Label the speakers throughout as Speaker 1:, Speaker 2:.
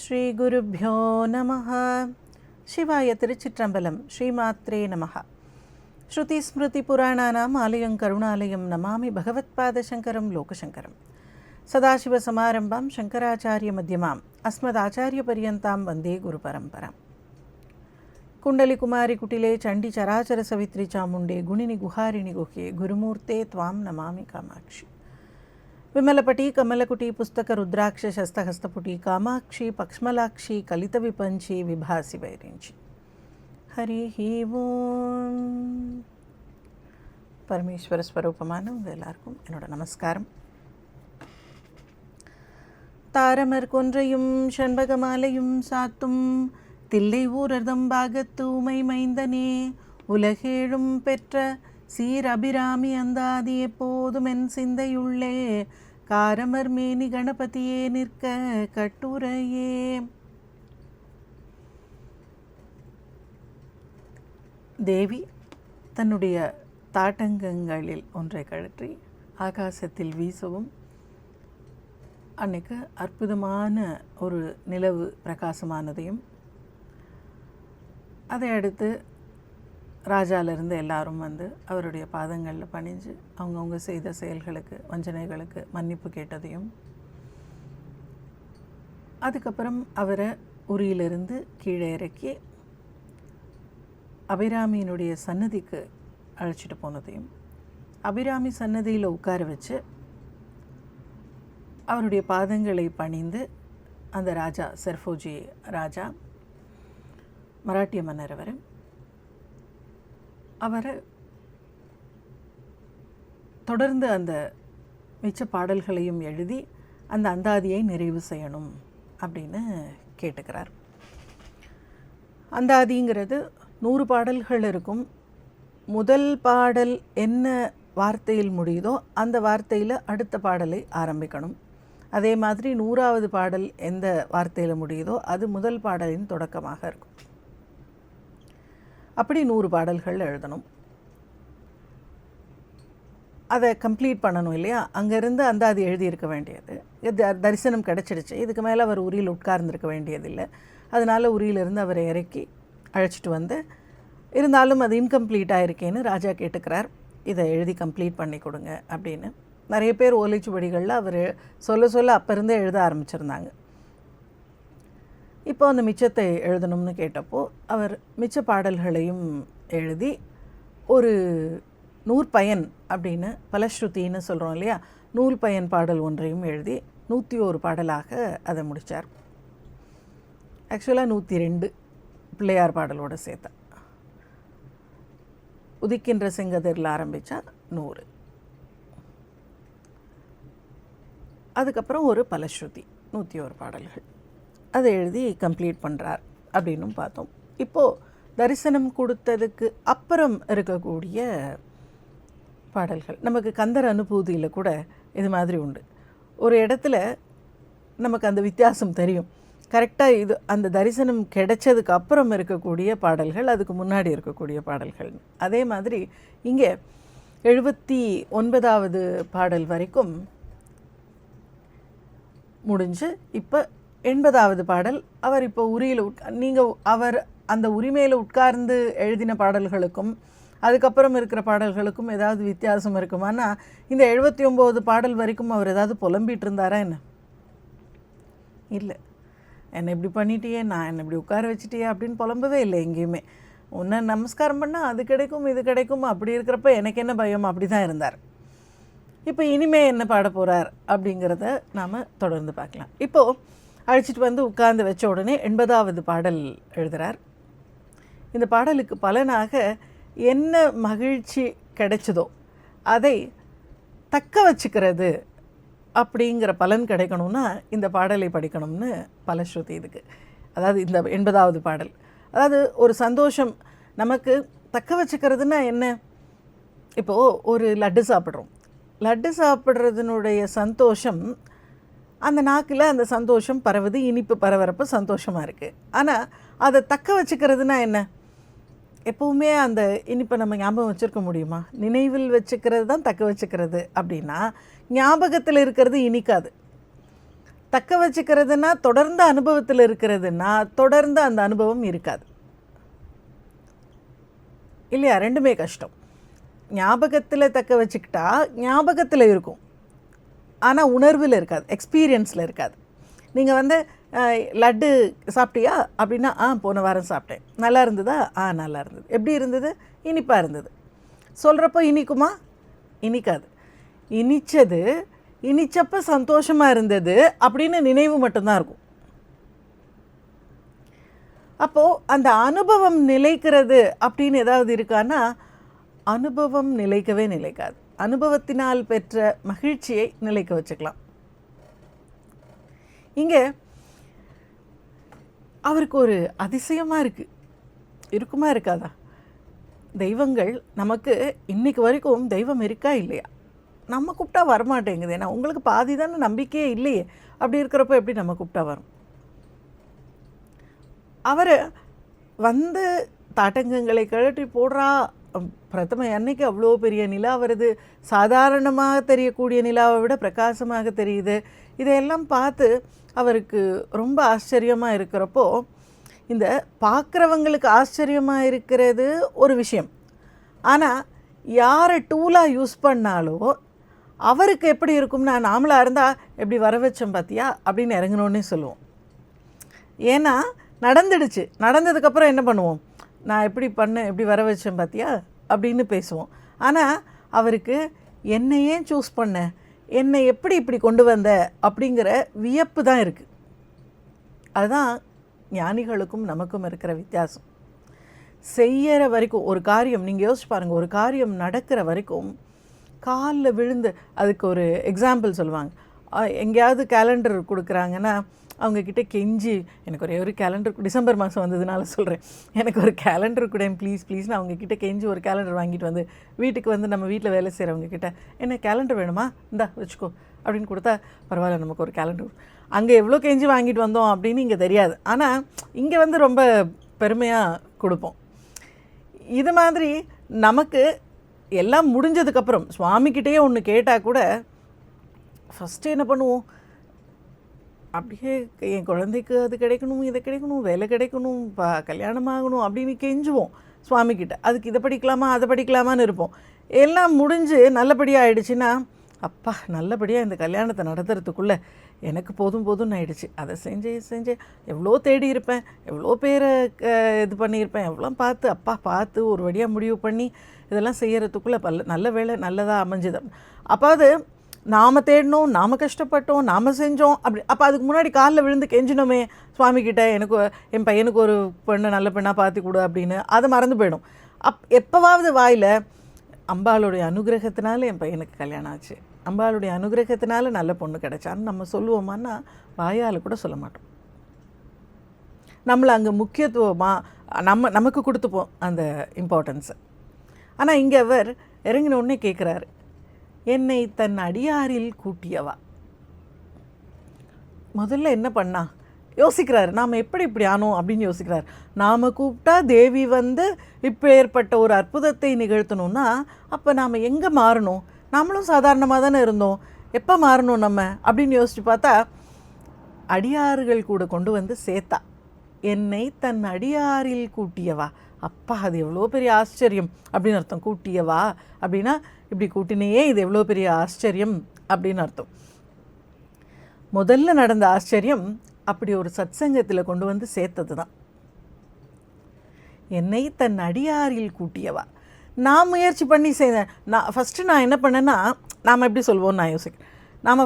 Speaker 1: ஸ்ரீ குருப்யோ நமஹ. சிவாய திருச்சிற்றம்பலம். ஸ்ரீமாத்ரே நமஹ. ஸ்ருதி ஸ்மிருதி புராணானாம் ஆலயம் கருணாலயம் நமாமி பகவத்பாதசங்கரம் லோகசங்கரம். சதாசிவசமாரம்பாம் சங்கராச்சாரிய மத்தியமாம் அஸ்மதாச்சாரிய பரியந்தாம் வந்தே குரு பரம்பராம். குண்டலி குமாரி குட்டிலே சண்டி சராச்சர சவித்ரி சாமுண்டே குணினி குஹாரிணி குஹே குருமூர்த்தே த்வாம் நமாமி காமாட்சி. விமலபட்டி கமலகுட்டி புஸ்தக ருத்ராட்ச சஸ்தஹஸ்தபுட்டி காமாட்சி பக்ஷ்மலாட்சி கலித விபஞ்சி விபாசி வைரிஞ்சி. ஹரி ஓம். பரமேஸ்வர ஸ்வரூபமான உங்கள் எல்லாருக்கும் என்னோட நமஸ்காரம். தாரமர் கொன்றையும் செண்பகமாலையும் சாத்தும் தில்லை ஊரர்தம் பாகத்தூமை மைந்தனே உலகேழும் பெற்ற சீர் அபிராமி அந்தாதி எப்போதும் என் சிந்தையுள்ளே காரமர் மேனி கணபதியே நிற்க கட்டுரையே. தேவி தன்னுடைய தாட்டங்கங்களில் ஒன்றை கழற்றி ஆகாசத்தில் வீசவும் அன்னைக்கு அற்புதமான ஒரு நிலவு பிரகாசமானதையும், அதை அடுத்து ராஜாவிலிருந்து எல்லாரும் வந்து அவருடைய பாதங்களில் பணிஞ்சு அவங்கவுங்க செய்த செயல்களுக்கு வஞ்சனைகளுக்கு மன்னிப்பு கேட்டதையும், அதுக்கப்புறம் அவரை உரியிலிருந்து கீழே இறக்கி அபிராமியினுடைய சன்னதிக்கு அழைச்சிட்டு போனதையும், அபிராமி சன்னதியில் உட்கார வச்சு அவருடைய பாதங்களை பணிந்து அந்த ராஜா சர்ஃபோஜி ராஜா மராட்டிய மன்னர் அவரை தொடர்ந்து அந்த மிச்ச பாடல்களையும் எழுதி அந்த அந்தாதியை நிறைவு செய்யணும் அப்படின்னு கேட்டுக்கிறார். அந்தாதிங்கிறது 100 பாடல்கள் இருக்கும். முதல் பாடல் என்ன வார்த்தையில் முடியுதோ அந்த வார்த்தையில் அடுத்த பாடலை ஆரம்பிக்கணும். அதே மாதிரி 100வது பாடல் எந்த வார்த்தையில் முடியுதோ அது முதல் பாடலின் தொடக்கமாக இருக்கும். அப்படி 100 பாடல்கள் எழுதணும். அதை கம்ப்ளீட் பண்ணணும் இல்லையா? அங்கேருந்து அந்தாதி எழுதியிருக்க வேண்டியது. தரிசனம் கிடச்சிடுச்சு. இதுக்கு மேலே அவர் உரியில் உட்கார்ந்துருக்க வேண்டியதில்லை. அதனால் உரியிலிருந்து அவரை இறக்கி அழைச்சிட்டு வந்து, இருந்தாலும் அது இன்கம்ப்ளீட்டாக இருக்கேன்னு ராஜா கேட்டுக்கிறார். இதை எழுதி கம்ப்ளீட் பண்ணி கொடுங்க அப்படின்னு. நிறைய பேர் ஓலைச்சுவடிகளில் அவர் சொல்ல சொல்ல அப்போ இருந்தே எழுத ஆரம்பிச்சிருந்தாங்க. இப்போ அந்த மிச்சத்தை எழுதணும்னு கேட்டப்போ அவர் மிச்ச பாடல்களையும் எழுதி ஒரு நூற்பயன் அப்படின்னு பலஸ்ருதின்னு சொல்கிறோம் இல்லையா, நூல்பயன் பாடல் ஒன்றையும் எழுதி 101 பாடலாக அதை முடித்தார். ஆக்சுவலாக 102 பிள்ளையார் பாடலோடு சேர்த்தா. உதிக்கின்ற செங்கதிரில் ஆரம்பித்தா 100. அதுக்கப்புறம் ஒரு பலஸ்ருதி 101 பாடல்கள் அதை எழுதி கம்ப்ளீட் பண்ணுறார் அப்படின்னும் பார்த்தோம். இப்போது தரிசனம் கொடுத்ததுக்கு அப்புறம் இருக்கக்கூடிய பாடல்கள் நமக்கு கந்தர் அனுபூதியில் கூட இது மாதிரி உண்டு. ஒரு இடத்துல நமக்கு அந்த வித்தியாசம் தெரியும். கரெக்டாக இது அந்த தரிசனம் கிடைச்சதுக்கு அப்புறம் இருக்கக்கூடிய பாடல்கள், அதுக்கு முன்னாடி இருக்கக்கூடிய பாடல்கள். அதே மாதிரி இங்கே 79வது பாடல் வரைக்கும் முடிஞ்சு இப்போ 80வது பாடல் அவர் இப்போ உரியில் நீங்கள் அவர் அந்த உரிமையில் உட்கார்ந்து எழுதின பாடல்களுக்கும் அதுக்கப்புறம் இருக்கிற பாடல்களுக்கும் ஏதாவது வித்தியாசம் இருக்குமானா, இந்த 79 பாடல் வரைக்கும் அவர் ஏதாவது புலம்பிகிட்டு இருந்தாரா என்ன? இல்லை. என்னை இப்படி பண்ணிட்டியே, நான் என்னை இப்படி உட்கார வச்சுட்டியே அப்படின்னு புலம்பவே இல்லை எங்கேயுமே. உன்னை நமஸ்காரம் பண்ணால் அது கிடைக்கும் இது கிடைக்கும் அப்படி இருக்கிறப்ப எனக்கு என்ன பயம், அப்படி தான் இருந்தார். இப்போ இனிமே என்ன பாட போகிறார் அப்படிங்கிறத நாம் தொடர்ந்து பார்க்கலாம். இப்போது அழைச்சிட்டு வந்து உட்கார்ந்து வச்ச உடனே 80வது பாடல் எழுதுகிறார். இந்த பாடலுக்கு பலனாக என்ன மகிழ்ச்சி கிடைச்சதோ அதை தக்க வச்சுக்கிறது அப்படிங்கிற பலன் கிடைக்கணும்னா இந்த பாடலை படிக்கணும்னு பலஸ்ருதி இதுக்கு. அதாவது இந்த 80வது பாடல், அதாவது ஒரு சந்தோஷம் நமக்கு தக்க வச்சுக்கிறதுனா என்ன? இப்போது ஒரு லட்டு சாப்பிட்றோம். லட்டு சாப்பிட்றதுனுடைய சந்தோஷம் அந்த நாக்கில் அந்த சந்தோஷம் பரவுது, இனிப்பு பரவறப்போ சந்தோஷமாக இருக்குது. ஆனால் அதை தக்க வச்சுக்கிறதுனா என்ன? எப்போவுமே அந்த இனிப்பை நம்ம ஞாபகம் வச்சுருக்க முடியுமா? நினைவில் வச்சுக்கிறது தான் தக்க வச்சுக்கிறது. அப்படின்னா ஞாபகத்தில் இருக்கிறது இனிக்காது. தக்க வச்சுக்கிறதுனா தொடர்ந்து அனுபவத்தில் இருக்கிறதுனா தொடர்ந்து அந்த அனுபவம் இருக்காது இல்லையா? ரெண்டுமே கஷ்டம். ஞாபகத்தில் தக்க வச்சுக்கிட்டா ஞாபகத்தில் இருக்கும், ஆனால் உணர்வில் இருக்காது, எக்ஸ்பீரியன்ஸில் இருக்காது. நீங்கள் வந்து லட்டு சாப்பிட்டியா அப்படின்னா போன வாரம் சாப்பிட்டேன், நல்லா இருந்ததா? நல்லா இருந்தது. எப்படி இருந்தது? இனிப்பாக இருந்தது. சொல்கிறப்போ இனிக்குமா? இனிக்காது. இனிச்சப்போ சந்தோஷமாக இருந்தது அப்படின்னு நினைவு மட்டும்தான் இருக்கும். அப்போது அந்த அனுபவம் நிலைக்கிறது அப்படின்னு ஏதாவது இருக்கான்னா அனுபவம் நிலைக்கவே நிலைக்காது. அனுபவத்தினால் பெற்ற மகிழ்ச்சியை நிலைக்க வச்சுக்கலாம். இங்கே அவருக்கு ஒரு அதிசயமாக இருக்குமா இருக்காதா? தெய்வங்கள் நமக்கு இன்னைக்கு வரைக்கும் தெய்வம் இருக்கா இல்லையா? நம்ம கூப்பிட்டா வரமாட்டேங்குது. ஏன்னா உங்களுக்கு பாதி தானே நம்பிக்கையே இல்லையே. அப்படி இருக்கிறப்ப எப்படி நம்ம கூப்பிட்டா வரும்? அவர் வந்து தாட்டங்கங்களை கழற்றி போடுறா. பிரதம அன்னைக்கு அவ்வளோ பெரிய நிலா வருது, சாதாரணமாக தெரியக்கூடிய நிலாவை விட பிரகாசமாக தெரியுது. இதையெல்லாம் பார்த்து அவருக்கு ரொம்ப ஆச்சரியமாக இருக்கிறப்போ, இந்த பார்க்குறவங்களுக்கு ஆச்சரியமாக இருக்கிறது ஒரு விஷயம், ஆனால் யாரை டூலாக யூஸ் பண்ணாலோ அவருக்கு எப்படி இருக்கும்னா, நாமளாக இருந்தால் எப்படி வர வச்சோம் பார்த்தியா அப்படின்னு இறங்கணுன்னே சொல்லுவோம். ஏன்னா நடந்துடுச்சு. நடந்ததுக்கப்புறம் என்ன பண்ணுவோம்? நான் எப்படி பண்ணேன், எப்படி வர வச்சேன் பார்த்தியா அப்படின்னு பேசுவோம். ஆனால் அவருக்கு என்னை ஏன் சூஸ் பண்ண, என்னை எப்படி இப்படி கொண்டு வந்த அப்படிங்கிற வியப்பு தான் இருக்குது. அதுதான் ஞானிகளுக்கும் நமக்கும் இருக்கிற வித்தியாசம். செய்கிற வரைக்கும் ஒரு காரியம், நீங்கள் யோசிச்சு பாருங்கள், ஒரு காரியம் நடக்கிற வரைக்கும் காலில் விழுந்து, அதுக்கு ஒரு எக்ஸாம்பிள் சொல்லுவாங்க. எங்கேயாவது கேலண்டர் கொடுக்குறாங்கன்னா அவங்கக்கிட்ட கெஞ்சி, எனக்கு ஒரே ஒரு கேலண்டர், டிசம்பர் மாதம் வந்ததுனால சொல்கிறேன், எனக்கு ஒரு கேலண்டர் கூட ப்ளீஸ் ப்ளீஸ்னு அவங்கக்கிட்ட கெஞ்சி ஒரு கேலண்டர் வாங்கிட்டு வந்து வீட்டுக்கு வந்து நம்ம வீட்டில் வேலை செய்கிறவங்கக்கிட்ட, என்ன கேலண்டர் வேணுமா, இந்தா வச்சுக்கோ அப்படின்னு கொடுத்தா பரவாயில்ல, நமக்கு ஒரு கேலண்டர். அங்கே எவ்வளோ கெஞ்சி வாங்கிட்டு வந்தோம் அப்படின்னு இங்கே தெரியாது, ஆனால் இங்கே வந்து ரொம்ப பெருமையாக கொடுப்போம். இது மாதிரி நமக்கு எல்லாம் முடிஞ்சதுக்கப்புறம் சுவாமிக்கிட்டேயே ஒன்று கேட்டால் கூட ஃபஸ்ட்டு என்ன பண்ணுவோம்? அப்படியே என் குழந்தைக்கு அது கிடைக்கணும், இதை கிடைக்கணும், வேலை கிடைக்கணும், கல்யாணம் ஆகணும் அப்படின்னு கெஞ்சுவோம் சுவாமிக்கிட்ட. அதுக்கு இதை படிக்கலாமா அதை படிக்கலாமான்னு இருப்போம். எல்லாம் முடிஞ்சு நல்லபடியாக ஆயிடுச்சுன்னா, அப்பா நல்லபடியாக இந்த கல்யாணத்தை நடத்துறதுக்குள்ளே எனக்கு போதும் போதும்னு ஆயிடுச்சு, அதை செஞ்சேன், எவ்வளோ தேடி இருப்பேன், எவ்வளோ பேரை இது பண்ணியிருப்பேன், எவ்வளோ பார்த்து ஒரு வழியாக முடிவு பண்ணி இதெல்லாம் செய்கிறதுக்குள்ளே நல்ல வேலை நல்லதாக அமைஞ்சுது. அப்போ அது நாம் தேடினோம், நாம் கஷ்டப்பட்டோம், நாம் செஞ்சோம் அப்படி. அப்போ அதுக்கு முன்னாடி காலில் விழுந்து கெஞ்சினோமே சுவாமிக்கிட்ட, எனக்கு என் பையனுக்கு ஒரு பெண்ணை நல்ல பெண்ணாக பார்த்து கொடு அப்படின்னு, அதை மறந்து போயிடும். எப்போவாவது வாயில் அம்பாளுடைய அனுகிரகத்தினால என் பையனுக்கு கல்யாணம் ஆச்சு, அம்பாளுடைய அனுகிரகத்தினால நல்ல பொண்ணு கிடைச்சான்னு நம்ம சொல்லுவோமான்னா வாயால் கூட சொல்ல மாட்டோம். நம்மளை அங்கே முக்கியத்துவமாக நமக்கு கொடுத்துப்போம் அந்த இம்பார்ட்டன்ஸை. ஆனால் இங்கே அவர் இறங்கின உடனே கேட்குறாரு, என்னை தன் அடியாரில் கூட்டியவா. முதல்ல என்ன பண்ணா யோசிக்கிறாரு, நாம் எப்படி இப்படி ஆனோம் அப்படின்னு யோசிக்கிறார். நாம் கூப்பிட்டா தேவி வந்து இப்போ ஏற்பட்ட ஒரு அற்புதத்தை நிகழ்த்தணும்னா அப்போ நாம் எங்கே மாறணும்? நாமளும் சாதாரணமாக தானே இருந்தோம், எப்போ மாறணும் நம்ம அப்படின்னு யோசித்து பார்த்தா அடியார்கள் கூட கொண்டு வந்து சேர்த்தா. என்னை தன் அடியாரில் கூட்டியவா. அப்பா அது எவ்வளோ பெரிய ஆச்சரியம் அப்படின்னு அர்த்தம். கூட்டியவா அப்படின்னா இப்படி கூட்டினையே, இது எவ்வளோ பெரிய ஆச்சரியம் அப்படின்னு அர்த்தம். முதல்ல நடந்த ஆச்சரியம் அப்படி ஒரு சத்சங்கத்தில் கொண்டு வந்து சேர்த்தது தான். என்னை தன் அடியாரில் கூட்டியவா. நான் முயற்சி பண்ணி செய்தேன். நான் என்ன பண்ணேன்னா, நாம் எப்படி சொல்வோம் நான் யோசிக்கிறேன். நான்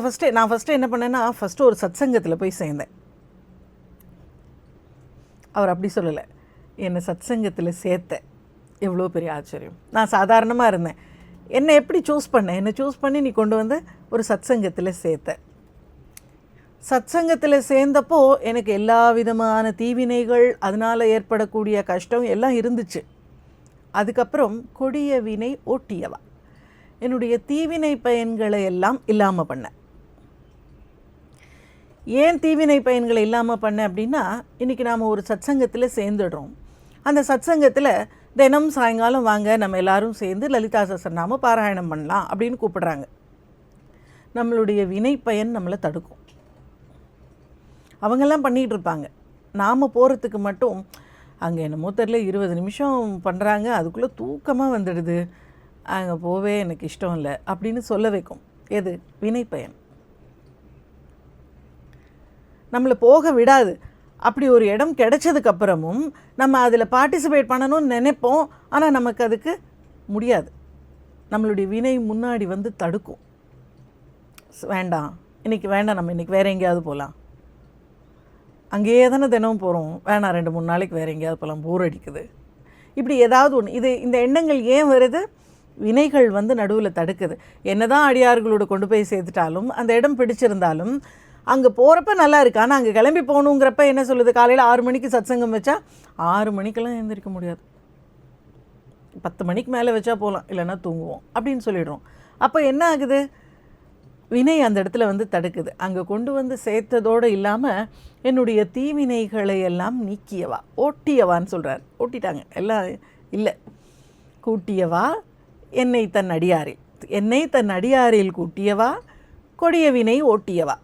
Speaker 1: ஃபஸ்ட்டு என்ன பண்ணேன்னா, ஃபஸ்ட்டு ஒரு சத்சங்கத்தில் போய் சேர்ந்தேன். அவர் அப்படி சொல்லலை, என்னை சத்சங்கத்தில் சேர்த்த எவ்வளோ பெரிய ஆச்சரியம். நான் சாதாரணமாக இருந்தேன், என்னை எப்படி சூஸ் பண்ணேன், என்னை சூஸ் பண்ணி நீ கொண்டு வந்து ஒரு சத்சங்கத்தில் சேர்த்த. சத்சங்கத்தில் சேர்ந்தப்போ எனக்கு எல்லா விதமான தீவினைகள், அதனால் ஏற்படக்கூடிய கஷ்டம் எல்லாம் இருந்துச்சு. அதுக்கப்புறம் கொடிய வினை ஓட்டியவா. என்னுடைய தீவினை பயன்களை எல்லாம் இல்லாமல் பண்ணேன். ஏன் தீவினை பயன்களை இல்லாமல் பண்ணேன் அப்படின்னா, இன்றைக்கி நாம் ஒரு சத்சங்கத்தில் சேர்ந்துடுறோம். அந்த சத்சங்கத்தில் தினம் சாயங்காலம் வாங்க நம்ம எல்லோரும் சேர்ந்து லலிதா சஹஸ்ரநாம பாராயணம் பண்ணலாம் அப்படின்னு கூப்பிடுறாங்க. நம்மளுடைய வினை பயன் நம்மளை தடுக்கும். அவங்கெல்லாம் பண்ணிகிட்டு இருப்பாங்க. நாம் போகிறதுக்கு மட்டும் அங்கே என்னமோ தெரியல 20 நிமிஷம் பண்ணுறாங்க, அதுக்குள்ளே தூக்கமாக வந்துடுது, அங்கே போவே எனக்கு இஷ்டம் இல்லை அப்படின்னு சொல்ல வைக்கும். எது? வினை பயன் நம்மளை போக விடாது. அப்படி ஒரு இடம் கிடைச்சதுக்கப்புறமும் நம்ம அதில் பார்ட்டிசிபேட் பண்ணணும்னு நினைப்போம், ஆனால் நமக்கு அதுக்கு முடியாது. நம்மளுடைய வினை முன்னாடி வந்து தடுக்கும். வேண்டாம், இன்றைக்கி வேண்டாம், நம்ம இன்றைக்கி வேறு எங்கேயாவது போகலாம், அங்கேயே தானே தினமும் போகிறோம், வேணாம் 2-3 நாளைக்கு வேறு எங்கேயாவது போகலாம், போர் அடிக்குது, இப்படி ஏதாவது ஒன்று. இந்த எண்ணங்கள் ஏன் வருது? வினைகள் வந்து நடுவில் தடுக்குது. என்ன தான் அடியார்களோடு கொண்டு போய் சேர்த்துட்டாலும், அந்த இடம் பிடிச்சிருந்தாலும், அங்கே போகிறப்ப நல்லா இருக்குது, ஆனால் அங்கே கிளம்பி போகணுங்கிறப்ப என்ன சொல்லுது? காலையில் 6 மணிக்கு சத்சங்கம் வச்சா 6 மணிக்கெல்லாம் எழுந்திரிக்க முடியாது, 10 மணிக்கு மேலே வச்சா போகலாம், இல்லைன்னா தூங்குவோம் அப்படின்னு சொல்லிடுறோம். அப்போ என்ன ஆகுது? வினை அந்த இடத்துல வந்து தடுக்குது. அங்கே கொண்டு வந்து சேர்த்ததோடு இல்லாமல் என்னுடைய தீவினைகளை எல்லாம் நீக்கியவா, ஓட்டியவான்னு சொல்கிறார். ஓட்டிட்டாங்க எல்லாம் இல்லை, கூட்டியவா என்னை தன் அடியாரில் கூட்டியவா, கொடிய வினை ஓட்டியவா.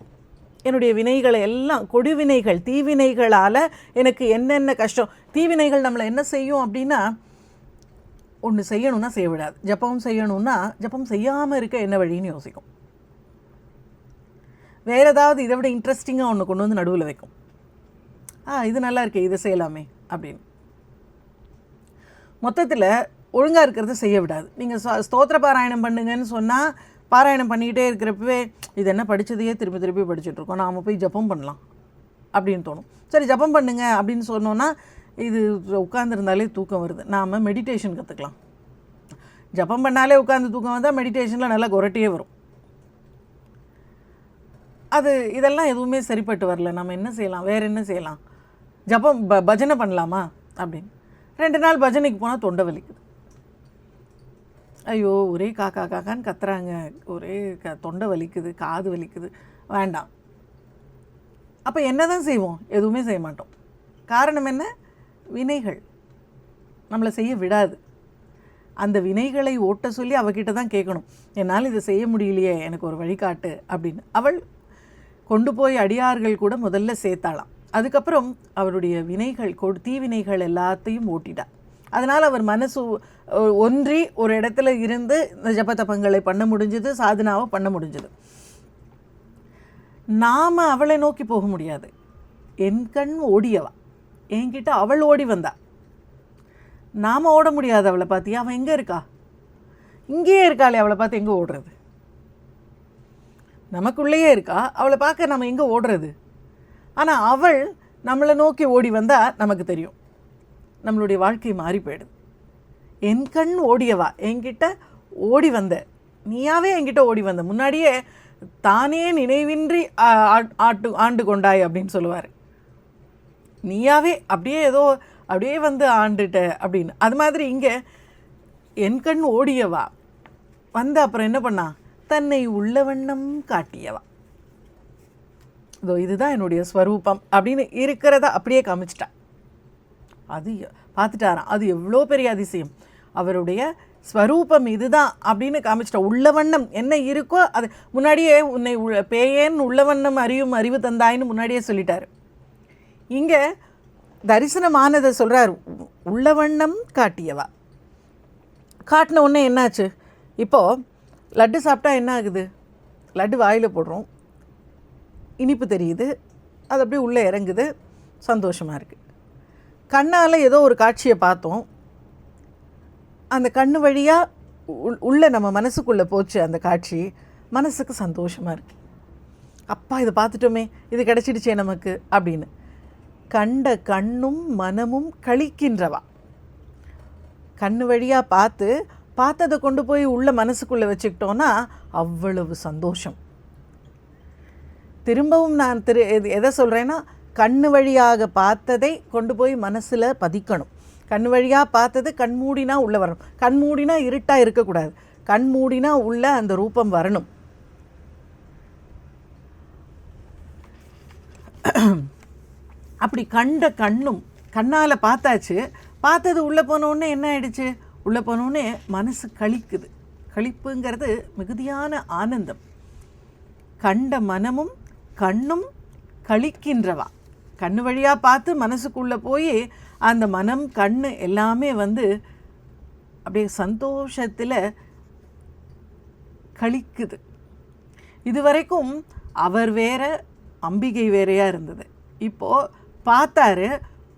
Speaker 1: என்னுடைய வினைகளை எல்லாம், கொடுவினைகள் தீவினைகளால் எனக்கு என்னென்ன கஷ்டம். தீவினைகள் நம்மளை என்ன செய்யும் அப்படின்னா, ஒன்று செய்யணும்னா செய்ய விடாது. ஜபம் செய்யணும்னா ஜபம் செய்யாமல் இருக்க என்ன வழின்னு யோசிக்கும். வேறு ஏதாவது இதை விட இன்ட்ரெஸ்டிங்காக ஒன்று கொண்டு வந்து நடுவில் வைக்கும். இது நல்லா இருக்கு, இதை செய்யலாமே அப்படின்னு. மொத்தத்தில் ஒழுங்காக இருக்கிறத செய்ய விடாது. நீங்கள் ஸ்தோத்திர பாராயணம் பண்ணுங்கன்னு சொன்னால் பாராயணம் பண்ணிக்கிட்டே இருக்கிறப்பவே இது என்ன படித்ததையே திருப்பி திருப்பி படிச்சுட்ருக்கோம், நாம் போய் ஜபம் பண்ணலாம் அப்படின்னு தோணும். சரி ஜபம் பண்ணுங்க அப்படின்னு சொன்னோன்னா, இது உட்காந்துருந்தாலே தூக்கம் வருது, நாம் மெடிடேஷன் கற்றுக்கலாம். ஜபம் பண்ணாலே உட்காந்து தூக்கம் வந்தால் மெடிடேஷனில் நல்லா குரட்டியே வரும். இதெல்லாம் எதுவுமே சரிப்பட்டு வரல. நம்ம என்ன செய்யலாம்? வேறு என்ன செய்யலாம்? ஜபம் பஜனை பண்ணலாமா அப்படின்னு 2 நாள் பஜனைக்கு போனால் தொண்டை வலிக்குது. ஐயோ ஒரே காக்கா காக்கான்னு கத்துறாங்க, ஒரே தொண்டை வலிக்குது, காது வலிக்குது, வேண்டாம். அப்போ என்ன தான் செய்வோம்? எதுவுமே செய்ய மாட்டோம். காரணம் என்ன? வினைகள் நம்மளை செய்ய விடாது. அந்த வினைகளை ஓட்ட சொல்லி அவகிட்ட தான் கேட்கணும், என்னால் இதை செய்ய முடியலையே, எனக்கு ஒரு வழிகாட்டு அப்படின்னு. அவள் கொண்டு போய் அடியார்கள் கூட முதல்ல சேர்த்தாளாம். அதுக்கப்புறம் அவருடைய வினைகள், தீவினைகள் எல்லாத்தையும் ஓட்டிட்டா. அதனால் அவர் மனசு ஒன்றி ஒரு இடத்துல இருந்து இந்த ஜபதபங்களை பண்ண முடிஞ்சது, சாதனாவை பண்ண முடிஞ்சது. நாம் அவளை நோக்கி போக முடியாது. என் கண் ஓடியவா, என்கிட்ட அவள் ஓடி வந்தா. நாம் ஓட முடியாது. அவளை பார்த்தியா, அவள் எங்கே இருக்கா? இங்கேயே இருக்காளே, அவளை பார்த்து எங்கே ஓடுறது? நமக்குள்ளேயே இருக்கா, அவளை பார்க்க நம்ம எங்கே ஓடுறது? ஆனால் அவள் நம்மளை நோக்கி ஓடி வந்தால் நமக்கு தெரியும், நம்மளுடைய வாழ்க்கை மாறி போயிடுது. என் கண் ஓடியவா, என்கிட்ட ஓடி வந்த, நீயாவே என்கிட்ட ஓடி வந்த, முன்னாடியே தானே நினைவின்றி ஆண்டு கொண்டாய் அப்படின்னு சொல்லுவார். நீயாவே அப்படியே ஏதோ அப்படியே வந்து ஆண்டுட்ட அப்படின்னு. அது மாதிரி இங்கே என் கண் ஓடியவா வந்து அப்புறம் என்ன பண்ணா? தன்னை உள்ளவண்ணம் காட்டியவா. இதோ இதுதான் என்னுடைய ஸ்வரூபம் அப்படின்னு இருக்கிறத அப்படியே காமிச்சிட்டா. அது பார்த்துட்டாராம். அது எவ்வளோ பெரிய அதிசயம். அவருடைய ஸ்வரூபம் இதுதான் அப்படின்னு காமிச்சிட்டா. உள்ளவண்ணம் என்ன இருக்கோ அது முன்னாடியே, உன்னை பேயேன் உள்ளவண்ணம் அறியும் அறிவு தந்தாயின்னு முன்னாடியே சொல்லிட்டார். இங்கே தரிசனமானதை சொல்கிறார், உள்ளவண்ணம் காட்டியவா. காட்டின உடனே என்னாச்சு? இப்போது லட்டு சாப்பிட்டா என்ன ஆகுது? லட்டு வாயில் போடுறோம், இனிப்பு தெரியுது, அது அப்படியே உள்ளே இறங்குது, சந்தோஷமாக இருக்குது. கண்ணால் ஏதோ ஒரு காட்சியை பார்த்தோம், அந்த கண்ணு வழியாக உள்ளே நம்ம மனசுக்குள்ளே போச்சு அந்த காட்சி, மனசுக்கு சந்தோஷமாக இருக்குது. அப்பா இதை பார்த்துட்டோமே, இது கிடச்சிடுச்சே நமக்கு அப்படின்னு. கண்ட கண்ணும் மனமும் கழிக்கின்றவா. கண்ணு வழியாக பார்த்ததை கொண்டு போய் உள்ள மனசுக்குள்ளே வச்சுக்கிட்டோன்னா அவ்வளவு சந்தோஷம். திரும்பவும் நான் எதை சொல்கிறேன்னா, கண்ணு வழியாக பார்த்ததை கொண்டு போய் மனசில் பதிக்கணும். கண் வழியாக பார்த்தது கண்மூடினா உள்ளே வரணும். கண்மூடினா இருட்டாக இருக்கக்கூடாது, கண்மூடினா உள்ள அந்த ரூபம் வரணும். அப்படி கண்ட கண்ணும், கண்ணால் பார்த்தாச்சு, பார்த்தது உள்ளே போனோடனே என்ன ஆயிடுச்சு? உள்ளே போனோடனே மனசு கழிக்குது. கழிப்புங்கிறது மிகுதியான ஆனந்தம். கண்ட மனமும் கண்ணும் கழிக்கின்றவா. கண்ணு வழியாக பார்த்து மனசுக்குள்ளே போய் அந்த மனம் கண்ணு எல்லாமே வந்து அப்படியே சந்தோஷத்தில் கழிக்குது. இதுவரைக்கும் அவர் வேற அம்பிகை வேறையாக இருந்தது. இப்போது பார்த்தாரு,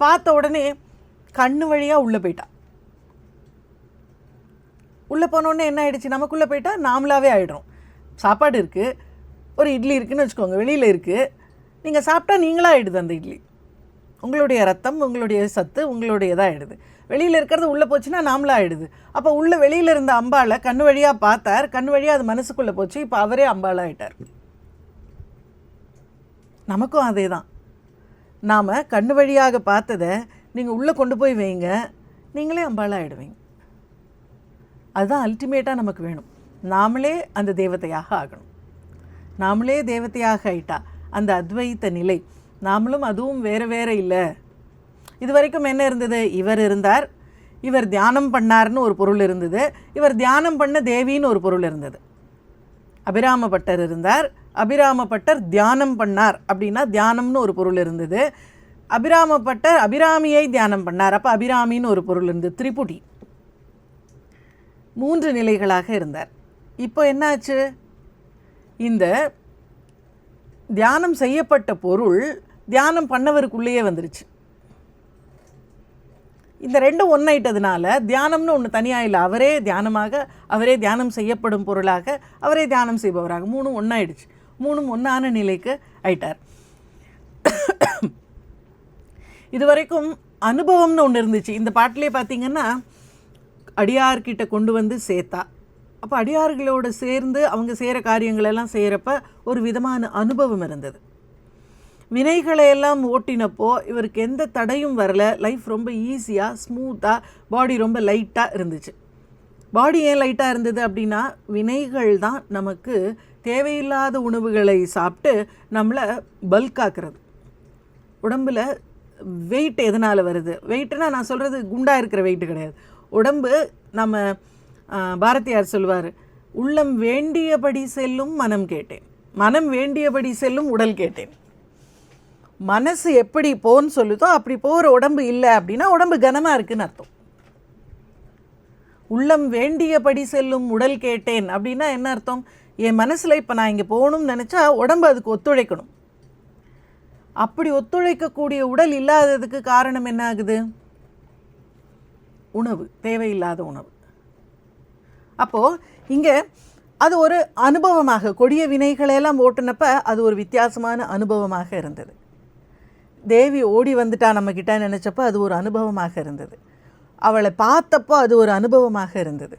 Speaker 1: பார்த்த உடனே கண்ணு வழியாக உள்ளே போயிட்டா. உள்ளே போனோடனே என்ன ஆகிடுச்சு, நமக்குள்ளே போயிட்டா நாமளாகவே ஆகிடும். சாப்பாடு இருக்குது, ஒரு இட்லி இருக்குதுன்னு வச்சுக்கோங்க, வெளியில் இருக்குது, நீங்கள் சாப்பிட்டா நீங்களாக ஆகிடுது. அந்த இட்லி உங்களுடைய ரத்தம், உங்களுடைய சத்து உங்களுடையதாக ஆகிடுது. வெளியில் இருக்கிறது உள்ளே போச்சுன்னா நாமளாக ஆகிடுது. அப்போ உள்ளே வெளியில் இருந்த அம்பாளை கண்ணு வழியாக பார்த்தார், கண்ணு வழியாக அது மனசுக்குள்ளே போச்சு. இப்போ அவரே அம்பாளாக ஆகிட்டார். நமக்கும் அதே தான். நாம் கண்ணு வழியாக பார்த்ததை நீங்கள் உள்ளே கொண்டு போய் வைங்க, நீங்களே அம்பாளாக ஆகிடுவீங்க. அதுதான் அல்டிமேட்டாக நமக்கு வேணும். நாமளே அந்த தேவதையாக ஆகணும். நாமளே தேவதையாக ஆயிட்டா அந்த அத்வைத்த நிலை. நாமளும் அதுவும் வேறு வேறு இல்லை. இது வரைக்கும் என்ன இருந்தது, இவர் இருந்தார், இவர் தியானம் பண்ணார்னு ஒரு பொருள் இருந்தது, இவர் தியானம் பண்ண தேவின்னு ஒரு பொருள் இருந்தது. அபிராமபட்டர் இருந்தார், அபிராமபட்டர் தியானம் பண்ணார் அப்படின்னா தியானம்னு ஒரு பொருள் இருந்தது. அபிராமபட்டர் அபிராமியை தியானம் பண்ணார், அப்போ அபிராமின்னு ஒரு பொருள் இருந்தது. திரிபுடி 3 நிலைகளாக இருந்தார். இப்போ என்னாச்சு, இந்த தியானம் செய்யப்பட்ட பொருள் தியானம் பண்ணவருக்குள்ளேயே வந்துருச்சு. இந்த ரெண்டும் ஒன்றாயிட்டதுனால தியானம்னு ஒன்று தனியாக இல்லை, அவரே தியானமாக, அவரே தியானம் செய்யப்படும் பொருளாக, அவரே தியானம் செய்பவராக, 3 ஒன்றாயிடுச்சு. 3 ஒன்றான நிலைக்கு ஆயிட்டார். இதுவரைக்கும் அனுபவம்னு ஒன்று இருந்துச்சு. இந்த பாட்டிலே பார்த்திங்கன்னா அடியார்கிட்ட கொண்டு வந்து சேர்த்தா. அப்போ அடியார்களோடு சேர்ந்து அவங்க செய்கிற காரியங்களெல்லாம் செய்கிறப்ப ஒரு விதமான அனுபவம் இருந்தது. வினைகளையெல்லாம் ஓட்டினப்போ இவருக்கு எந்த தடையும் வரல. லைஃப் ரொம்ப ஈஸியாக ஸ்மூத்தாக, பாடி ரொம்ப லைட்டாக இருந்துச்சு. பாடி ஏன் லைட்டாக இருந்தது அப்படின்னா, வினைகள் தான் நமக்கு தேவையில்லாத உணவுகளை சாப்பிட்டு நம்மளை பல்காக்குறது. உடம்பில் வெயிட் எதனால் வருது, வெயிட்னா நான் சொல்கிறது குண்டாக இருக்கிற வெயிட்டு கிடையாது. உடம்பு, நம்ம பாரதியார் சொல்வார், உள்ளம் வேண்டியபடி செல்லும் மனம் கேட்டேன், மனம் வேண்டியபடி செல்லும் உடல் கேட்டேன். மனசு எப்படி போன்னு சொல்லுதோ அப்படி போகிற உடம்பு இல்லை அப்படின்னா உடம்பு கனமாக இருக்குன்னு அர்த்தம். உள்ளம் வேண்டியபடி செல்லும் உடல் கேட்டேன் அப்படின்னா என்ன அர்த்தம், என் மனசில் இப்போ நான் இங்கே போகணும்னு நினச்சா உடம்பு அதுக்கு ஒத்துழைக்கணும். அப்படி ஒத்துழைக்கக்கூடிய உடல் இல்லாததுக்கு காரணம் என்ன ஆகுது, உணவு, தேவையில்லாத உணவு. அப்போது இங்கே அது ஒரு அனுபவமாக, கொடிய வினைகளையெல்லாம் ஓட்டுனப்ப அது ஒரு வித்தியாசமான அனுபவமாக இருந்தது. தேவி ஓடி வந்துட்டா நம்மக்கிட்ட நினச்சப்போ அது ஒரு அனுபவமாக இருந்தது. அவளை பார்த்தப்போ அது ஒரு அனுபவமாக இருந்தது.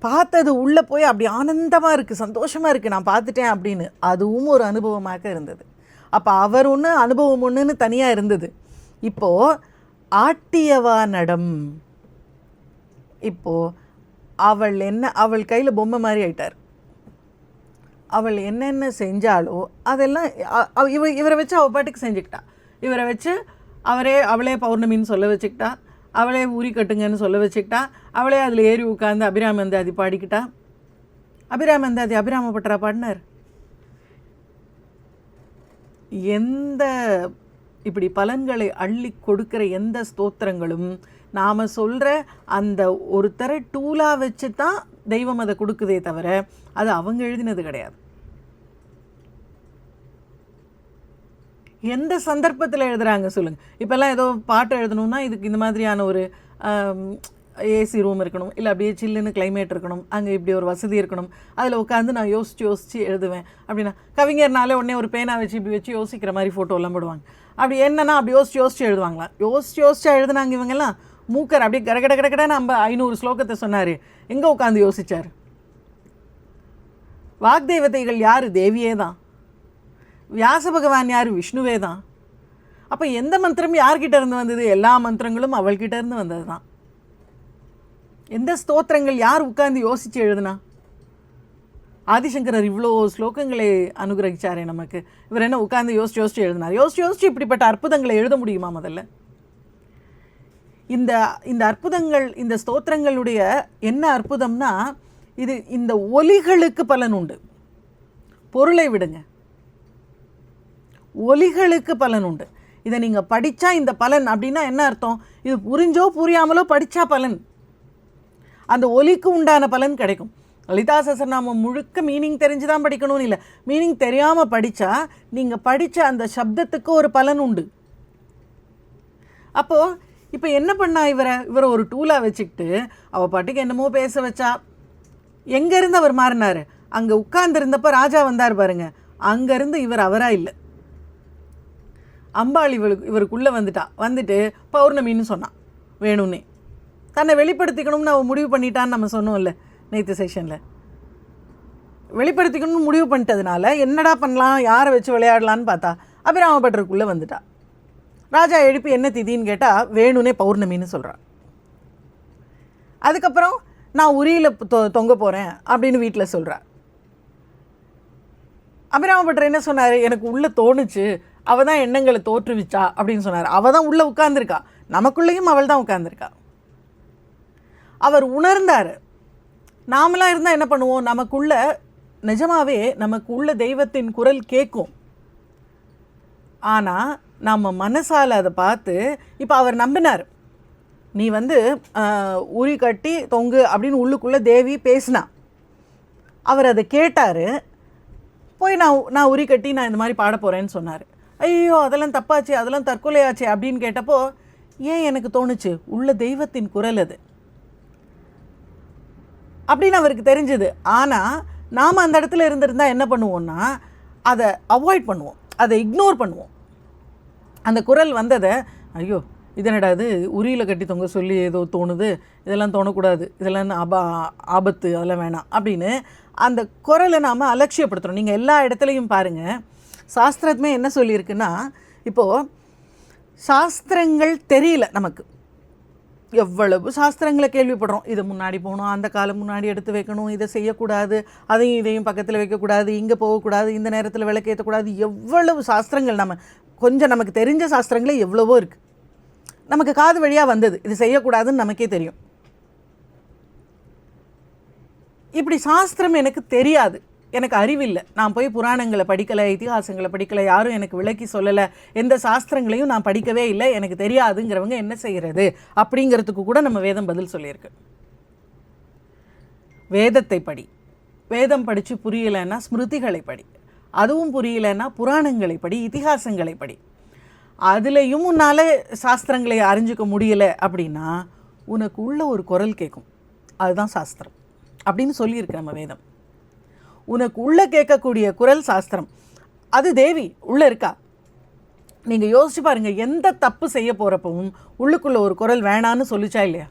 Speaker 1: பார்த்தது உள்ளே போய் அப்படி ஆனந்தமாக இருக்குது, சந்தோஷமாக இருக்குது, நான் பார்த்துட்டேன் அப்படின்னு, அதுவும் ஒரு அனுபவமாக இருந்தது. அப்போ அவர் ஒன்று, அனுபவம் ஒன்றுன்னு தனியாக இருந்தது. இப்போது ஆட்டியவா நடம், இப்போது அவள் என்ன, அவள் கையில் பொம்மை மாதிரி ஆயிட்டார். அவள் என்னென்ன செஞ்சாலோ அதெல்லாம் இவரை வச்சு அவள் பாட்டுக்கு செஞ்சுக்கிட்டா. இவரை வச்சு அவளே பௌர்ணமின்னு சொல்ல வச்சுக்கிட்டா, அவளே ஊறி கட்டுங்கன்னு சொல்ல வச்சுக்கிட்டா, அவளே அதில் ஏறி உட்காந்து அபிராம அந்தாதி பாடிக்கிட்டா. அபிராம அந்தாதி அபிராமபட்டரா பாடினார். எந்த இப்படி பலன்களை அள்ளி கொடுக்குற எந்த ஸ்தோத்திரங்களும் நாம் சொல்கிற அந்த ஒரு தர டூலாக வச்சு தான் தெய்வம் அதை கொடுக்குதே தவிர அது அவங்க எழுதினது கிடையாது. எந்த சந்தர்ப்பத்தில் எழுதுகிறாங்க சொல்லுங்கள். இப்போல்லாம் ஏதோ பாட்டு எழுதணுன்னா இதுக்கு இந்த மாதிரியான ஒரு ஏசி ரூம் இருக்கணும், இல்லை அப்படியே சில்லுன்னு கிளைமேட் இருக்கணும், அங்கே இப்படி ஒரு வசதி இருக்கணும், அதில் உட்காந்து நான் யோசித்து எழுதுவேன் அப்படின்னா, கவிஞர்னாலே உடனே ஒரு பேனா வச்சு இப்படி வச்சு யோசிக்கிற மாதிரி ஃபோட்டோலாம் போடுவாங்க. அப்படி என்னன்னா அப்படி யோசித்து எழுதுவாங்களாம். யோசிச்சு எழுதுனாங்க இவங்கெல்லாம். மூக்கர் அப்படியே கடகடன்னு நம்ம 500 ஸ்லோகத்தை சொன்னார், எங்கே உட்காந்து யோசித்தார்? வாக்தேவதைகள் யார்? தேவியே தான். வியாச பகவான் யார்? விஷ்ணுவே தான். அப்போ எந்த மந்திரம் யார்கிட்ட இருந்து வந்தது? எல்லா மந்திரங்களும் அவள்கிட்ட இருந்து வந்தது தான். எந்த ஸ்தோத்திரங்கள் யார் உட்கார்ந்து யோசித்து எழுதுனா? ஆதிசங்கரர் இவ்வளோ ஸ்லோகங்களை அனுகிரகிச்சாரே நமக்கு, இவர் என்ன உட்கார்ந்து யோசிச்சு எழுதினார்? யோசிச்சு இப்படிப்பட்ட அற்புதங்களை எழுத முடியுமா? முதல்ல இந்த அற்புதங்கள், இந்த ஸ்தோத்திரங்களுடைய என்ன அற்புதம்னா, இது இந்த ஒலிகளுக்கு பலன் உண்டு. பொருளை விடுங்க, ஒலிகளுக்கு பலன் உண்டு. இதை நீங்கள் படித்தா இந்த பலன் அப்படின்னா என்ன அர்த்தம்? இது புரிஞ்சோ புரியாமலோ படித்தா பலன், அந்த ஒலிக்கு உண்டான பலன் கிடைக்கும். லலிதா சஹஸ்ரநாமம் முழுக்க மீனிங் தெரிஞ்சு தான் படிக்கணும்னு இல்லை, மீனிங் தெரியாமல் படித்தா நீங்கள் படித்த அந்த சப்தத்துக்கு ஒரு பலன் உண்டு. அப்போது இப்போ என்ன பண்ணா இவரை ஒரு டூலாக வச்சுக்கிட்டு அவள் பாட்டுக்கு என்னமோ பேச வச்சா. எங்கேருந்து அவர் மாறினார்? அங்கே உட்கார்ந்துருந்தப்போ ராஜா வந்தார் பாருங்க, அங்கேருந்து இவர் அவராக இல்லை. அம்பாள் இவருக்குள்ளே வந்துட்டு பௌர்ணமின்னு சொன்னான். வேணும்னே தன்னை வெளிப்படுத்திக்கணும்னு அவள் முடிவு பண்ணிட்டான்னு நம்ம சொன்னோம்ல நேற்று செஷனில். வெளிப்படுத்திக்கணும்னு முடிவு பண்ணிட்டதுனால என்னடா பண்ணலாம், யாரை வச்சு விளையாடலான்னு பார்த்தா அபிராமபட்டருக்குள்ளே வந்துட்டா. ராஜா எழுப்பி என்ன திதின்னு கேட்டால் வேணும்னே பௌர்ணமின்னு சொல்கிறான். அதுக்கப்புறம் நான் உரியில் தொங்க போகிறேன் அப்படின்னு வீட்டில் சொல்கிறா. அபிராமபட்டர் என்ன சொன்னார்? எனக்கு உள்ளே தோணுச்சு, அவள் தான் எண்ணங்களை தோற்றுவிச்சா அப்படின்னு சொன்னார். அவள் தான் உள்ளே உட்கார்ந்துருக்கா, நமக்குள்ளேயும் அவள் தான் உட்கார்ந்துருக்கா. அவர் உணர்ந்தார். நாமளாக இருந்தால் என்ன பண்ணுவோம்? நமக்குள்ள நிஜமாகவே நமக்கு உள்ள தெய்வத்தின் குரல் கேட்கும். ஆனால் நம்ம மனசால் அதை பார்த்து இப்போ அவர் நம்பினார். நீ உரி கட்டி தொங்கு அப்படின்னு உள்ளுக்குள்ளே தேவி பேசினா. அவர் அதை கேட்டார். போய் நான் உரி கட்டி நான் இந்த மாதிரி பாட போகிறேன்னு சொன்னார். ஐயோ அதெல்லாம் தப்பாச்சு, அதெல்லாம் தற்கொலையாச்சு அப்படின்னு கேட்டப்போ ஏன் எனக்கு தோணுச்சு, உள்ள தெய்வத்தின் குரல் அது அப்படின்னு அவருக்கு தெரிஞ்சுது. ஆனால் நாம் அந்த இடத்துல இருந்திருந்தால் என்ன பண்ணுவோம்னா அதை அவாய்ட் பண்ணுவோம், அதை இக்னோர் பண்ணுவோம். அந்த குரல் வந்ததை ஐயோ இதனடா இது உரியில் கட்டி தொங்க சொல்லி ஏதோ தோணுது, இதெல்லாம் தோணக்கூடாது, இதெல்லாம் ஆபத்து, அதெல்லாம் வேணாம் அப்படின்னு அந்த குரலை நாம் அலட்சியப்படுத்துகிறோம். நீங்கள் எல்லா இடத்துலையும் பாருங்கள், சாஸ்திரமே என்ன சொல்லியிருக்குன்னா, இப்போது சாஸ்திரங்கள் தெரியல நமக்கு, எவ்வளவு சாஸ்திரங்களை கேள்விப்படுறோம். இதை முன்னாடி போகணும், அந்த காலம் முன்னாடி எடுத்து வைக்கணும், இதை செய்யக்கூடாது, அதையும் இதையும் பக்கத்தில் வைக்கக்கூடாது, இங்கே போகக்கூடாது, இந்த நேரத்தில் விளக்கேற்றக்கூடாது, எவ்வளவு சாஸ்திரங்கள் கொஞ்சம் நமக்கு தெரிஞ்ச சாஸ்திரங்களே எவ்வளவோ இருக்குது. நமக்கு காது வழியாக வந்தது, இது செய்யக்கூடாதுன்னு நமக்கே தெரியும். இப்படி சாஸ்திரம் எனக்கு தெரியாது, எனக்கு அறிவில்லை, நான் போய் புராணங்களை படிக்கலை, இதிகாசங்களை படிக்கலை, யாரும் எனக்கு விளக்கி சொல்லலை, எந்த சாஸ்திரங்களையும் நான் படிக்கவே இல்லை, எனக்கு தெரியாதுங்கிறவங்க என்ன செய்கிறது அப்படிங்கிறதுக்கு கூட நம்ம வேதம் பதில் சொல்லியிருக்கு. வேதத்தை படி, வேதம் படித்து புரியலைன்னா ஸ்மிருதிகளை படி, அதுவும் புரியலைன்னா புராணங்களை படி, இதிகாசங்களை படி. அதுலேயும் உன்னால் சாஸ்திரங்களை அறிஞ்சிக்க முடியலை அப்படின்னா உனக்கு உள்ள ஒரு குரல் கேட்கும், அதுதான் சாஸ்திரம் அப்படின்னு சொல்லியிருக்கு நம்ம வேதம். உனக்கு உள்ளே கேட்கக்கூடிய குரல் சாஸ்திரம், அது தேவி உள்ளே இருக்கா. நீங்கள் யோசிச்சு பாருங்கள், எந்த தப்பு செய்ய போகிறப்பவும் உள்ளுக்குள்ளே ஒரு குரல் வேணான்னு சொல்லிச்சா இல்லையா?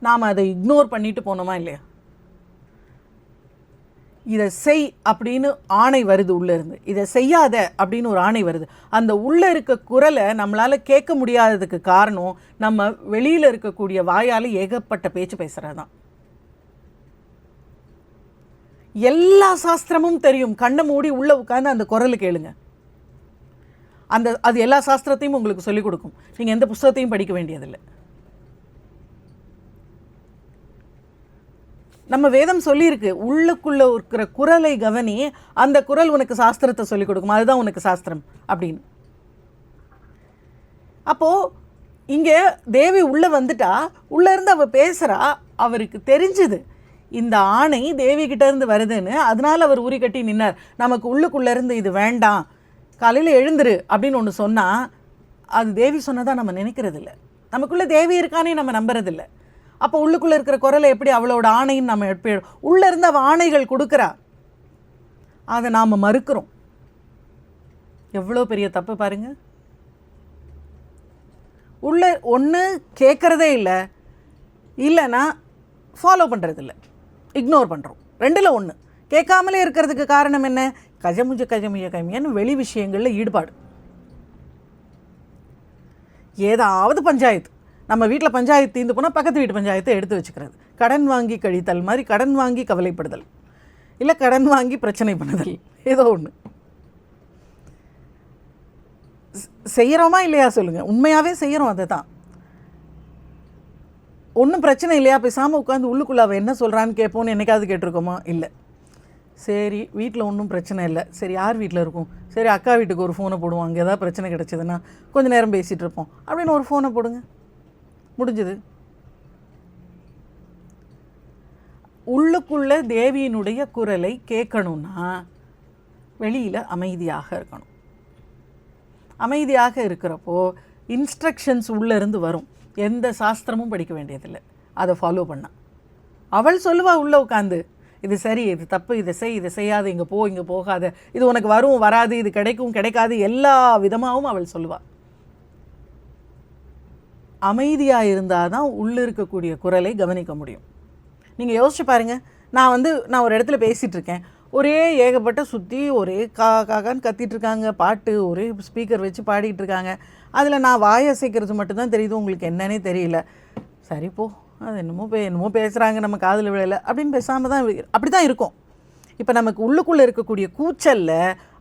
Speaker 1: நாம் அதை இக்னோர் பண்ணிட்டு போனோமா இல்லையா? இதை செய் அப்படின்னு ஆணை வருது உள்ளேருந்து, இதை செய்யாத அப்படின்னு ஒரு ஆணை வருது. அந்த உள்ளே இருக்க குரலை நம்மளால் கேட்க முடியாததுக்கு காரணம் நம்ம வெளியில் இருக்கக்கூடிய வாயால் ஏகப்பட்ட பேச்சு பேசுகிறது தான். எல்லா சாஸ்திரமும் தெரியும், கண்ணை மூடி உள்ளே உட்காந்து அந்த குரலை கேளுங்க, அது எல்லா சாஸ்திரத்தையும் உங்களுக்கு சொல்லிக் கொடுக்கும். நீங்கள் எந்த புஸ்தகத்தையும் படிக்க வேண்டியதில்லை. நம்ம வேதம் சொல்லியிருக்கு, உள்ளுக்குள்ளே இருக்கிற குரலை கவனி, அந்த குரல் உனக்கு சாஸ்திரத்தை சொல்லிக் கொடுக்கும், அதுதான் உனக்கு சாஸ்திரம் அப்படின்னு. அப்போது இங்கே தேவி உள்ளே வந்துட்டா, உள்ளே இருந்து அவள் பேசுகிறா, அவருக்கு தெரிஞ்சுது இந்த ஆணை தேவிகிட்டேருந்து வருதுன்னு, அதனால் அவர் உரி கட்டி நின்னார். நமக்கு உள்ளுக்குள்ளேருந்து இது வேண்டாம், காலையில் எழுந்துரு அப்படின்னு ஒன்று சொன்னால் அது தேவி சொன்னதாக நம்ம நினைக்கிறதில்ல, நமக்குள்ளே தேவி இருக்கானே நம்ம நம்புறதில்லை. அப்போ உள்ளுக்குள்ளே இருக்கிற குரலை எப்படி அவளோட ஆணைன்னு நம்ம உள்ளே இருந்து அவள் ஆணைகள் கொடுக்குறா, அதை நாம் மறுக்கிறோம். எவ்வளோ பெரிய தப்பு பாருங்கள். உள்ளே ஒன்று கேட்குறதே இல்லை, இல்லைன்னா ஃபாலோ பண்ணுறதில்ல, இக்னோர் பண்ணுறோம். ரெண்டில் ஒன்று. கேட்காமலே இருக்கிறதுக்கு காரணம் என்ன? கஜமுஜ கைமியன்னு வெளி விஷயங்களில் ஈடுபாடு. ஏதாவது பஞ்சாயத்து, நம்ம வீட்டில் பஞ்சாயத்து தீர்ந்து போனால் பக்கத்து வீட்டு பஞ்சாயத்தை எடுத்து வச்சுக்கிறது. கடன் வாங்கி கழித்தல் மாதிரி, கடன் வாங்கி கவலைப்படுதல், இல்லை கடன் வாங்கி பிரச்சனை பண்ணுதல், ஏதோ ஒன்று செய்கிறோமா இல்லையா சொல்லுங்கள். உண்மையாகவே செய்கிறோம். அதை தான் ஒன்றும் பிரச்சனை இல்லையா, பேசாமல் உட்காந்து உள்ளுக்குள்ளே அவள் என்ன சொல்கிறான்னு கேட்போன்னு என்னைக்காவது கேட்டிருக்கோமா? இல்லை. சரி, வீட்டில் ஒன்றும் பிரச்சனை இல்லை, சரி யார் வீட்டில் இருக்கும், சரி அக்கா வீட்டுக்கு ஒரு ஃபோனை போடுவோம், அங்கே ஏதாவது பிரச்சனை கிடச்சிதுன்னா கொஞ்சம் நேரம் பேசிகிட்டு இருப்போம் அப்படின்னு ஒரு ஃபோனை போடுங்க, முடிஞ்சுது. உள்ளுக்குள்ளே தேவியினுடைய குரலை கேட்கணுன்னா வெளியில் அமைதியாக இருக்கணும். அமைதியாக இருக்கிறப்போ இன்ஸ்ட்ரக்ஷன்ஸ் உள்ளேருந்து வரும். எந்த சாஸ்திரமும் படிக்க வேண்டியதில்லை, அதை ஃபாலோ பண்ணால். அவள் சொல்லுவாள் உள்ளே உட்காந்து, இது சரி, இது தப்பு, இதை செய், இதை செய்யாது, இங்கே போ, இங்கே போகாத, இது உனக்கு வரும் வராது, இது கிடைக்கும் கிடைக்காது, எல்லா விதமாகவும் அவள் சொல்லுவாள். அமைதியாக இருந்தால் தான் உள்ளே இருக்கக்கூடிய குரலை கவனிக்க முடியும். நீங்கள் யோசிச்சு பாருங்கள், நான் ஒரு இடத்துல பேசிகிட்ருக்கேன், ஒரே ஏகப்பட்ட சுற்றி ஒரே காக்கான்னு கத்திகிட்ருக்காங்க, பாட்டு ஒரே ஸ்பீக்கர் வச்சு பாடிக்கிட்டு இருக்காங்க. அதில் நான் வாய் அசைக்கிறது மட்டும்தான் தெரியுது, உங்களுக்கு என்னன்னே தெரியல. சரி போ, அது என்னமோ பேசுகிறாங்க, நம்ம காதில் விழலை அப்படின்னு பேசாமல் தான் அப்படி தான் இருக்கும். இப்போ நமக்கு உள்ளுக்குள்ளே இருக்கக்கூடிய கூச்சலில்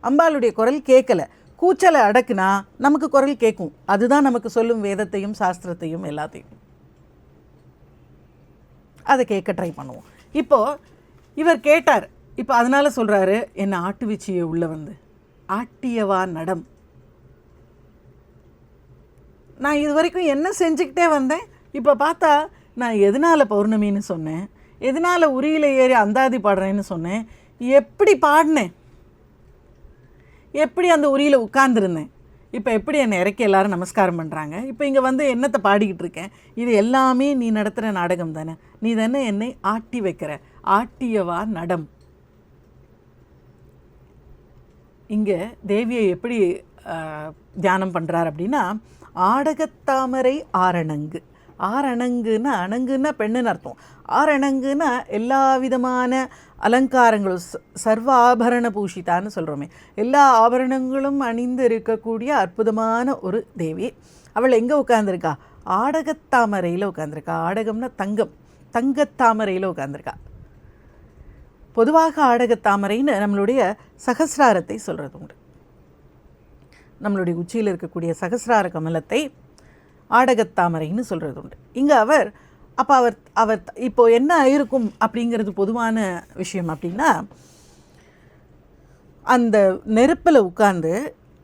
Speaker 1: அம்பாளுடைய குரல் கேட்கலை, கூச்சலை அடக்குனா நமக்கு குரல் கேட்கும். அதுதான் நமக்கு சொல்லும் வேதத்தையும் சாஸ்திரத்தையும் எல்லாத்தையும். அதை கேட்க ட்ரை பண்ணுவோம். இப்போது இவர் கேட்டார், இப்போ அதனால் சொல்கிறாரு, என்னை ஆட்டுவிச்சியை உள்ளே வந்து ஆட்டியவா நடம். நான் இது வரைக்கும் என்ன செஞ்சுக்கிட்டே வந்தேன், இப்போ பார்த்தா நான் எதனால் பௌர்ணமின்னு சொன்னேன், எதனால் உரியில் ஏறி அந்தாதி பாடுறேன்னு சொன்னேன், எப்படி பாடினேன், எப்படி அந்த உரியில் உட்கார்ந்துருந்தேன், இப்போ எப்படி என்னை இறக்கி எல்லாரும் நமஸ்காரம் பண்ணுறாங்க, இப்போ இங்கே வந்து என்னத்தை பாடிக்கிட்டு இருக்கேன், இது எல்லாமே நீ நடத்துகிற நாடகம் தானே, நீ தானே என்னை ஆட்டி வைக்கிற, ஆட்டியவா நடம். இங்கே தேவியை எப்படி தியானம் பண்ணுறார் அப்படின்னா, ஆடகத்தாமரை ஆரணங்கு. ஆரணங்குன்னா, அணங்குன்னா பெண்ணுன்னு அர்த்தம். ஆரணங்குன்னா எல்லா விதமான அலங்காரங்களும், சர்வ ஆபரண பூஷிதான்னு சொல்கிறோமே, எல்லா ஆபரணங்களும் அணிந்து இருக்கக்கூடிய அற்புதமான ஒரு தேவி. அவள் எங்கே உட்காந்துருக்கா? ஆடகத்தாமரையில் உட்காந்துருக்கா. ஆடகம்னா தங்கம், தங்கத்தாமரையில் உட்காந்துருக்கா. பொதுவாக ஆடகத்தாமரைன்னு நம்மளுடைய சகசிராரத்தை சொல்கிறது உண்டு. நம்மளுடைய உச்சியில் இருக்கக்கூடிய சகசிரார கமலத்தை ஆடகத்தாமரைன்னு சொல்கிறது உண்டு. இங்கே அவர் இப்போ என்ன இருக்கும் அப்படிங்கிறது பொதுவான விஷயம். அப்படின்னா, அந்த நெருப்பில் உட்கார்ந்து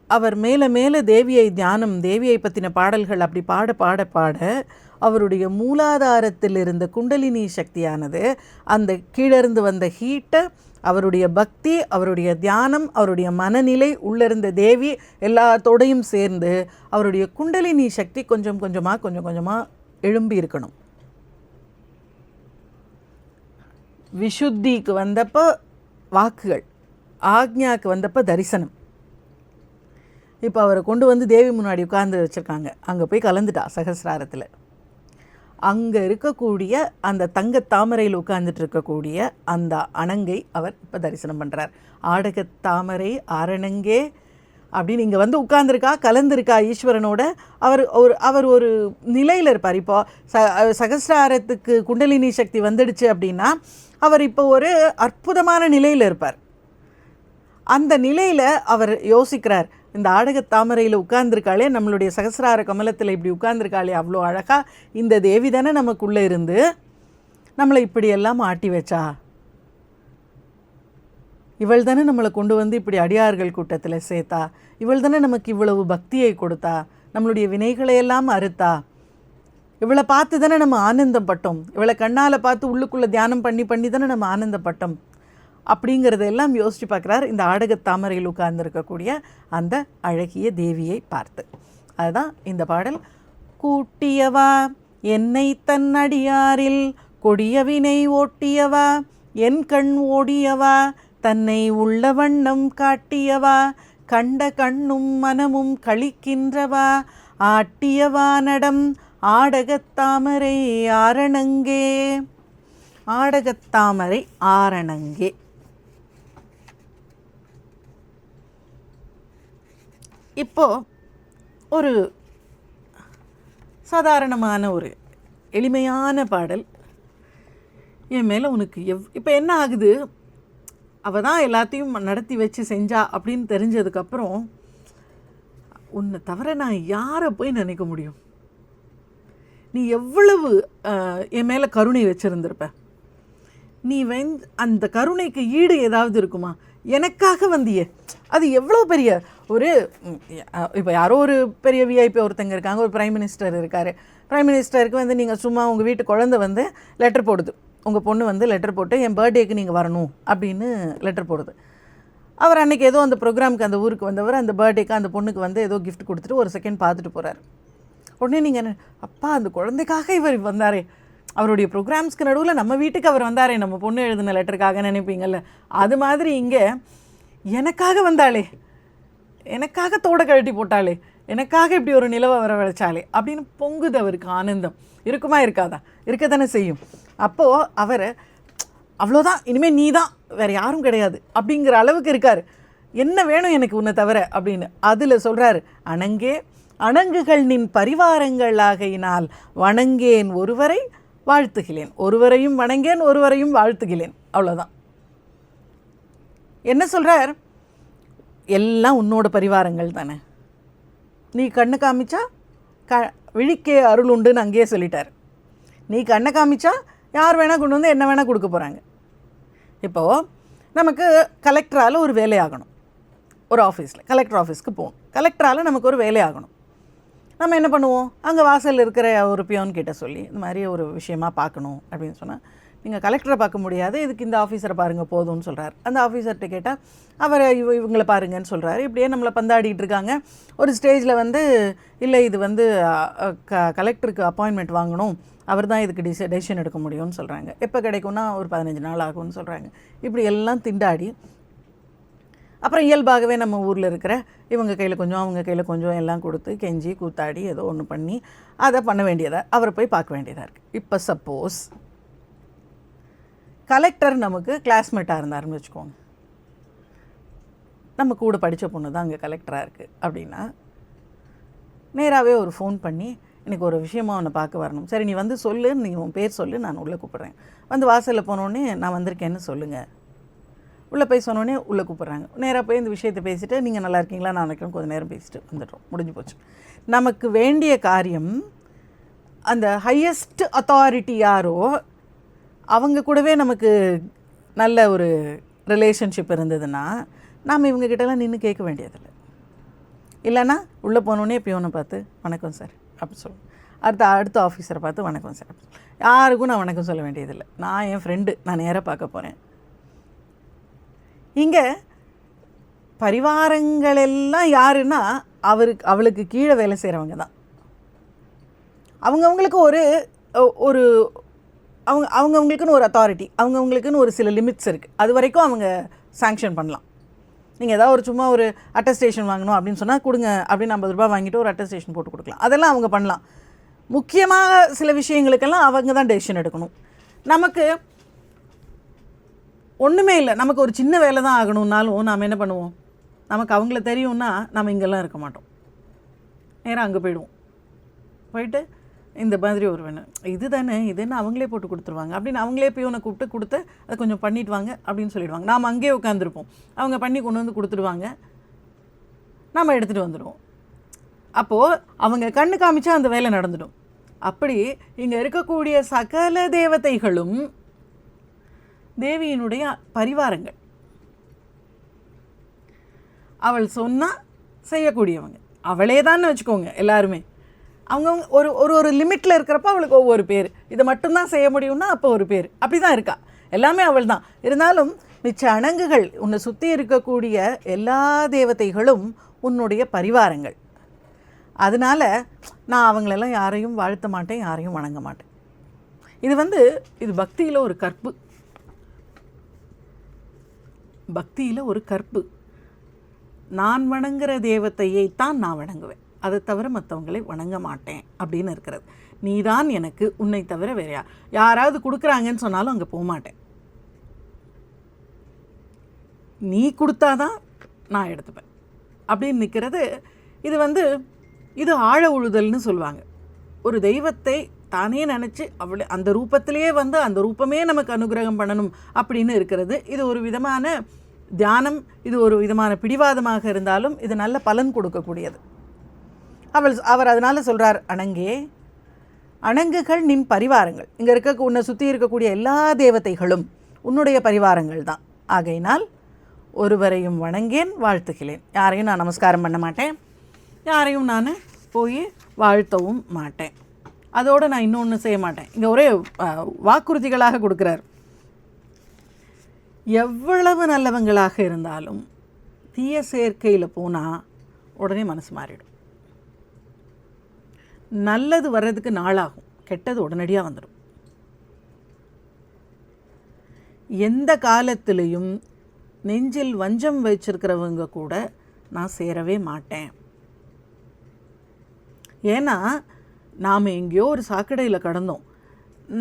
Speaker 1: அவர் மேலே மேலே தேவியை தியானம், தேவியை பற்றின பாடல்கள் அப்படி பாட பாட பாட அவருடைய மூலாதாரத்தில் இருந்த குண்டலினி சக்தியானது அந்த கீழிருந்து வந்த ஹீட்டை, அவருடைய பக்தி, அவருடைய தியானம், அவருடைய மனநிலை, உள்ளிருந்த தேவி எல்லாத்தோடையும் சேர்ந்து அவருடைய குண்டலினி சக்தி கொஞ்சம் கொஞ்சமாக எழும்பி இருக்கணும். விஷுத்திக்கு வந்தப்போ வாக்குகள், ஆக்ஞாக்கு வந்தப்போ தரிசனம். இப்போ அவரை கொண்டு வந்து தேவி முன்னாடி உட்கார்ந்து வச்சுருக்காங்க, அங்கே போய் கலந்துட்டா சகசிராரத்தில். அங்கே இருக்கக்கூடிய அந்த தங்கத்தாமரையில் உட்கார்ந்துட்டு இருக்கக்கூடிய அந்த அணங்கை அவர் இப்போ தரிசனம் பண்ணுறார். ஆடகத்தாமரை ஆரணங்கே அப்படின்னு இங்கே வந்து உட்கார்ந்துருக்கா, கலந்துருக்கா ஈஸ்வரனோட. அவர் ஒரு நிலையில் இருப்பார். இப்போ சகசிராரத்துக்கு குண்டலினி சக்தி வந்துடுச்சு அப்படின்னா அவர் இப்போ ஒரு அற்புதமான நிலையில் இருப்பார். அந்த நிலையில் அவர் யோசிக்கிறார், இந்த ஆடகத்தாமரையில் உட்கார்ந்துருக்காளே, நம்மளுடைய சகசிரார கமலத்தில் இப்படி உட்கார்ந்துருக்காளே, அவ்வளோ அழகாக இந்த தேவி தானே நமக்குள்ளே இருந்து நம்மளை இப்படியெல்லாம் ஆட்டி வச்சா, இவள் தானே நம்மளை கொண்டு வந்து இப்படி அடியார்கள் கூட்டத்தில் சேர்த்தா, இவள் தானே நமக்கு இவ்வளவு பக்தியை கொடுத்தா, நம்மளுடைய வினைகளையெல்லாம் அறுத்தா, இவளை பார்த்து தானே நம்ம ஆனந்தம் பட்டோம், இவளை கண்ணால் பார்த்து உள்ளுக்குள்ளே தியானம் பண்ணி தானே நம்ம ஆனந்தப்பட்டோம் அப்படிங்கிறதெல்லாம் யோசித்து பார்க்குறார் இந்த ஆடகத்தாமரையில் உட்கார்ந்துருக்கக்கூடிய அந்த அழகிய தேவியை பார்த்து. அதுதான் இந்த பாடல். கூட்டியவா என்னை தன்னடியாரில் கொடியவினை ஓட்டியவா, என் கண் ஓடியவா தன்னை உள்ள வண்ணம் காட்டியவா, கண்ட கண்ணும் மனமும் களிக்கின்றவா, ஆட்டியவா நடம் ஆடகத்தாமரை ஆரணங்கே. ஆடகத்தாமரை ஆரணங்கே. இப்போது ஒரு சாதாரணமான ஒரு எளிமையான பாடல். என் மேலே உனக்கு இப்போ என்ன ஆகுது, அவள் தான் எல்லாத்தையும் நடத்தி வச்சு செஞ்சா அப்படின்னு தெரிஞ்சதுக்கப்புறம், உன்னை தவிர நான் யாரை போய் நினைக்க முடியும், நீ எவ்வளவு என் மேலே கருணை வச்சுருந்துருப்ப, நீ அந்த கருணைக்கு ஈடு ஏதாவது இருக்குமா? எனக்காக வந்தியே, அது எவ்வளோ பெரிய ஒரு இப்போ யாரோ ஒரு பெரிய விஐபி ஒருத்தங்க இருக்காங்க, ஒரு பிரைம் மினிஸ்டர் இருக்கார். பிரைம் மினிஸ்டருக்கு வந்து நீங்கள் சும்மா உங்கள் வீட்டு குழந்தை வந்து லெட்டர் போடுது, உங்கள் பொண்ணு வந்து லெட்டர் போட்டு என் பர்த்டேக்கு நீங்கள் வரணும் அப்படின்னு லெட்டர் போடுது. அவர் அன்றைக்கி ஏதோ அந்த ப்ரோக்ராமுக்கு அந்த ஊருக்கு வந்தவர் அந்த பர்த்டேக்கு அந்த பொண்ணுக்கு வந்து ஏதோ கிஃப்ட் கொடுத்துட்டு ஒரு செகண்ட் பார்த்துட்டு போகிறார். உடனே நீங்கள் அப்பா அந்த குழந்தைக்காக இவர் வந்தாரே, அவருடைய ப்ரோக்ராம்ஸ்க்கு நடுவில் நம்ம வீட்டுக்கு அவர் வந்தாரே நம்ம பொண்ணு எழுதின லெட்டருக்காக நினைப்பீங்கள்ல, அது மாதிரி இங்கே எனக்காக வந்தாளே, எனக்காக தோட கழட்டி போட்டாளே, எனக்காக இப்படி ஒரு நிலவை வர வளைச்சாலே அப்படின்னு பொங்குது அவருக்கு ஆனந்தம். இருக்குமா இருக்காதா? இருக்க தானே செய்யும். அப்போது அவர் அவ்வளோதான், இனிமேல் நீ தான், வேறு யாரும் கிடையாது அப்படிங்கிற அளவுக்கு இருக்கார். என்ன வேணும் எனக்கு உன்னை தவிர அப்படின்னு. அதில் சொல்கிறாரு, அணங்கே அணங்குகள் நின் பரிவாரங்கள் ஆகையினால் வணங்கேன் ஒருவரை வாழ்த்துகிறேன், ஒருவரையும் வணங்கேன் ஒருவரையும் வாழ்த்துகிறேன். அவ்வளோதான். என்ன சொல்கிறார்? எல்லாம் உன்னோட பரிவாரங்கள் தானே, நீ கண்ணு காமிச்சா விழிக்கே அருள் உண்டுன்னு அங்கேயே சொல்லிட்டார். நீ கண்ணை காமிச்சா யார் வேணால் கொண்டு வந்து என்ன வேணால் கொடுக்க போகிறாங்க. இப்போது நமக்கு கலெக்டரால் ஒரு வேலையாகணும், ஒரு ஆஃபீஸில் கலெக்டர் ஆஃபீஸ்க்கு போகணும், கலெக்டரால் நமக்கு ஒரு வேலையாகணும். நம்ம என்ன பண்ணுவோம்? அங்கே வாசலில் இருக்கிற ஒரு பியோன் கிட்ட சொல்லி இந்த மாதிரி ஒரு விஷயமா பார்க்கணும் அப்படின்னு சொன்னால், நீங்கள் கலெக்டரை பார்க்க முடியாது, இதுக்கு இந்த ஆஃபீஸரை பாருங்கள் போதும்னு சொல்கிறார். அந்த ஆஃபீஸர்கிட்ட கேட்டால் அவர் இவங்களை பாருங்கன்னு சொல்கிறாரு. இப்படியே நம்மளை பந்தாடிட்டு இருக்காங்க. ஒரு ஸ்டேஜில் வந்து இல்லை இது வந்து கலெக்டருக்கு அப்பாயின்மெண்ட் வாங்கணும், அவர் தான் இதுக்கு டெசிஷன் எடுக்க முடியும்னு சொல்கிறாங்க. எப்போ கிடைக்கும்னா ஒரு 15 நாள் ஆகும்னு சொல்கிறாங்க. இப்படி எல்லாம் திண்டாடி அப்புறம் இயல்பாகவே நம்ம ஊரில் இருக்கிற இவங்க கையில் கொஞ்சம் அவங்க கையில் கொஞ்சம் எல்லாம் கொடுத்து கெஞ்சி கூத்தாடி ஏதோ ஒன்று பண்ணி அதை பண்ண வேண்டியதாக அவரை போய் பார்க்க வேண்டியதாக இருக்குது. இப்போ சப்போஸ் கலெக்டர் நமக்கு கிளாஸ்மேட்டாக இருந்தாருன்னு வச்சுக்கோங்க, நம்ம கூட படித்த பொண்ணு தான் அங்கே கலெக்டராக இருக்குது அப்படின்னா, நேராகவே ஒரு ஃபோன் பண்ணி எனக்கு ஒரு விஷயமாக உன்னை பார்க்க வரணும், சரி நீ வந்து சொல்லு, நீ உன் பேர் சொல்லு, நான் உள்ளே கூப்பிட்றேன், வந்து வாசலில் போனோடனே நான் வந்திருக்கேன்னு சொல்லுங்கள், உள்ளே போய் சொன்னோடனே உள்ளே கூப்பிட்றாங்க. நேராக போய் இந்த விஷயத்தை பேசிவிட்டு நீங்கள் நல்லா இருக்கீங்களா, நான் நினைக்கிறேன், கொஞ்சம் நேரம் பேசிட்டு வந்துடுறோம், முடிஞ்சு போச்சு. நமக்கு வேண்டிய காரியம் அந்த ஹையஸ்ட் அத்தாரிட்டி யாரோ அவங்க கூடவே நமக்கு நல்ல ஒரு ரிலேஷன்ஷிப் இருந்ததுன்னா நாம் இவங்ககிட்டலாம் நின்று கேட்க வேண்டியதில்லை. இல்லைன்னா உள்ளே போனோடனே பியோனை பார்த்து வணக்கம் சார் அப்படி சொல்லுவேன், அடுத்த ஆஃபீஸரை பார்த்து வணக்கம் சார் அப்படி சொல்லுவேன். யாருக்கும் நான் வணக்கம் சொல்ல வேண்டியதில்லை. நான் என் ஃப்ரெண்டு, நான் நேராக பார்க்க போகிறேன். இங்கே பரிவாரங்கள் எல்லாம் யாருன்னா அவளுக்கு கீழே வேலை செய்கிறவங்க தான். அவங்கவுங்களுக்கு ஒரு அவங்கவுங்களுக்குன்னு ஒரு அத்தாரிட்டி, அவங்கவுங்களுக்குன்னு ஒரு சில லிமிட்ஸ் இருக்குது. அது வரைக்கும் அவங்க சாங்ஷன் பண்ணலாம். நீங்கள் ஏதாவது ஒரு சும்மா ஒரு அட்டஸ்டேஷன் வாங்கணும் அப்படின்னு சொன்னால் கொடுங்க அப்படின்னு 50 ரூபா வாங்கிட்டு ஒரு அட்டஸ்டேஷன் போட்டு கொடுக்கலாம், அதெல்லாம் அவங்க பண்ணலாம். முக்கியமாக சில விஷயங்களுக்கெல்லாம் அவங்க தான் டெசிஷன் எடுக்கணும். நமக்கு ஒன்றுமே இல்லை, நமக்கு ஒரு சின்ன வேலை தான் ஆகணும்னாலும் நாம் என்ன பண்ணுவோம்? நமக்கு அவங்கள தெரியும்னா நம்ம இங்கெல்லாம் இருக்க மாட்டோம், நேராக அங்கே போயிடுவோம். போயிட்டு இந்த மாதிரி ஒரு வேணும் இது தானே இதுன்னு அவங்களே போட்டு கொடுத்துருவாங்க அப்படின்னு அவங்களே பியோனை கூப்பிட்டு கொடுத்து அதை கொஞ்சம் பண்ணிட்டு வாங்க அப்படின்னு சொல்லிடுவாங்க. நாம் அங்கேயே உட்காந்துருப்போம், அவங்க பண்ணி கொண்டு வந்து கொடுத்துடுவாங்க, நாம் எடுத்துகிட்டு வந்துடுவோம். அப்போது அவங்க கண்ணு காமிச்சா அந்த வேலை நடந்துடும். அப்படி இங்கே இருக்கக்கூடிய சகல தேவதைகளும் தேவியினுடைய பரிவாரங்கள். அவள் சொன்னால் செய்யக்கூடியவங்க அவளே தான் வச்சுக்கோங்க. எல்லாருமே அவங்கவுங்க ஒரு லிமிட்டில் இருக்கிறப்ப அவளுக்கு ஒவ்வொரு பேர், இதை மட்டும்தான் செய்ய முடியும்னா அப்போ ஒரு பேர், அப்படி தான் இருக்கா. எல்லாமே அவள் தான். இருந்தாலும் மிச்ச அணங்குகள் உன்னை சுற்றி இருக்கக்கூடிய எல்லா தேவதைகளும் உன்னுடைய பரிவாரங்கள். அதனால் நான் அவங்களெல்லாம் யாரையும் வாழ்த்த மாட்டேன், யாரையும் வணங்க மாட்டேன். இது பக்தியில் ஒரு கற்பு, பக்தியில் ஒரு கற்பு. நான் வணங்குற தேவத்தையைத்தான் நான் வணங்குவேன், அதை தவிர மற்றவங்களை வணங்க மாட்டேன் அப்படின்னு இருக்கிறது. நீ தான் எனக்கு, உன்னை தவிர வேறு யாராவது கொடுக்குறாங்கன்னு சொன்னாலும் அங்கே போக மாட்டேன். நீ கொடுத்தாதான் நான் எடுத்துப்பேன் அப்படின்னு நிற்கிறது. இது ஆழ உழுதல்னு சொல்லுவாங்க. ஒரு தெய்வத்தை தானே நினச்சி அவளை அந்த ரூபத்திலேயே அந்த ரூபமே நமக்கு அனுகிரகம் பண்ணணும் அப்படின்னு இருக்கிறது. இது ஒரு விதமான தியானம், இது ஒரு விதமான பிடிவாதமாக இருந்தாலும் இது நல்ல பலன் கொடுக்கக்கூடியது. அவர் அதனால் சொல்கிறார், அணங்கே அணங்குகள் நின் பரிவாரங்கள். இங்கே இருக்க உன்னை சுற்றி இருக்கக்கூடிய எல்லா தேவதைகளும் உன்னுடைய பரிவாரங்கள் தான். ஆகையினால் ஒருவரையும் வணங்கேன் வாழ்த்துகிறேன். யாரையும் நான் நமஸ்காரம் பண்ண மாட்டேன், யாரையும் நான் போய் வாழ்த்தவும் மாட்டேன். அதோடு நான் இன்னொன்று செய்ய மாட்டேன். இங்கே ஒரே வாக்குறுதிகளாக கொடுக்குறார். எவ்வளவு நல்லவங்களாக இருந்தாலும் தீய சேர்க்கையில் போனால் உடனே மனசு மாறிடும். நல்லது வர்றதுக்கு நாளாகும், கெட்டது உடனடியாக வந்துடும். எந்த காலத்திலையும் நெஞ்சில் வஞ்சம் வச்சிருக்கிறவங்க கூட நான் சேரவே மாட்டேன். ஏன்னா நாம் எங்கேயோ ஒரு சாக்கடையில் கடந்தோம்,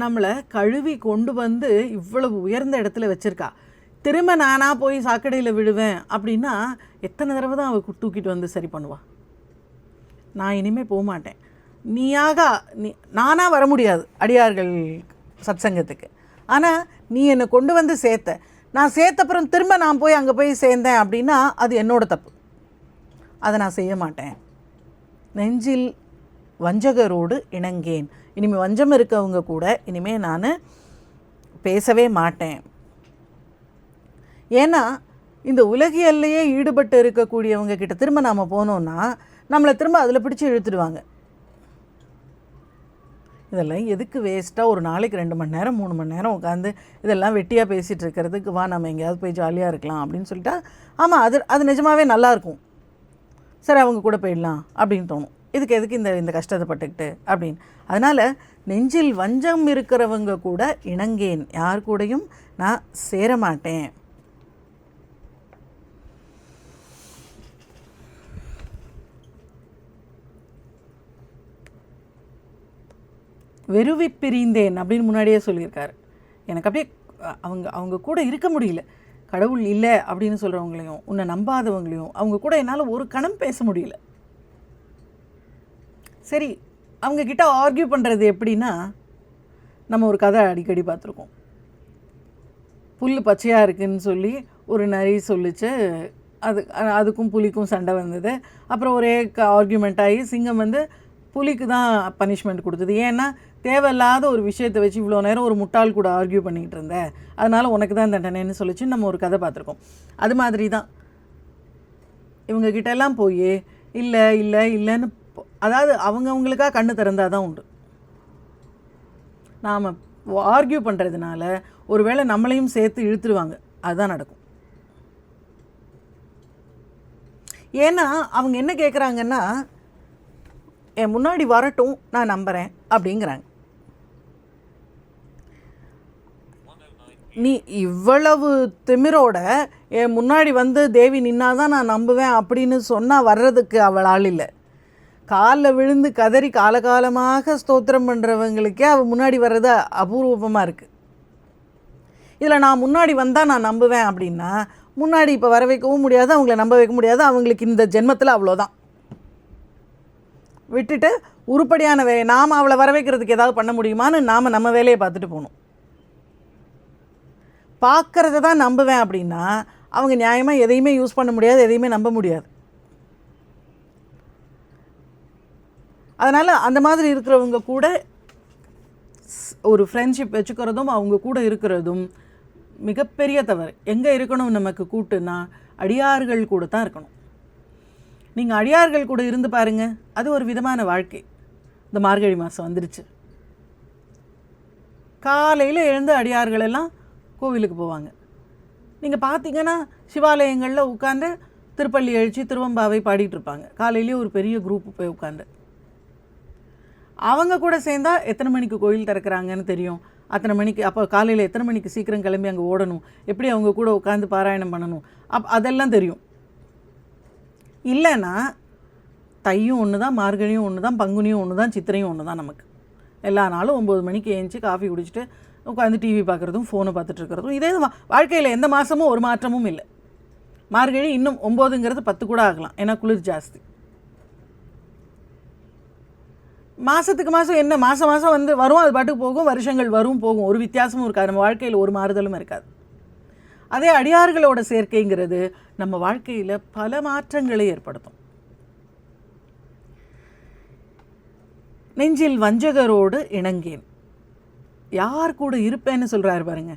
Speaker 1: நம்மளை கழுவி கொண்டு வந்து இவ்வளவு உயர்ந்த இடத்துல வச்சுருக்கா, திரும்ப நானாக போய் சாக்கடையில் விழுவேன் அப்படின்னா எத்தனை தடவை தான் அவள் தூக்கிட்டு வந்து சரி பண்ணுவாள். நான் இனிமேல் போக மாட்டேன். நானாக வர முடியாது அடியார்கள் சத்சங்கத்துக்கு. ஆனால் நீ என்னை கொண்டு வந்து சேர்த்த, நான் சேர்த்தப்புறம் திரும்ப நான் போய் அங்கே போய் சேர்ந்தேன் அப்படின்னா அது என்னோட தப்பு. அதை நான் செய்ய மாட்டேன். நெஞ்சில் வஞ்சகரோடு இணங்கேன். இனிமேல் வஞ்சம் இருக்கவங்க கூட இனிமேல் நான் பேசவே மாட்டேன். ஏன்னா இந்த உலகியல்லையே ஈடுபட்டு இருக்கக்கூடியவங்க கிட்ட திரும்ப நாம் போனோன்னா நம்மளை திரும்ப அதில் பிடிச்சி இழுத்துடுவாங்க. இதெல்லாம் எதுக்கு வேஸ்ட்டாக ஒரு நாளைக்கு 2 மணி நேரம் 3 மணி நேரம் உட்காந்து இதெல்லாம் வெட்டியாக பேசிகிட்டு இருக்கிறதுக்கு, வா நம்ம எங்கேயாவது போய் ஜாலியாக இருக்கலாம் அப்படின்னு சொல்லிட்டா, ஆமாம் அது நிஜமாகவே நல்லாயிருக்கும், சரி அவங்க கூட போயிடலாம் அப்படின்னு தோணும். இதுக்கு எதுக்கு இந்த கஷ்டத்தை பட்டுக்கிட்டு அப்படின்னு. அதனால் நெஞ்சில் வஞ்சம் இருக்கிறவங்க கூட இணங்கேன், யார் கூடயும் நான் சேரமாட்டேன். வெறுவி பிரிந்தேன் அப்படின்னு முன்னாடியே சொல்லியிருக்காரு. எனக்கு அப்படியே அவங்க கூட இருக்க முடியல. கடவுள் இல்லை அப்படின்னு சொல்கிறவங்களையும், உன்னை நம்பாதவங்களையும் அவங்க கூட என்னால் ஒரு கணம் பேச முடியல. சரி, அவங்கக்கிட்ட ஆர்கியூ பண்ணுறது எப்படின்னா, நம்ம ஒரு கதை அடிக்கடி பார்த்துருக்கோம். புல் பச்சையாக இருக்குதுன்னு சொல்லி ஒரு நரி சொல்லிச்சு, அதுக்கும் புலிக்கும் சண்டை வந்தது. அப்புறம் ஒரே ஆர்கியூமெண்ட் ஆகி சிங்கம் வந்து புலிக்கு தான் பனிஷ்மெண்ட் கொடுத்தது. ஏன்னா தேவையில்லாத ஒரு விஷயத்தை வச்சு இவ்வளோ நேரம் ஒரு முட்டாள் கூட ஆர்கியூ பண்ணிகிட்டு இருந்தேன், அதனால் உனக்கு தான் தண்டனைன்னு சொல்லிச்சு நம்ம ஒரு கதை பார்த்துருக்கோம். அது மாதிரி தான் இவங்கக்கிட்டெல்லாம் போய் இல்லைன்னு, அதாவது அவங்கவுங்களுக்காக கண்ணு திறந்தால் தான் உண்டு. நாம் ஆர்கியூ பண்ணுறதுனால ஒருவேளை நம்மளையும் சேர்த்து இழுத்துடுவாங்க, அதுதான் நடக்கும். ஏன்னா அவங்க என்ன கேட்குறாங்கன்னா, என் முன்னாடி வரட்டும் நான் நம்புகிறேன் அப்படிங்கிறாங்க. நீ இவ்வளவு திமிரோட என் முன்னாடி வந்து தேவி நின்னாதான் நான் நம்புவேன் அப்படின்னு சொன்னால் வர்றதுக்கு அவள் ஆள் இல்லை. காலில் விழுந்து கதறி காலகாலமாக ஸ்தோத்திரம் பண்ணுறவங்களுக்கே அவள் முன்னாடி வர்றது அபூர்வமாக இருக்குது. இதில் நான் முன்னாடி வந்தால் நான் நம்புவேன் அப்படின்னா முன்னாடி இப்போ வர வைக்கவும் முடியாது, அவங்கள நம்ப வைக்க முடியாது. அவங்களுக்கு இந்த ஜென்மத்தில் அவ்வளோதான். விட்டுட்டு உருப்படியான நாம் அவளை வர வைக்கிறதுக்கு ஏதாவது பண்ண முடியுமான்னு நாம் நம்ம வேலையை பார்த்துட்டு போகணும். பார்க்குறத தான் நம்புவேன் அப்படின்னா அவங்க நியாயமாக எதையுமே யூஸ் பண்ண முடியாது, எதையுமே நம்ப முடியாது. அதனால் அந்த மாதிரி இருக்கிறவங்க கூட ஒரு ஃப்ரெண்ட்ஷிப் வச்சுக்கிறதும் அவங்க கூட இருக்கிறதும் மிகப்பெரிய தவறு. எங்கே இருக்கணும் நமக்கு கூட்டுன்னா அடியார்கள் கூட தான் இருக்கணும். நீங்கள் அடியார்கள் கூட இருந்து பாருங்கள், அது ஒரு விதமான வாழ்க்கை. இந்த மார்கழி மாதம் வந்துருச்சு, காலையில் எழுந்து அடியார்கள் எல்லாம் கோவிலுக்கு போவாங்க. நீங்கள் பார்த்தீங்கன்னா சிவாலயங்களில் உட்காந்து திருப்பள்ளி எழுச்சி திருவம்பாவை பாடிட்டு இருப்பாங்க. காலையிலேயே ஒரு பெரிய குரூப்பு போய் உட்காந்து அவங்க கூட சேர்ந்தால் எத்தனை மணிக்கு கோயில் திறக்கிறாங்கன்னு தெரியும், அத்தனை மணிக்கு, அப்போ காலையில் எத்தனை மணிக்கு சீக்கிரம் கிளம்பி அங்கே ஓடணும், எப்படி அவங்க கூட உட்காந்து பாராயணம் பண்ணணும், அதெல்லாம் தெரியும். இல்லைன்னா தையும் ஒன்று தான், மார்கழியும் ஒன்று தான், பங்குனியும் ஒன்று தான், சித்திரையும் ஒன்று தான். நமக்கு எல்லா நாளும் 9 மணிக்கு ஏஞ்சி காஃபி குடிச்சிட்டு உட்காந்து டிவி பார்க்குறதும் ஃபோனை பார்த்துட்ருக்கிறதும் இதே வாழ்க்கையில் எந்த மாதமும் ஒரு மாற்றமும் இல்லை. மார்கழி இன்னும் 9ங்கிறது 10 கூட ஆகலாம், ஏன்னா குளிர் ஜாஸ்தி. மாதத்துக்கு மாதம் என்ன, மாதம் வந்து வரும், அது பாட்டுக்கு போகும், வருஷங்கள் வரும் போகும், ஒரு வித்தியாசமும் இருக்காது. நம்ம வாழ்க்கையில் ஒரு மாறுதலும் இருக்காது. அதே அடியார்களோட சேர்க்கைங்கிறது நம்ம வாழ்க்கையில் பல மாற்றங்களை ஏற்படுத்தும். நெஞ்சில் வஞ்சகரோடு இணங்கேன். யார் கூட இருப்பேன்னு சொல்கிறாரு பாருங்க.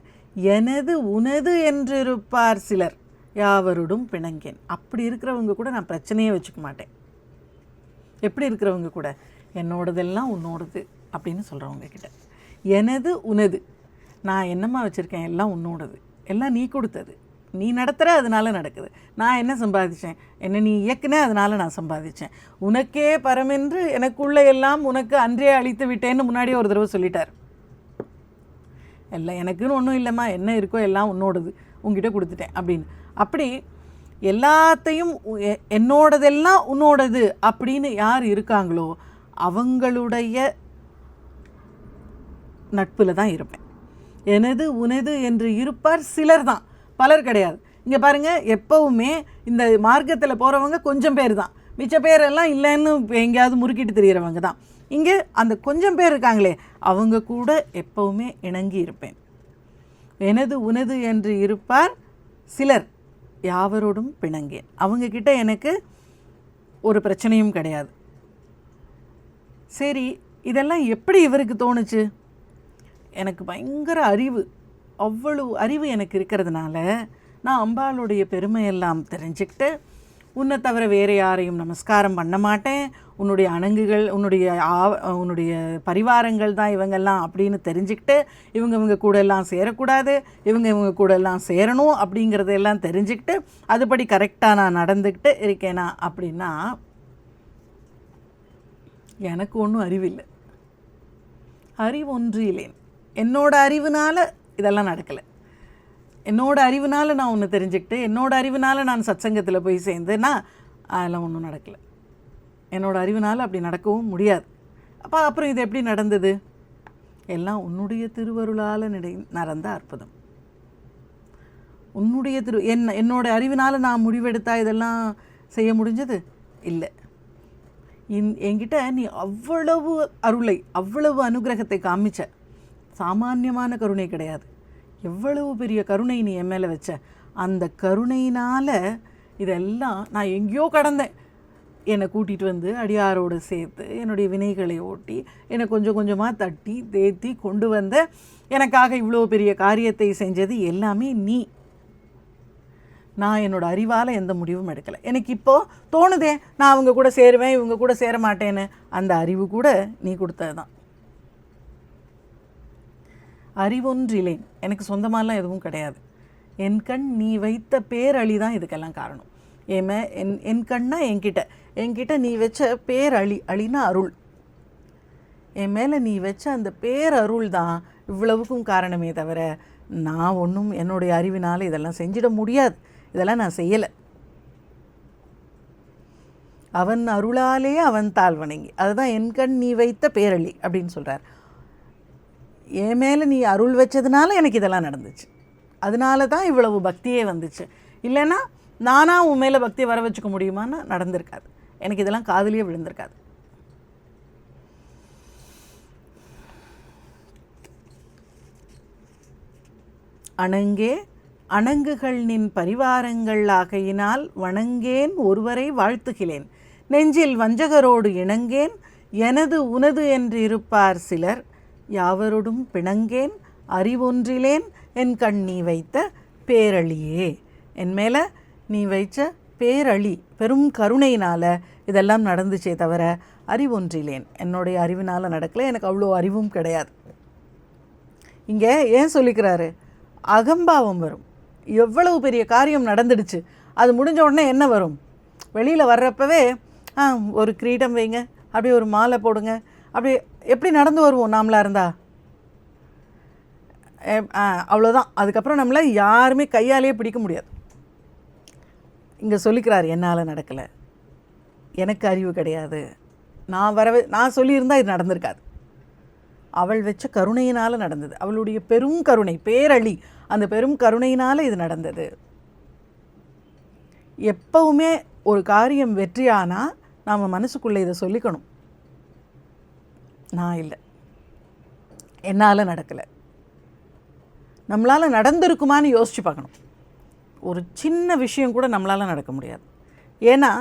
Speaker 1: எனது உனது என்றிருப்பார் சிலர் யாவரோடும் பிணங்கேன். அப்படி இருக்கிறவங்க கூட நான் பிரச்சனையே வச்சுக்க மாட்டேன். எப்படி இருக்கிறவங்க கூட? என்னோடதெல்லாம் உன்னோடது அப்படின்னு சொல்கிறவங்க கிட்ட. எனது உனது, நான் என்னம்மா வச்சுருக்கேன், எல்லாம் உன்னோடது, எல்லாம் நீ கொடுத்தது, நீ நடத்துகிற, அதனால நடக்குது. நான் என்ன சம்பாதிச்சேன், என்ன நீ இயக்குனே, அதனால் நான் சம்பாதிச்சேன். உனக்கே பரமென்று எனக்குள்ளே எல்லாம் உனக்கு அன்றே அழித்து விட்டேன்னு முன்னாடியே ஒரு தடவை சொல்லிட்டார். எல்லாம் எனக்குன்னு ஒன்றும் இல்லைம்மா, என்ன இருக்கோ எல்லாம் உன்னோடது, உங்ககிட்ட கொடுத்துட்டேன் அப்படின்னு. அப்படி எல்லாத்தையும் என்னோடதெல்லாம் உன்னோடது அப்படின்னு யார் இருக்காங்களோ அவங்களுடைய நட்பில் தான் இருப்பேன். எனது உனது என்று இருப்பார் சிலர் தான், பலர் கிடையாது. இங்கே பாருங்கள், எப்போவுமே இந்த மார்க்கத்தில் போகிறவங்க கொஞ்சம் பேர் தான், மிச்ச பேரெல்லாம் இல்லைன்னு எங்கேயாவது முறுக்கிட்டு தெரிகிறவங்க தான். இங்கே அந்த கொஞ்சம் பேர் இருக்காங்களே, அவங்க கூட எப்போவுமே இணங்கி இருப்பேன். எனது உனது என்று இருப்பார் சிலர் யாவரோடும் பிணங்கேன். அவங்கக்கிட்ட எனக்கு ஒரு பிரச்சனையும் கிடையாது. சரி, இதெல்லாம் எப்படி இவருக்கு தோணுச்சு? எனக்கு பயங்கர அறிவு, அவ்வளவு அறிவு எனக்கு இருக்கிறதுனால நான் அம்பாளுடைய பெருமையெல்லாம் தெரிஞ்சுக்கிட்டு, உன்னை தவிர வேறு யாரையும் நமஸ்காரம் பண்ண மாட்டேன், உன்னுடைய அணங்குகள், உன்னுடைய பரிவாரங்கள் தான் இவங்கெல்லாம் அப்படின்னு தெரிஞ்சுக்கிட்டு, இவங்க கூட எல்லாம் சேரக்கூடாது, இவங்க கூட எல்லாம் சேரணும் அப்படிங்கிறதெல்லாம் தெரிஞ்சுக்கிட்டு, அதுபடி கரெக்டாக நான் நடந்துக்கிட்டு இருக்கேனா அப்படின்னா எனக்கு ஒன்றும் அறிவில்லை. அறிவு ஒன்றிலேன். என்னோட அறிவுனால் இதெல்லாம் நடக்கலை. என்னோட அறிவுனால் நான் ஒன்று தெரிஞ்சுக்கிட்டு, என்னோட அறிவுனால் நான் சத்சங்கத்தில் போய் சேர்ந்துன்னா அதெல்லாம் ஒன்றும் நடக்கலை. என்னோடய அறிவுனால் அப்படி நடக்கவும் முடியாது. அப்புறம் இது எப்படி நடந்தது? எல்லாம் உன்னுடைய திருவருளால் நடந்த அற்புதம். உன்னுடைய என்னோட அறிவினால் நான் முடிவெடுத்தா இதெல்லாம் செய்ய முடிஞ்சது இல்லை. என்கிட்ட நீ அவ்வளவு அருளை, அவ்வளவு அனுகிரகத்தை காமிச்ச. சாமானியமான கருணை கிடையாது, எவ்வளவு பெரிய கருணை நீ என் மேலே வச்ச. அந்த கருணையினால் இதெல்லாம் நான் எங்கேயோ கடந்தேன். என்னை கூட்டிகிட்டு வந்து அடியாரோடு சேர்த்து என்னுடைய வினைகளை ஓட்டி என்னை கொஞ்சம் கொஞ்சமாக தட்டி தேத்தி கொண்டு வந்த, எனக்காக இவ்வளோ பெரிய காரியத்தை செஞ்சது எல்லாமே நீ. நான் என்னோடய அறிவால் எந்த முடிவும் எடுக்கலை. எனக்கு இப்போது தோணுதே நான் அவங்க கூட சேருவேன், இவங்க கூட சேர மாட்டேன்னு, அந்த அறிவு கூட நீ கொடுத்தது தான். அறிவொன்றிலேன், எனக்கு சொந்தமாலாம் எதுவும் கிடையாது. என் கண் நீ வைத்த பேரழி தான் இதுக்கெல்லாம் காரணம். என் கண்ணா என்கிட்ட நீ வச்ச பேரழி, அழினா அருள். என் மேலே நீ வச்ச அந்த பேரருள் தான் இவ்வளவுக்கும் காரணமே தவிர நான் ஒன்றும் என்னுடைய அறிவினால் இதெல்லாம் செஞ்சிட முடியாது. இதெல்லாம் நான் செய்யலை. அவன் அருளாலே அவன் தாழ் வணங்கி, அதுதான் என் கண் நீ வைத்த பேரழி அப்படின்னு சொல்கிறார். என் மேலே நீ அருள் வச்சதுனால எனக்கு இதெல்லாம் நடந்துச்சு. அதனால தான் இவ்வளவு பக்தியே வந்துச்சு. இல்லைன்னா நானாக உன் மேலே பக்தியை வர வச்சுக்க முடியுமான்னு நடந்திருக்காது. எனக்கு இதெல்லாம் காதுலேயே விழுந்திருக்காது. அணங்கே அணங்குகள் நின் பரிவாரங்கள் ஆகையினால் வணங்கேன் ஒருவரை வாழ்த்துகிலேன். நெஞ்சில் வஞ்சகரோடு இணங்கேன். எனது உனது என்று இருப்பார் சிலர் யாவரோடும் பிணங்கேன். அறிவொன்றிலேன் என் கண் நீ வைத்த பேரழியே. என் மேலே நீ வைச்ச பேரழி, பெரும் கருணையினால் இதெல்லாம் நடந்துச்சே தவிர அறிவொன்றிலேன், என்னுடைய அறிவினால் நடக்கலை. எனக்கு அவ்வளோ அறிவும் கிடையாது. இங்கே ஏன் சொல்லிக்கிறாரு? அகம்பாவம் வரும். எவ்வளவு பெரிய காரியம் நடந்துடுச்சு, அது முடிஞ்ச உடனே என்ன வரும்? வெளியில் வர்றப்பவே ஒரு கிரீடம் வைங்க, அப்படியே ஒரு மாலை போடுங்க, அப்படி எப்படி நடந்து வருவோம் நாமளாக இருந்தால்? அவ்வளோதான். அதுக்கப்புறம் நம்மளை யாருமே கையாலேயே பிடிக்க முடியாது. இங்கே சொல்லிக்கிறார், என்னால் நடக்கலை, எனக்கு அறிவு கிடையாது, நான் சொல்லியிருந்தால் இது நடந்திருக்காது. அவள் வச்ச கருணையினால் நடந்தது. அவளுடைய பெரும் கருணை, பேரழி, அந்த பெரும் கருணையினால் இது நடந்தது. எப்பவுமே ஒரு காரியம் வெற்றியானால் நாம் மனசுக்குள்ளே இதை சொல்லிக்கணும். நான் இல்லை, என்னால் நடக்கலை. நம்மளால் நடந்திருக்குமான்னு யோசித்து பார்க்கணும். ஒரு சின்ன விஷயம் கூட நம்மளால் நடக்க முடியாது. ஏன்னா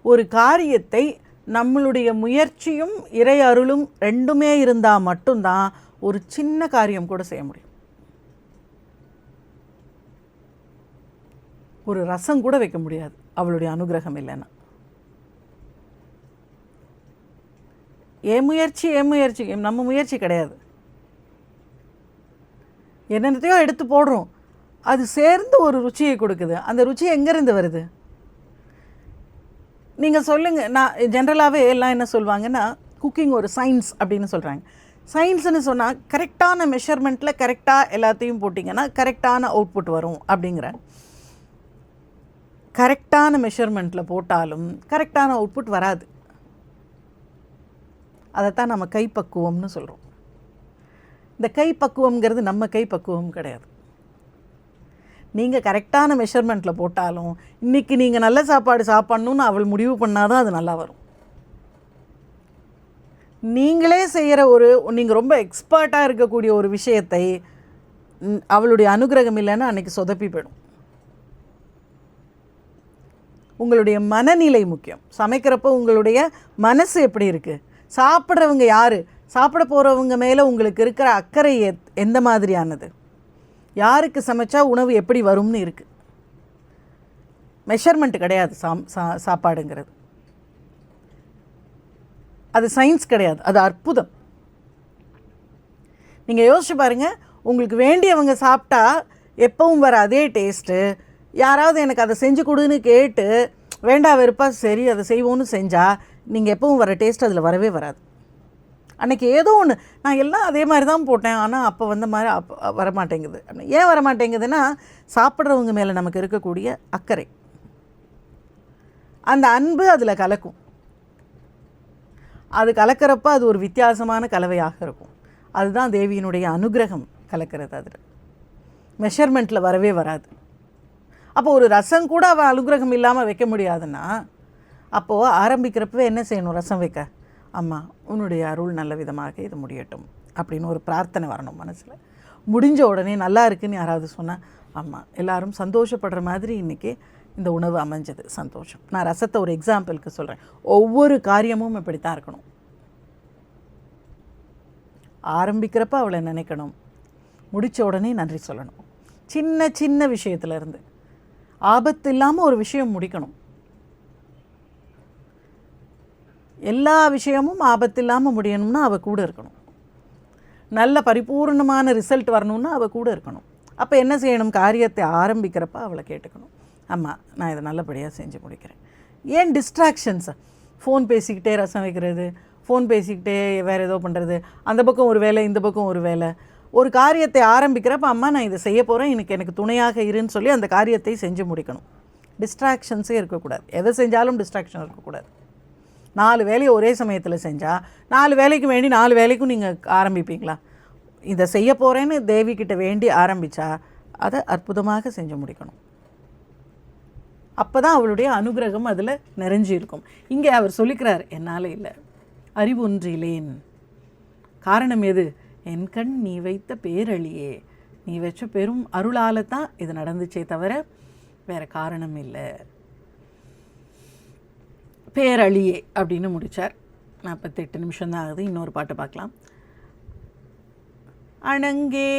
Speaker 1: ஒரு காரியத்தை நம்மளுடைய முயற்சியும் இறை அருளும் ரெண்டுமே இருந்தால் மட்டும்தான் ஒரு சின்ன காரியம் கூட செய்ய முடியும். ஒரு ரசம் கூட வைக்க முடியாது அவளுடைய அனுகிரகம் இல்லைன்னா. என் முயற்சி நம்ம முயற்சி கிடையாது. என்னென்னத்தையோ எடுத்து போடுறோம், அது சேர்ந்து ஒரு ருச்சியை கொடுக்குது. அந்த ருச்சி எங்கேருந்து வருது? நீங்கள் சொல்லுங்கள். நான் ஜென்ரலாகவே எல்லாம் என்ன சொல்லுவாங்கன்னா, குக்கிங் ஒரு சயின்ஸ் அப்படின்னு சொல்கிறாங்க. சயின்ஸ்னு சொன்னால் கரெக்டான மெஷர்மெண்ட்டில் கரெக்டாக எல்லாத்தையும் போட்டிங்கன்னா கரெக்டான அவுட்புட் வரும் அப்படிங்கிறாங்க. கரெக்டான மெஷர்மெண்ட்டில் போட்டாலும் கரெக்டான அவுட்புட் வராது. அதைத்தான் நம்ம கைப்பக்குவம்னு சொல்கிறோம். இந்த கைப்பக்குவம்ங்கிறது நம்ம கைப்பக்குவம் கிடையாது. நீங்கள் கரெக்டான மெஷர்மெண்ட்டில் போட்டாலும் இன்றைக்கி நீங்கள் நல்ல சாப்பாடு சாப்பிட்ணுன்னு அவள் முடிவு பண்ணாதான் அது நல்லா வரும். நீங்களே செய்கிற நீங்கள் ரொம்ப எக்ஸ்பர்ட்டாக இருக்கக்கூடிய ஒரு விஷயத்தை அவளுடைய அனுகிரகம் இல்லைன்னா அன்றைக்கி சொதப்பி போயிடும். உங்களுடைய மனநிலை முக்கியம். சமைக்கிறப்போ உங்களுடைய மனசு எப்படி இருக்குது, சாப்பிட்றவங்க யார், சாப்பிட போகிறவங்க மேலே உங்களுக்கு இருக்கிற அக்கறை எந்த மாதிரியானது, யாருக்கு சமைச்சா உணவு எப்படி வரும்னு இருக்குது. மெஷர்மெண்ட் கிடையாது சாப்பாடுங்கிறது. அது சயின்ஸ் கிடையாது, அது அற்புதம். நீங்கள் யோசிச்சு பாருங்கள், உங்களுக்கு வேண்டியவங்க சாப்பிட்டா எப்பவும் வர அதே டேஸ்ட்டு யாராவது எனக்கு அதை செஞ்சு கொடுன்னு கேட்டு வேண்டா வெறுப்பா சரி அதை செய்வோன்னு செஞ்சால் நீங்கள் எப்பவும் வர டேஸ்ட் அதில் வரவே வராது. அன்றைக்கி ஏதோ ஒன்று நான் எல்லாம் அதே மாதிரி தான் போட்டேன், ஆனால் அப்போ வந்த மாதிரி வரமாட்டேங்குது. ஏன் வரமாட்டேங்குதுன்னா சாப்பிட்றவங்க மேலே நமக்கு இருக்கக்கூடிய அக்கறை, அந்த அன்பு அதில் கலக்கும். அது கலக்கிறப்ப அது ஒரு வித்தியாசமான கலவையாக இருக்கும். அதுதான் தேவியினுடைய அனுகிரகம் கலக்கிறது. அதில் மெஷர்மெண்ட்டில் வரவே வராது. அப்போ ஒரு ரசம் கூட அவள் அனுகிரகம் இல்லாமல் வைக்க முடியாதுன்னா அப்போது ஆரம்பிக்கிறப்பவே என்ன செய்யணும்? ரசம் வைக்க, அம்மா உன்னுடைய அருள் நல்ல விதமாக இது முடியட்டும் அப்படின்னு ஒரு பிரார்த்தனை வரணும் மனசில். முடிஞ்ச உடனே நல்லா இருக்குன்னு யாராவது சொன்னால், அம்மா எல்லோரும் சந்தோஷப்படுற மாதிரி இன்றைக்கி இந்த உணவு அமைஞ்சது, சந்தோஷம். நான் ரசத்தை ஒரு எக்ஸாம்பிளுக்கு சொல்கிறேன். ஒவ்வொரு காரியமும் இப்படித்தான் இருக்கணும். ஆரம்பிக்கிறப்ப அவளை நினைக்கணும், முடித்த உடனே நன்றி சொல்லணும். சின்ன சின்ன விஷயத்துலேருந்து ஆபத்து இல்லாமல் ஒரு விஷயம் முடிக்கணும். எல்லா விஷயமும் ஆபத்து இல்லாமல் முடியணும்னா அவள் கூட இருக்கணும். நல்ல பரிபூர்ணமான ரிசல்ட் வரணும்னா அவள் கூட இருக்கணும். அப்போ என்ன செய்யணும்? காரியத்தை ஆரம்பிக்கிறப்ப அவளை கேட்டுக்கணும், அம்மா நான் இதை நல்லபடியாக செஞ்சு முடிக்கிறேன். ஏன் டிஸ்ட்ராக்ஷன்ஸ்? ஃபோன் பேசிக்கிட்டே ரசம் வைக்கிறது, ஃபோன் பேசிக்கிட்டே வேறு ஏதோ பண்ணுறது, அந்த பக்கம் ஒரு வேலை இந்த பக்கம் ஒரு வேலை. ஒரு காரியத்தை ஆரம்பிக்கிறப்ப அம்மா நான் இதை செய்ய போகிறேன், எனக்கு துணையாக இருன்னு சொல்லி அந்த காரியத்தை செஞ்சு முடிக்கணும். டிஸ்ட்ராக்ஷன்ஸே இருக்கக்கூடாது. எதை செஞ்சாலும் டிஸ்ட்ராக்ஷன் இருக்கக்கூடாது. 4 வேலையை ஒரே சமயத்தில் செஞ்சால் 4 வேலைக்கு வேண்டி 4 வேலைக்கும் நீங்கள் ஆரம்பிப்பீங்களா? இதை செய்ய போகிறேன்னு தேவிக்கிட்ட வேண்டி ஆரம்பித்தா அதை அற்புதமாக செஞ்சு முடிக்கணும். அப்போ தான் அவளுடைய அனுகிரகம் அதில் நிறைஞ்சி இருக்கும். இங்கே அவர் சொல்லிக்கிறார், என்னால் இல்லை, அறிவொன்றிலேன். காரணம் எது? என் கண் நீ வைத்த பேரழியே, நீ வச்ச பெரும் அருளால் தான் இது நடந்துச்சே தவிர வேறு காரணம் இல்லை. பேரழியே அப்படின்னு முடித்தார். 48 நிமிஷம் தான் ஆகுது. இன்னொரு பாட்டு பார்க்கலாம். அணங்கே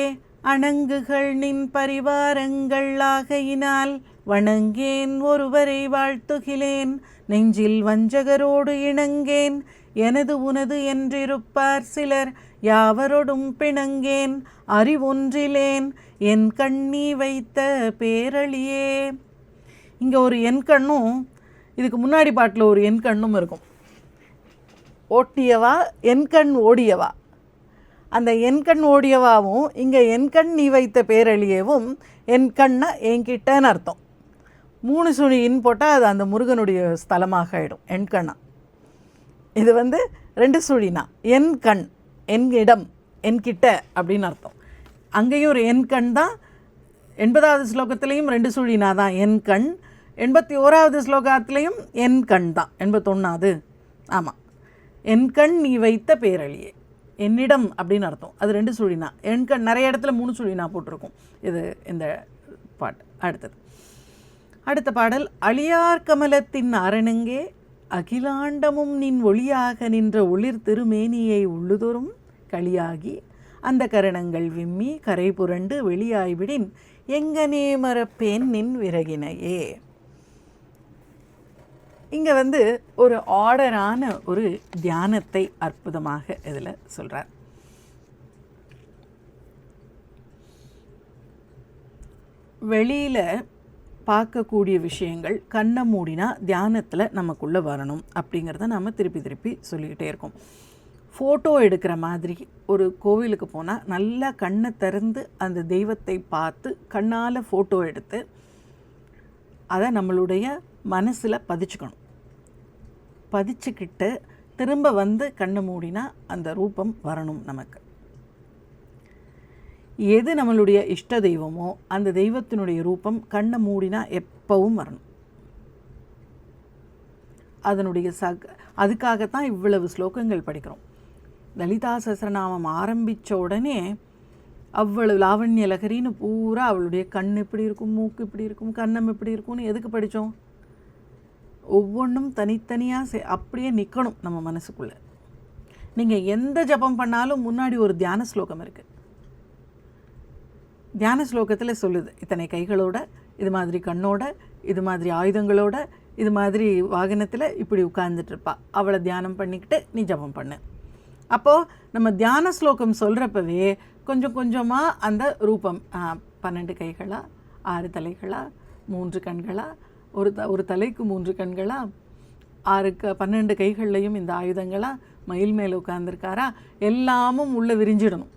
Speaker 1: அணங்குகள் நின் பரிவாரங்கள் ஆகையினால் வணங்கேன் ஒருவரை வாழ்த்துகிலேன், நெஞ்சில் வஞ்சகரோடு இணங்கேன், எனது உனது என்றிருப்பார் சிலர் யாவரோடும் பிணங்கேன், அறிவொன்றிலேன் என் கண்ணி வைத்த பேரழியே. இங்கே ஒரு என் கண்ணும் இதுக்கு முன்னாடி பாட்டில் ஒரு என் கண்ணும் இருக்கும். ஓட்டியவா என் கண் ஓடியவா. அந்த என் கண் ஓடியவாவும் இங்கே என் கண் நீ வைத்த பேரழியவும் என் கண்ணை என்கிட்டன்னு அர்த்தம். 3 சுழின்னு போட்டால் அது அந்த முருகனுடைய ஸ்தலமாக ஆகிடும், என் கண்ணா. இது 2 சுழினா என் கண், என் இடம், என்கிட்ட அப்படின்னு அர்த்தம். அங்கேயும் ஒரு என் கண் தான். 80வது ஸ்லோகத்துலேயும் 2 சுழினா தான் என் கண். 81வது ஸ்லோகத்துலேயும் என் கண் தான். 81வது ஆமாம், என் கண் நீ வைத்த பேரழியே, என்னிடம் அப்படின்னு அர்த்தம். அது 2 சுழினா. என் கண் நிறைய இடத்துல 3 சுழினா போட்டிருக்கும். இது இந்த பாட்டு. அடுத்த பாடல், அழியார் கமலத்தின் அரணங்கே அகிலாண்டமும் நின் ஒளியாக நின்ற ஒளிர் திருமேனியை உள்ளுதொறும் களியாகி அந்த கரணங்கள் விம்மி கரை புரண்டு வெளியாய்விடின் எங்கனே மறப்பேன் நின் விறகினையே. இங்கே ஒரு ஆர்டரான ஒரு தியானத்தை அற்புதமாக இதில் சொல்கிறார். வெளியில் பார்க்கக்கூடிய விஷயங்கள் கண்ணை மூடினா தியானத்தில் நமக்குள்ளே வரணும் அப்படிங்கிறத நாம் திருப்பி திருப்பி சொல்லிக்கிட்டே இருக்கோம். ஃபோட்டோ எடுக்கிற மாதிரி ஒரு கோவிலுக்கு போனால் நல்லா கண்ணை திறந்து அந்த தெய்வத்தை பார்த்து கண்ணால் ஃபோட்டோ எடுத்து அதை நம்மளுடைய மனசில் பதிச்சுக்கணும். பதிச்சுக்கிட்டு திரும்ப கண்ணை மூடினா அந்த ரூபம் வரணும் நமக்கு. எது நம்மளுடைய இஷ்ட தெய்வமோ அந்த தெய்வத்தினுடைய ரூபம் கண்ணை மூடினா எப்பவும் வரணும். அதனுடைய அதுக்காகத்தான் இவ்வளவு ஸ்லோகங்கள் படிக்கிறோம். லலிதா சஹஸ்ரநாமம் ஆரம்பித்த உடனே அவ்வளவு லாவண்ய லகரின்னு பூரா அவளுடைய கண் இப்படி இருக்கும், மூக்கு இப்படி இருக்கும், கண்ணம் இப்படி இருக்கும்னு எதுக்கு படித்தோம்? ஒவ்வொன்றும் தனித்தனியாக அப்படியே நிற்கணும் நம்ம மனசுக்குள்ளே. நீங்கள் எந்த ஜபம் பண்ணாலும் முன்னாடி ஒரு தியான ஸ்லோகம் இருக்குது. தியான ஸ்லோகத்தில் சொல்லுது, இத்தனை கைகளோட, இது மாதிரி கண்ணோட, இது மாதிரி ஆயுதங்களோட, இது மாதிரி வாகனத்தில் இப்படி உட்கார்ந்துட்டுருப்பா, அவளை தியானம் பண்ணிக்கிட்டு நீ ஜபம் பண்ணு. அப்போது நம்ம தியான ஸ்லோகம் சொல்கிறப்பவே கொஞ்சம் கொஞ்சமாக அந்த ரூபம் 12 கைகளா, 6 தலைகளா, 3 கண்களா, ஒரு தலைக்கு 3 கண்களா, 12 கைகள்லையும் இந்த ஆயுதங்களா, மயில் மேலே உட்கார்ந்துருக்காரா, எல்லாமும் உள்ளே விரிஞ்சிடணும்.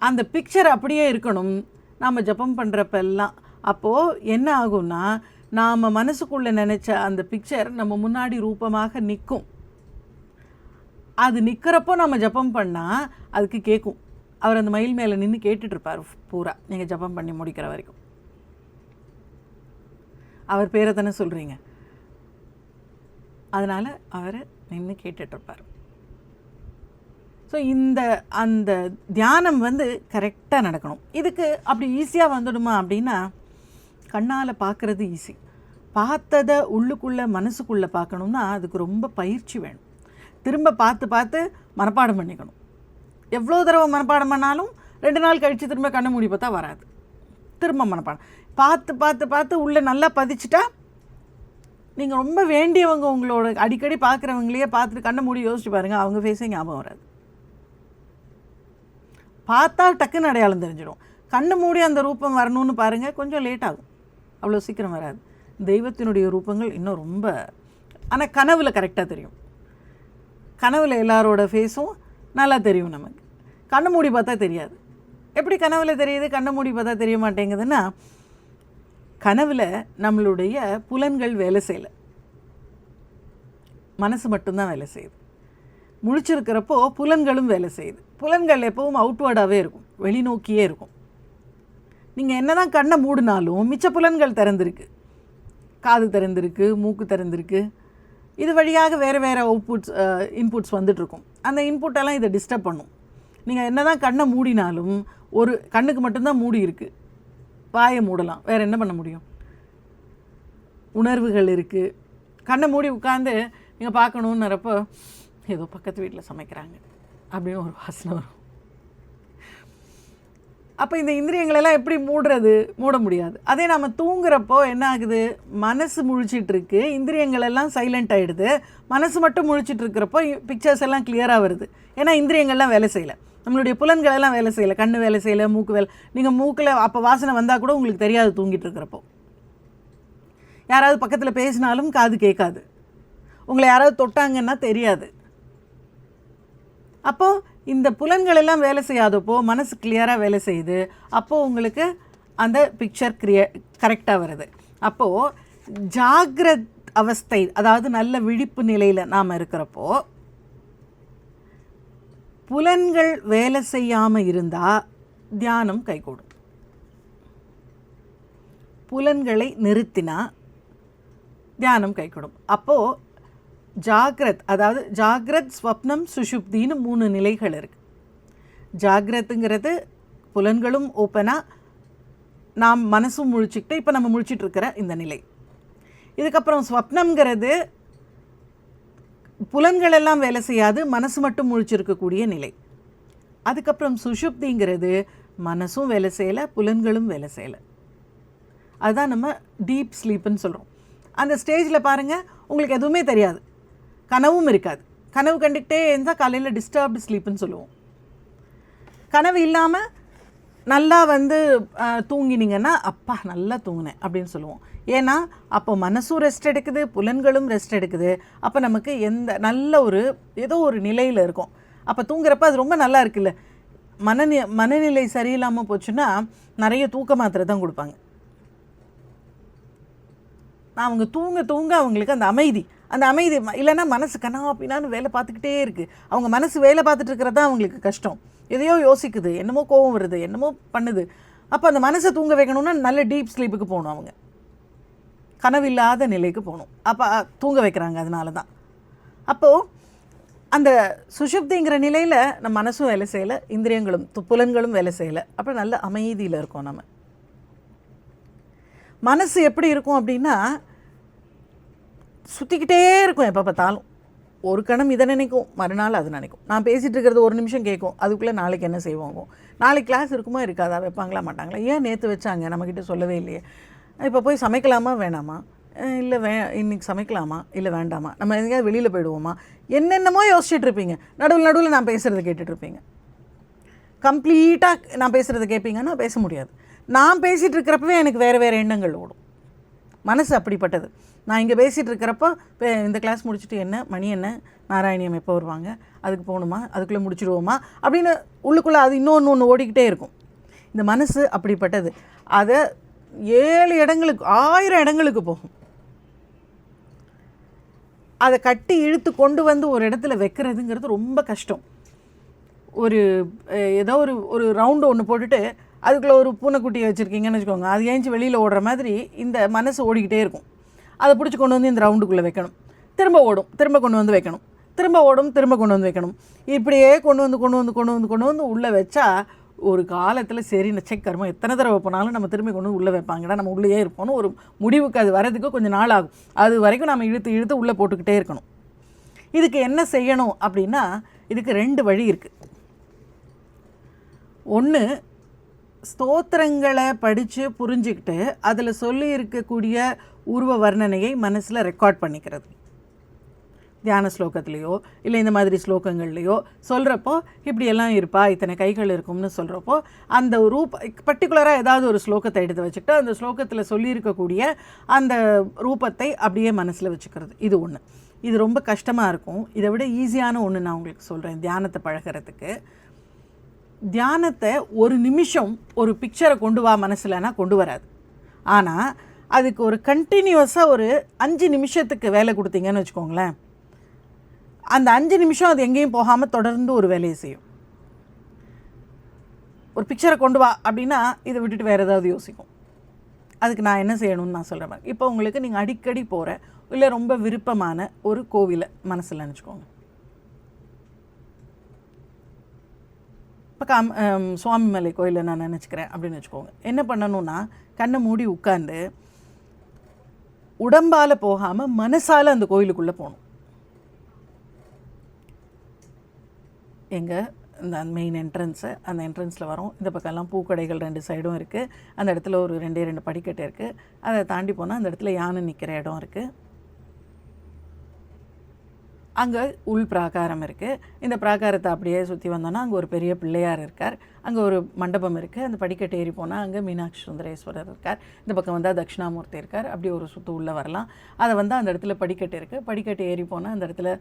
Speaker 1: அந்த பிக்சர் அப்படியே இருக்கணும் நாம் ஜபம் பண்ணுறப்பெல்லாம். அப்போது என்ன ஆகும்னா, நாம் மனசுக்குள்ளே நினச்ச அந்த பிக்சர் நம்ம முன்னாடி ரூபமாக நிற்கும். அது நிற்கிறப்போ நம்ம ஜபம் பண்ணால் அதுக்கு கேட்கும். அவர் அந்த மயில் மேலே நின்று கேட்டுட்ருப்பார் பூரா, நீங்கள் ஜபம் பண்ணி முடிக்கிற வரைக்கும். அவர் பேரை தானே சொல்கிறீங்க, அதனால் அவர் நின்று கேட்டுட்ருப்பார். ஸோ அந்த தியானம் கரெக்டாக நடக்கணும். இதுக்கு அப்படி ஈஸியாக வந்துடுமா அப்படின்னா, கண்ணால் பார்க்குறது ஈஸி. பார்த்ததை உள்ளுக்குள்ளே மனசுக்குள்ளே பார்க்கணுன்னா அதுக்கு ரொம்ப பயிற்சி வேணும். திரும்ப பார்த்து பார்த்து மனப்பாடம் பண்ணிக்கணும். எவ்வளோ தடவை மனப்பாடம் பண்ணாலும் 2 நாள் கழித்து திரும்ப கண்ணை மூடி பார்த்தா வராது. திரும்ப மனப்பாடம் பார்த்து பார்த்து பார்த்து உள்ளே நல்லா பதிச்சிட்டா, நீங்கள் ரொம்ப வேண்டியவங்க உங்களோட அடிக்கடி பார்க்குறவங்களையே பார்த்துட்டு கண்ணை மூடி யோசிச்சு பாருங்கள், அவங்க ஃபேஸே ஞாபகம் வராது. பார்த்தா டக்குன்னு அடையாளம் தெரிஞ்சிடும். கண்ணு மூடி அந்த ரூபம் வரணும்னு பாருங்கள், கொஞ்சம் லேட் ஆகும், அவ்வளோ சீக்கிரம் வராது. தெய்வத்தினுடைய ரூபங்கள் இன்னும் ரொம்ப, ஆனால் கனவில் கரெக்டாக தெரியும். கனவில் எல்லாரோட ஃபேஸும் நல்லா தெரியும் நமக்கு. கண்ணு மூடி பார்த்தா தெரியாது. எப்படி கனவில் தெரியுது, கண்ணை மூடி பார்த்தா தெரிய மாட்டேங்குதுன்னா, கனவில் நம்மளுடைய புலன்கள் வேலை செய்யலை, மனசு மட்டும்தான் வேலை செய்யுது. முழிச்சிருக்கிறப்போ புலன்களும் வேலை செய்யுது. புலன்கள் எப்பவும் அவுட்வேர்டாகவே இருக்கும், வெளிநோக்கியே இருக்கும். நீங்கள் என்ன தான் கண்ணை மூடினாலும் மிச்ச புலன்கள் திறந்திருக்கு. காது திறந்திருக்கு, மூக்கு திறந்திருக்கு. இது வழியாக வேறு வேறு இன்புட்ஸ் வந்துட்டுருக்கும். அந்த இன்புட்டெல்லாம் இதை டிஸ்டர்ப் பண்ணும். நீங்கள் என்ன தான் கண்ணை மூடினாலும் ஒரு கண்ணுக்கு மட்டும்தான் மூடி இருக்குது, வாயை மூடலாம், வேறு என்ன பண்ண முடியும்? உணர்வுகள் இருக்குது. கண்ணை மூடி உட்காந்து நீங்கள் பார்க்கணுன்னறப்போ ஏதோ பக்கத்து வீட்டில் சமைக்கிறாங்க அப்படின்னு ஒரு வாசனை வரும். அப்போ இந்த இந்திரியங்களெல்லாம் எப்படி மூட முடியாது. அதே நம்ம தூங்குறப்போ என்ன ஆகுது, மனசு முழிச்சிட்ருக்கு, இந்திரியங்கள் எல்லாம் சைலண்ட் ஆகிடுது. மனசு மட்டும் முழிச்சிட்டு இருக்கிறப்போ பிக்சர்ஸ் எல்லாம் கிளியராக வருது. ஏன்னா இந்திரியங்கள்லாம் வேலை செய்யலை, நம்மளுடைய புலன்கள் எல்லாம் வேலை செய்யலை. கண்ணு வேலை செய்யலை, மூக்கு வேலை. நீங்கள் மூக்கில் அப்போ வாசனை வந்தால் கூட உங்களுக்கு தெரியாது தூங்கிட்டு இருக்கிறப்போ. யாராவது பக்கத்தில் பேசினாலும் காது கேட்காது, உங்களை யாராவது தொட்டாங்கன்னா தெரியாது. அப்போது இந்த புலன்கள் எல்லாம் வேலை செய்யாதப்போ மனசு கிளியராக வேலை செய்யுது. அப்போது உங்களுக்கு அந்த பிக்சர் கரெக்டாக வருது. அப்போது ஜாகிரத் அவஸ்தை, அதாவது நல்ல விழிப்பு நிலையில் நாம் இருக்கிறப்போ புலன்கள் வேலை செய்யாமல் இருந்தால் தியானம் கைகூடும். புலன்களை நிறுத்தினா தியானம் கைகூடும். அப்போது ஜாகிரத், அதாவது ஜாகிரத், ஸ்வப்னம், சுஷுப்தின்னு 3 நிலைகள் இருக்குது. ஜாகிரத்துங்கிறது புலன்களும் ஓப்பனாக நாம் மனசும் முழிச்சிக்கிட்டு இப்போ நம்ம முழிச்சிட்ருக்கிற இந்த நிலை. இதுக்கப்புறம் ஸ்வப்னம்ங்கிறது புலன்கள் எல்லாம் வேலை செய்யாது, மனசு மட்டும் முழிச்சிருக்கக்கூடிய நிலை. அதுக்கப்புறம் சுஷுப்திங்கிறது மனசும் வேலை செய்யலை, புலன்களும் வேலை செய்யலை. அதுதான் நம்ம டீப் ஸ்லீப்புன்னு சொல்கிறோம். அந்த ஸ்டேஜில் பாருங்கள், உங்களுக்கு எதுவுமே தெரியாது, கனவும் இருக்காது. கனவு கண்டுக்கிட்டே இருந்தால் காலையில் டிஸ்டர்ப்டு ஸ்லீப்புன்னு சொல்லுவோம். கனவு இல்லாமல் நல்லா தூங்கினீங்கன்னா அப்பா நல்லா தூங்கினேன் அப்படின்னு சொல்லுவோம். ஏன்னா அப்போ மனசும் ரெஸ்ட் எடுக்குது, புலன்களும் ரெஸ்ட் எடுக்குது. அப்போ நமக்கு நல்ல ஏதோ ஒரு நிலையில் இருக்கும். அப்போ தூங்குறப்ப அது ரொம்ப நல்லா இருக்குல்ல. மனநிலை சரியில்லாமல் போச்சுன்னா நிறைய தூக்க மாத்திரை தான் கொடுப்பாங்க. அவங்க தூங்க அவங்களுக்கு அந்த அமைதி இல்லைன்னா மனசு கண்ணாப்பினான்னு வேலை பார்த்துக்கிட்டே இருக்குது. அவங்க மனசு வேலை பார்த்துட்டு இருக்கிறது தான் அவங்களுக்கு கஷ்டம். எதையோ யோசிக்குது, என்னமோ கோவம் வருது, என்னமோ பண்ணுது. அப்போ அந்த மனசை தூங்க வைக்கணும்னா நல்ல டீப் ஸ்லீப்புக்கு போகணும், அவங்க கனவில்லாத நிலைக்கு போகணும். அப்போ தூங்க வைக்கிறாங்க. அதனால தான் அப்போது அந்த சுஷுப்திங்கிற நிலையில் நம்ம மனசும் வேலை செய்யலை, இந்திரியங்களும் புலன்களும் வேலை செய்யலை. அப்புறம் நல்ல அமைதியில் இருக்கோம். நம்ம மனசு எப்படி இருக்கும் அப்படின்னா சுற்றிக்கிட்டே இருக்கும். எப்போ பார்த்தாலும் ஒரு கணம் இதை நினைக்கும், மறுநாள் அது நினைக்கும். நான் பேசிகிட்டு இருக்கிறது ஒரு நிமிஷம் கேட்கும், அதுக்குள்ளே நாளைக்கு என்ன செய்வாங்க, நாளைக்கு கிளாஸ் இருக்குமா இருக்காதா, வைப்பாங்களா மாட்டாங்களா, ஏன் நேற்று வச்சாங்க நம்மக்கிட்ட சொல்லவே இல்லையே, இப்போ போய் சமைக்கலாமா வேணாமா, இல்லை இன்றைக்கி சமைக்கலாமா இல்லை வேண்டாமா, நம்ம எங்கேயாவது வெளியில் போயிடுவோமா, என்னென்னமோ யோசிச்சுட்டு இருப்பீங்க. நடுவில் நான் பேசுகிறத கேட்டுட்ருப்பீங்க. கம்ப்ளீட்டாக நான் பேசுகிறத கேட்பீங்கன்னா பேச முடியாது. நான் பேசிகிட்டு இருக்கிறப்பவே எனக்கு வேறு எண்ணங்கள் ஓடும். மனசு அப்படிப்பட்டது. நான் இங்கே பேசிகிட்டு இருக்கிறப்போ இந்த கிளாஸ் முடிச்சுட்டு என்ன மணி என்ன, நாராயணியம் எப்போ வருவாங்க, அதுக்கு போகணுமா, அதுக்குள்ளே முடிச்சுடுவோமா அப்படின்னு உள்ளுக்குள்ளே அது இன்னொன்று ஓடிக்கிட்டே இருக்கும். இந்த மனசு அப்படிப்பட்டது. அதை 7 இடங்களுக்கு 1000 இடங்களுக்கு போகும். அதை கட்டி இழுத்து கொண்டு ஒரு இடத்துல வைக்கிறதுங்கிறது ரொம்ப கஷ்டம். ஏதோ ஒரு ரவுண்டு ஒன்று போட்டுட்டு அதுக்குள்ளே ஒரு பூனைக்குட்டியை வச்சுருக்கீங்கன்னு வச்சுக்கோங்க, அது ஏஞ்சி வெளியில் ஓடுற மாதிரி இந்த மனசு ஓடிக்கிட்டே இருக்கும். அதை பிடிச்சி கொண்டு இந்த ரவுண்டுக்குள்ளே வைக்கணும். திரும்ப ஓடும், திரும்ப கொண்டு வைக்கணும், திரும்ப ஓடும், திரும்ப கொண்டு வைக்கணும். இப்படியே கொண்டு வந்து உள்ளே வச்சா ஒரு காலத்தில் சரி நச்சக்கர்மம் எத்தனை தடவை போனாலும் நம்ம திரும்பி கொண்டு உள்ளே வைப்பாங்கடா, நம்ம உள்ளேயே இருப்போம்னு ஒரு முடிவுக்கு அது வரதுக்கு கொஞ்சம் நாள் ஆகும். அது வரைக்கும் நம்ம இழுத்து உள்ளே போட்டுக்கிட்டே இருக்கணும். இதுக்கு என்ன செய்யணும் அப்படின்னா, இதுக்கு 2 வழி இருக்குது. ஒன்று, ஸ்தோத்திரங்களை படித்து புரிஞ்சுக்கிட்டு அதில் சொல்லி இருக்கக்கூடிய உருவ வர்ணனையை மனசில் ரெக்கார்ட் பண்ணிக்கிறது. தியான ஸ்லோகத்துலேயோ இல்லை இந்த மாதிரி ஸ்லோகங்கள்லையோ சொல்கிறப்போ இப்படியெல்லாம் இருப்பா, இத்தனை கைகள் இருக்கும்னு சொல்கிறப்போ அந்த பர்டிகுலராக ஏதாவது ஒரு ஸ்லோகத்தை எடுத்து வச்சுக்கிட்டு அந்த ஸ்லோகத்தில் சொல்லியிருக்கக்கூடிய அந்த ரூபத்தை அப்படியே மனசில் வச்சுக்கிறது. இது ஒன்று. இது ரொம்ப கஷ்டமாக இருக்கும். இதை விட ஈஸியான ஒன்று நான் உங்களுக்கு சொல்கிறேன். தியானத்தை பழகிறதுக்கு, தியானத்தை ஒரு நிமிஷம் ஒரு பிக்சரை கொண்டு வா மனசுலனா கொண்டு வராது. ஆனால் அதுக்கு ஒரு கண்டினியூஸாக ஒரு 5 நிமிஷத்துக்கு வேலை கொடுத்தீங்கன்னு வச்சுக்கோங்களேன், அந்த 5 நிமிஷம் அது எங்கேயும் போகாமல் தொடர்ந்து ஒரு வேலையை செய்யும். ஒரு பிக்சரை கொண்டு வா அப்படின்னா இதை விட்டுட்டு வேறு ஏதாவது யோசிக்கும். அதுக்கு நான் என்ன செய்யணும்னு நான் சொல்கிறேன். இப்போ உங்களுக்கு நீங்கள் அடிக்கடி போகிற இல்லை ரொம்ப விருப்பமான ஒரு கோவிலை மனசில் நினச்சிக்கோங்க. இப்போ சுவாமிமலை கோயிலை நான் நினச்சிக்கிறேன் அப்படின்னு வச்சுக்கோங்க. என்ன பண்ணணுன்னா, கண்ணை மூடி உட்காந்து உடம்பால் போகாமல் மனசால் அந்த கோயிலுக்குள்ளே போகணும். எங்கள் இந்த மெயின் என்ட்ரன்ஸு, அந்த என்ட்ரன்ஸில் வரும். இந்த பக்கம்லாம் பூக்கடைகள் 2 சைடும் இருக்குது. அந்த இடத்துல ஒரு 2 படிக்கட்டு இருக்குது. அதை தாண்டி போனால் அந்த இடத்துல யானை நிற்கிற இடம் இருக்குது. அங்கே உள் பிராகாரம் இருக்குது. இந்த பிராகாரத்தை அப்படியே சுற்றி வந்தோன்னா அங்கே ஒரு பெரிய பிள்ளையார் இருக்கார். அங்கே ஒரு மண்டபம் இருக்குது. அந்த படிக்கட்டு ஏறி போனால் அங்கே மீனாட்சி சுந்தரேஸ்வரர் இருக்கார். இந்த பக்கம் வந்தால் தட்சிணாமூர்த்தி இருக்கார். அப்படி ஒரு சுற்று உள்ளே வரலாம். அதை அந்த இடத்துல படிக்கட்டு இருக்குது. படிக்கட்டு ஏறி போனால் அந்த இடத்துல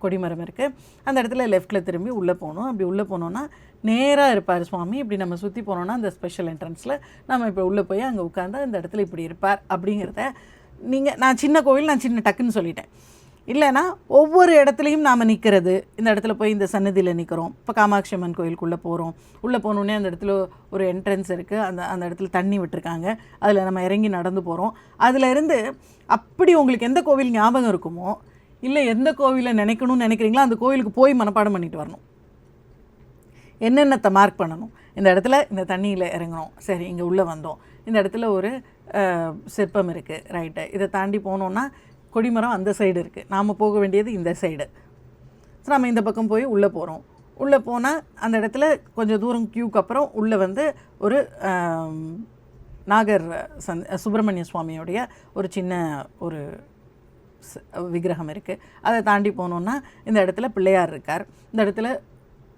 Speaker 1: கொடிமரம் இருக்குது. அந்த இடத்துல லெஃப்ட்டில் திரும்பி உள்ளே போகணும். அப்படி உள்ளே போனோன்னா நேராக இருப்பார் சுவாமி. இப்படி நம்ம சுற்றி போனோன்னா அந்த ஸ்பெஷல் என்ட்ரன்ஸில் நம்ம இப்போ உள்ளே போய் அங்கே உட்காந்து அந்த இடத்துல இப்படி இருப்பார் அப்படிங்கிறத நான் சின்ன கோவில், நான் சின்ன டக்குன்னு சொல்லிட்டேன். இல்லைனா ஒவ்வொரு இடத்துலையும் நாம் நிற்கிறது. இந்த இடத்துல போய் இந்த சன்னதியில் நிற்கிறோம். இப்போ காமாட்சி அம்மன் கோயிலுக்குள்ளே போகிறோம். உள்ளே போனோடனே அந்த இடத்துல ஒரு என்ட்ரன்ஸ் இருக்குது. அந்த இடத்துல தண்ணி விட்டுருக்காங்க. அதில் நம்ம இறங்கி நடந்து போகிறோம். அதில் இருந்து அப்படி உங்களுக்கு எந்த கோவில் ஞாபகம் இருக்குமோ, இல்லை எந்த கோவிலை நினைக்கணும்னு நினைக்கிறீங்களோ அந்த கோவிலுக்கு போய் மனப்பாடம் பண்ணிட்டு வரணும். என்னென்னத்தை மார்க் பண்ணணும். இந்த இடத்துல இந்த தண்ணியில் இறங்கணும், சரி இங்கே உள்ளே வந்தோம், இந்த இடத்துல ஒரு சிற்பம் இருக்குது. ரைட்டு. இதை தாண்டி போனோன்னா கொடிமரம் அந்த சைடு இருக்குது, நாம் போக வேண்டியது இந்த சைடு. ஸோ நம்ம இந்த பக்கம் போய் உள்ளே போகிறோம். உள்ளே போனால் அந்த இடத்துல கொஞ்சம் தூரம் க்யூக்கு அப்புறம் உள்ளே வந்து ஒரு நாகர் சுப்பிரமணிய சுவாமியோடைய ஒரு சின்ன ஒரு விக்கிரகம் இருக்குது. அதை தாண்டி போனோன்னா இந்த இடத்துல பிள்ளையார் இருக்கார். இந்த இடத்துல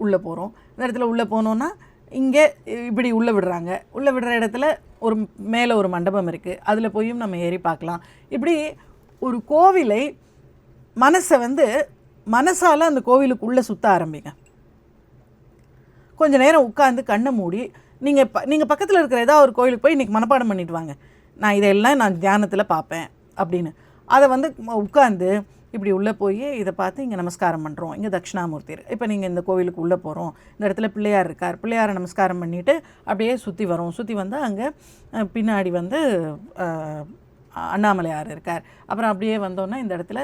Speaker 1: உள்ளே போகிறோம். இந்த இடத்துல உள்ளே போனோன்னா இங்கே இப்படி உள்ளே விடுறாங்க. உள்ளே விடுற இடத்துல ஒரு மேலே ஒரு மண்டபம் இருக்குது, அதில் போயும் நம்ம ஏறி பார்க்கலாம். இப்படி ஒரு கோவிலை மனசை வந்து மனசால் அந்த கோவிலுக்குள்ளே சுற்ற ஆரம்பிங்க. கொஞ்சம் நேரம் உட்காந்து கண்ணை மூடி நீங்கள் பக்கத்தில் இருக்கிற ஏதாவது ஒரு கோவிலுக்கு போய் இன்றைக்கி மனப்பாடம் பண்ணிட்டு வாங்க, நான் இதெல்லாம் நான் தியானத்தில் பார்ப்பேன் அப்படின்னு. அதை வந்து உட்காந்து இப்படி உள்ளே போய் இதை பார்த்து இங்கே நமஸ்காரம் பண்ணுறோம். இங்கே தட்சிணாமூர்த்தி இப்போ நீங்கள் இந்த கோவிலுக்கு உள்ளே போகிறோம், இந்த இடத்துல பிள்ளையார் இருக்கார், பிள்ளையாரை நமஸ்காரம் பண்ணிவிட்டு அப்படியே சுற்றி வரோம். சுற்றி வந்து அங்கே பின்னாடி வந்து அண்ணாமலையார் இருக்கார். அப்புறம் அப்படியே வந்தோன்னா இந்த இடத்துல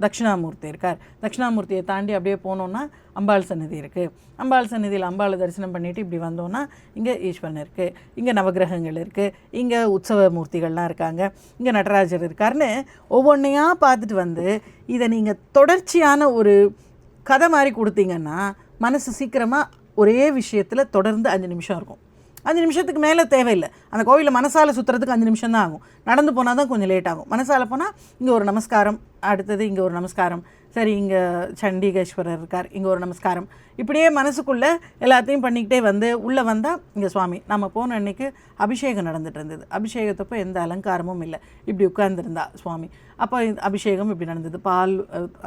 Speaker 1: தட்சிணாமூர்த்தி இருக்கார். தட்சிணாமூர்த்தியை தாண்டி அப்படியே போனோன்னா அம்பாள் சந்நிதி இருக்குது. அம்பாள் சந்நிதியில் அம்பாளை தரிசனம் பண்ணிவிட்டு இப்படி வந்தோன்னா இங்கே ஈஸ்வரன் இருக்குது, இங்கே நவகிரகங்கள் இருக்குது, இங்கே உற்சவ மூர்த்திகள்லாம் இருக்காங்க, இங்கே நடராஜர் இருக்காருன்னு ஒவ்வொன்றையாக பார்த்துட்டு வந்து இதை நீங்கள் தொடர்ச்சியான ஒரு கதை மாதிரி கொடுத்தீங்கன்னா மனசு சீக்கிரமாக ஒரே விஷயத்தில் தொடர்ந்து 5 நிமிஷம் இருக்கும். 5 நிமிஷத்துக்கு மேலே தேவையில்லை. அந்த கோவிலில் மனசால் சுற்றுறதுக்கு 5 நிமிஷம் தான் ஆகும். நடந்து போனால் தான் கொஞ்சம் லேட் ஆகும். மனசால் போனால் இங்கே ஒரு நமஸ்காரம், அடுத்தது இங்கே ஒரு நமஸ்காரம், சரி இங்கே சண்டிகேஸ்வரர் இருக்கார், இங்கே ஒரு நமஸ்காரம், இப்படியே மனசுக்குள்ளே எல்லாத்தையும் பண்ணிக்கிட்டே வந்து உள்ளே வந்தால் இங்கே சுவாமி. நம்ம போன அன்றைக்கி அபிஷேகம் நடந்துகிட்டு இருந்தது. அபிஷேகத்தப்போ எந்த அலங்காரமும் இல்லை, இப்படி உட்கார்ந்துருந்தா சுவாமி. அப்போ அபிஷேகம் இப்படி நடந்தது. பால்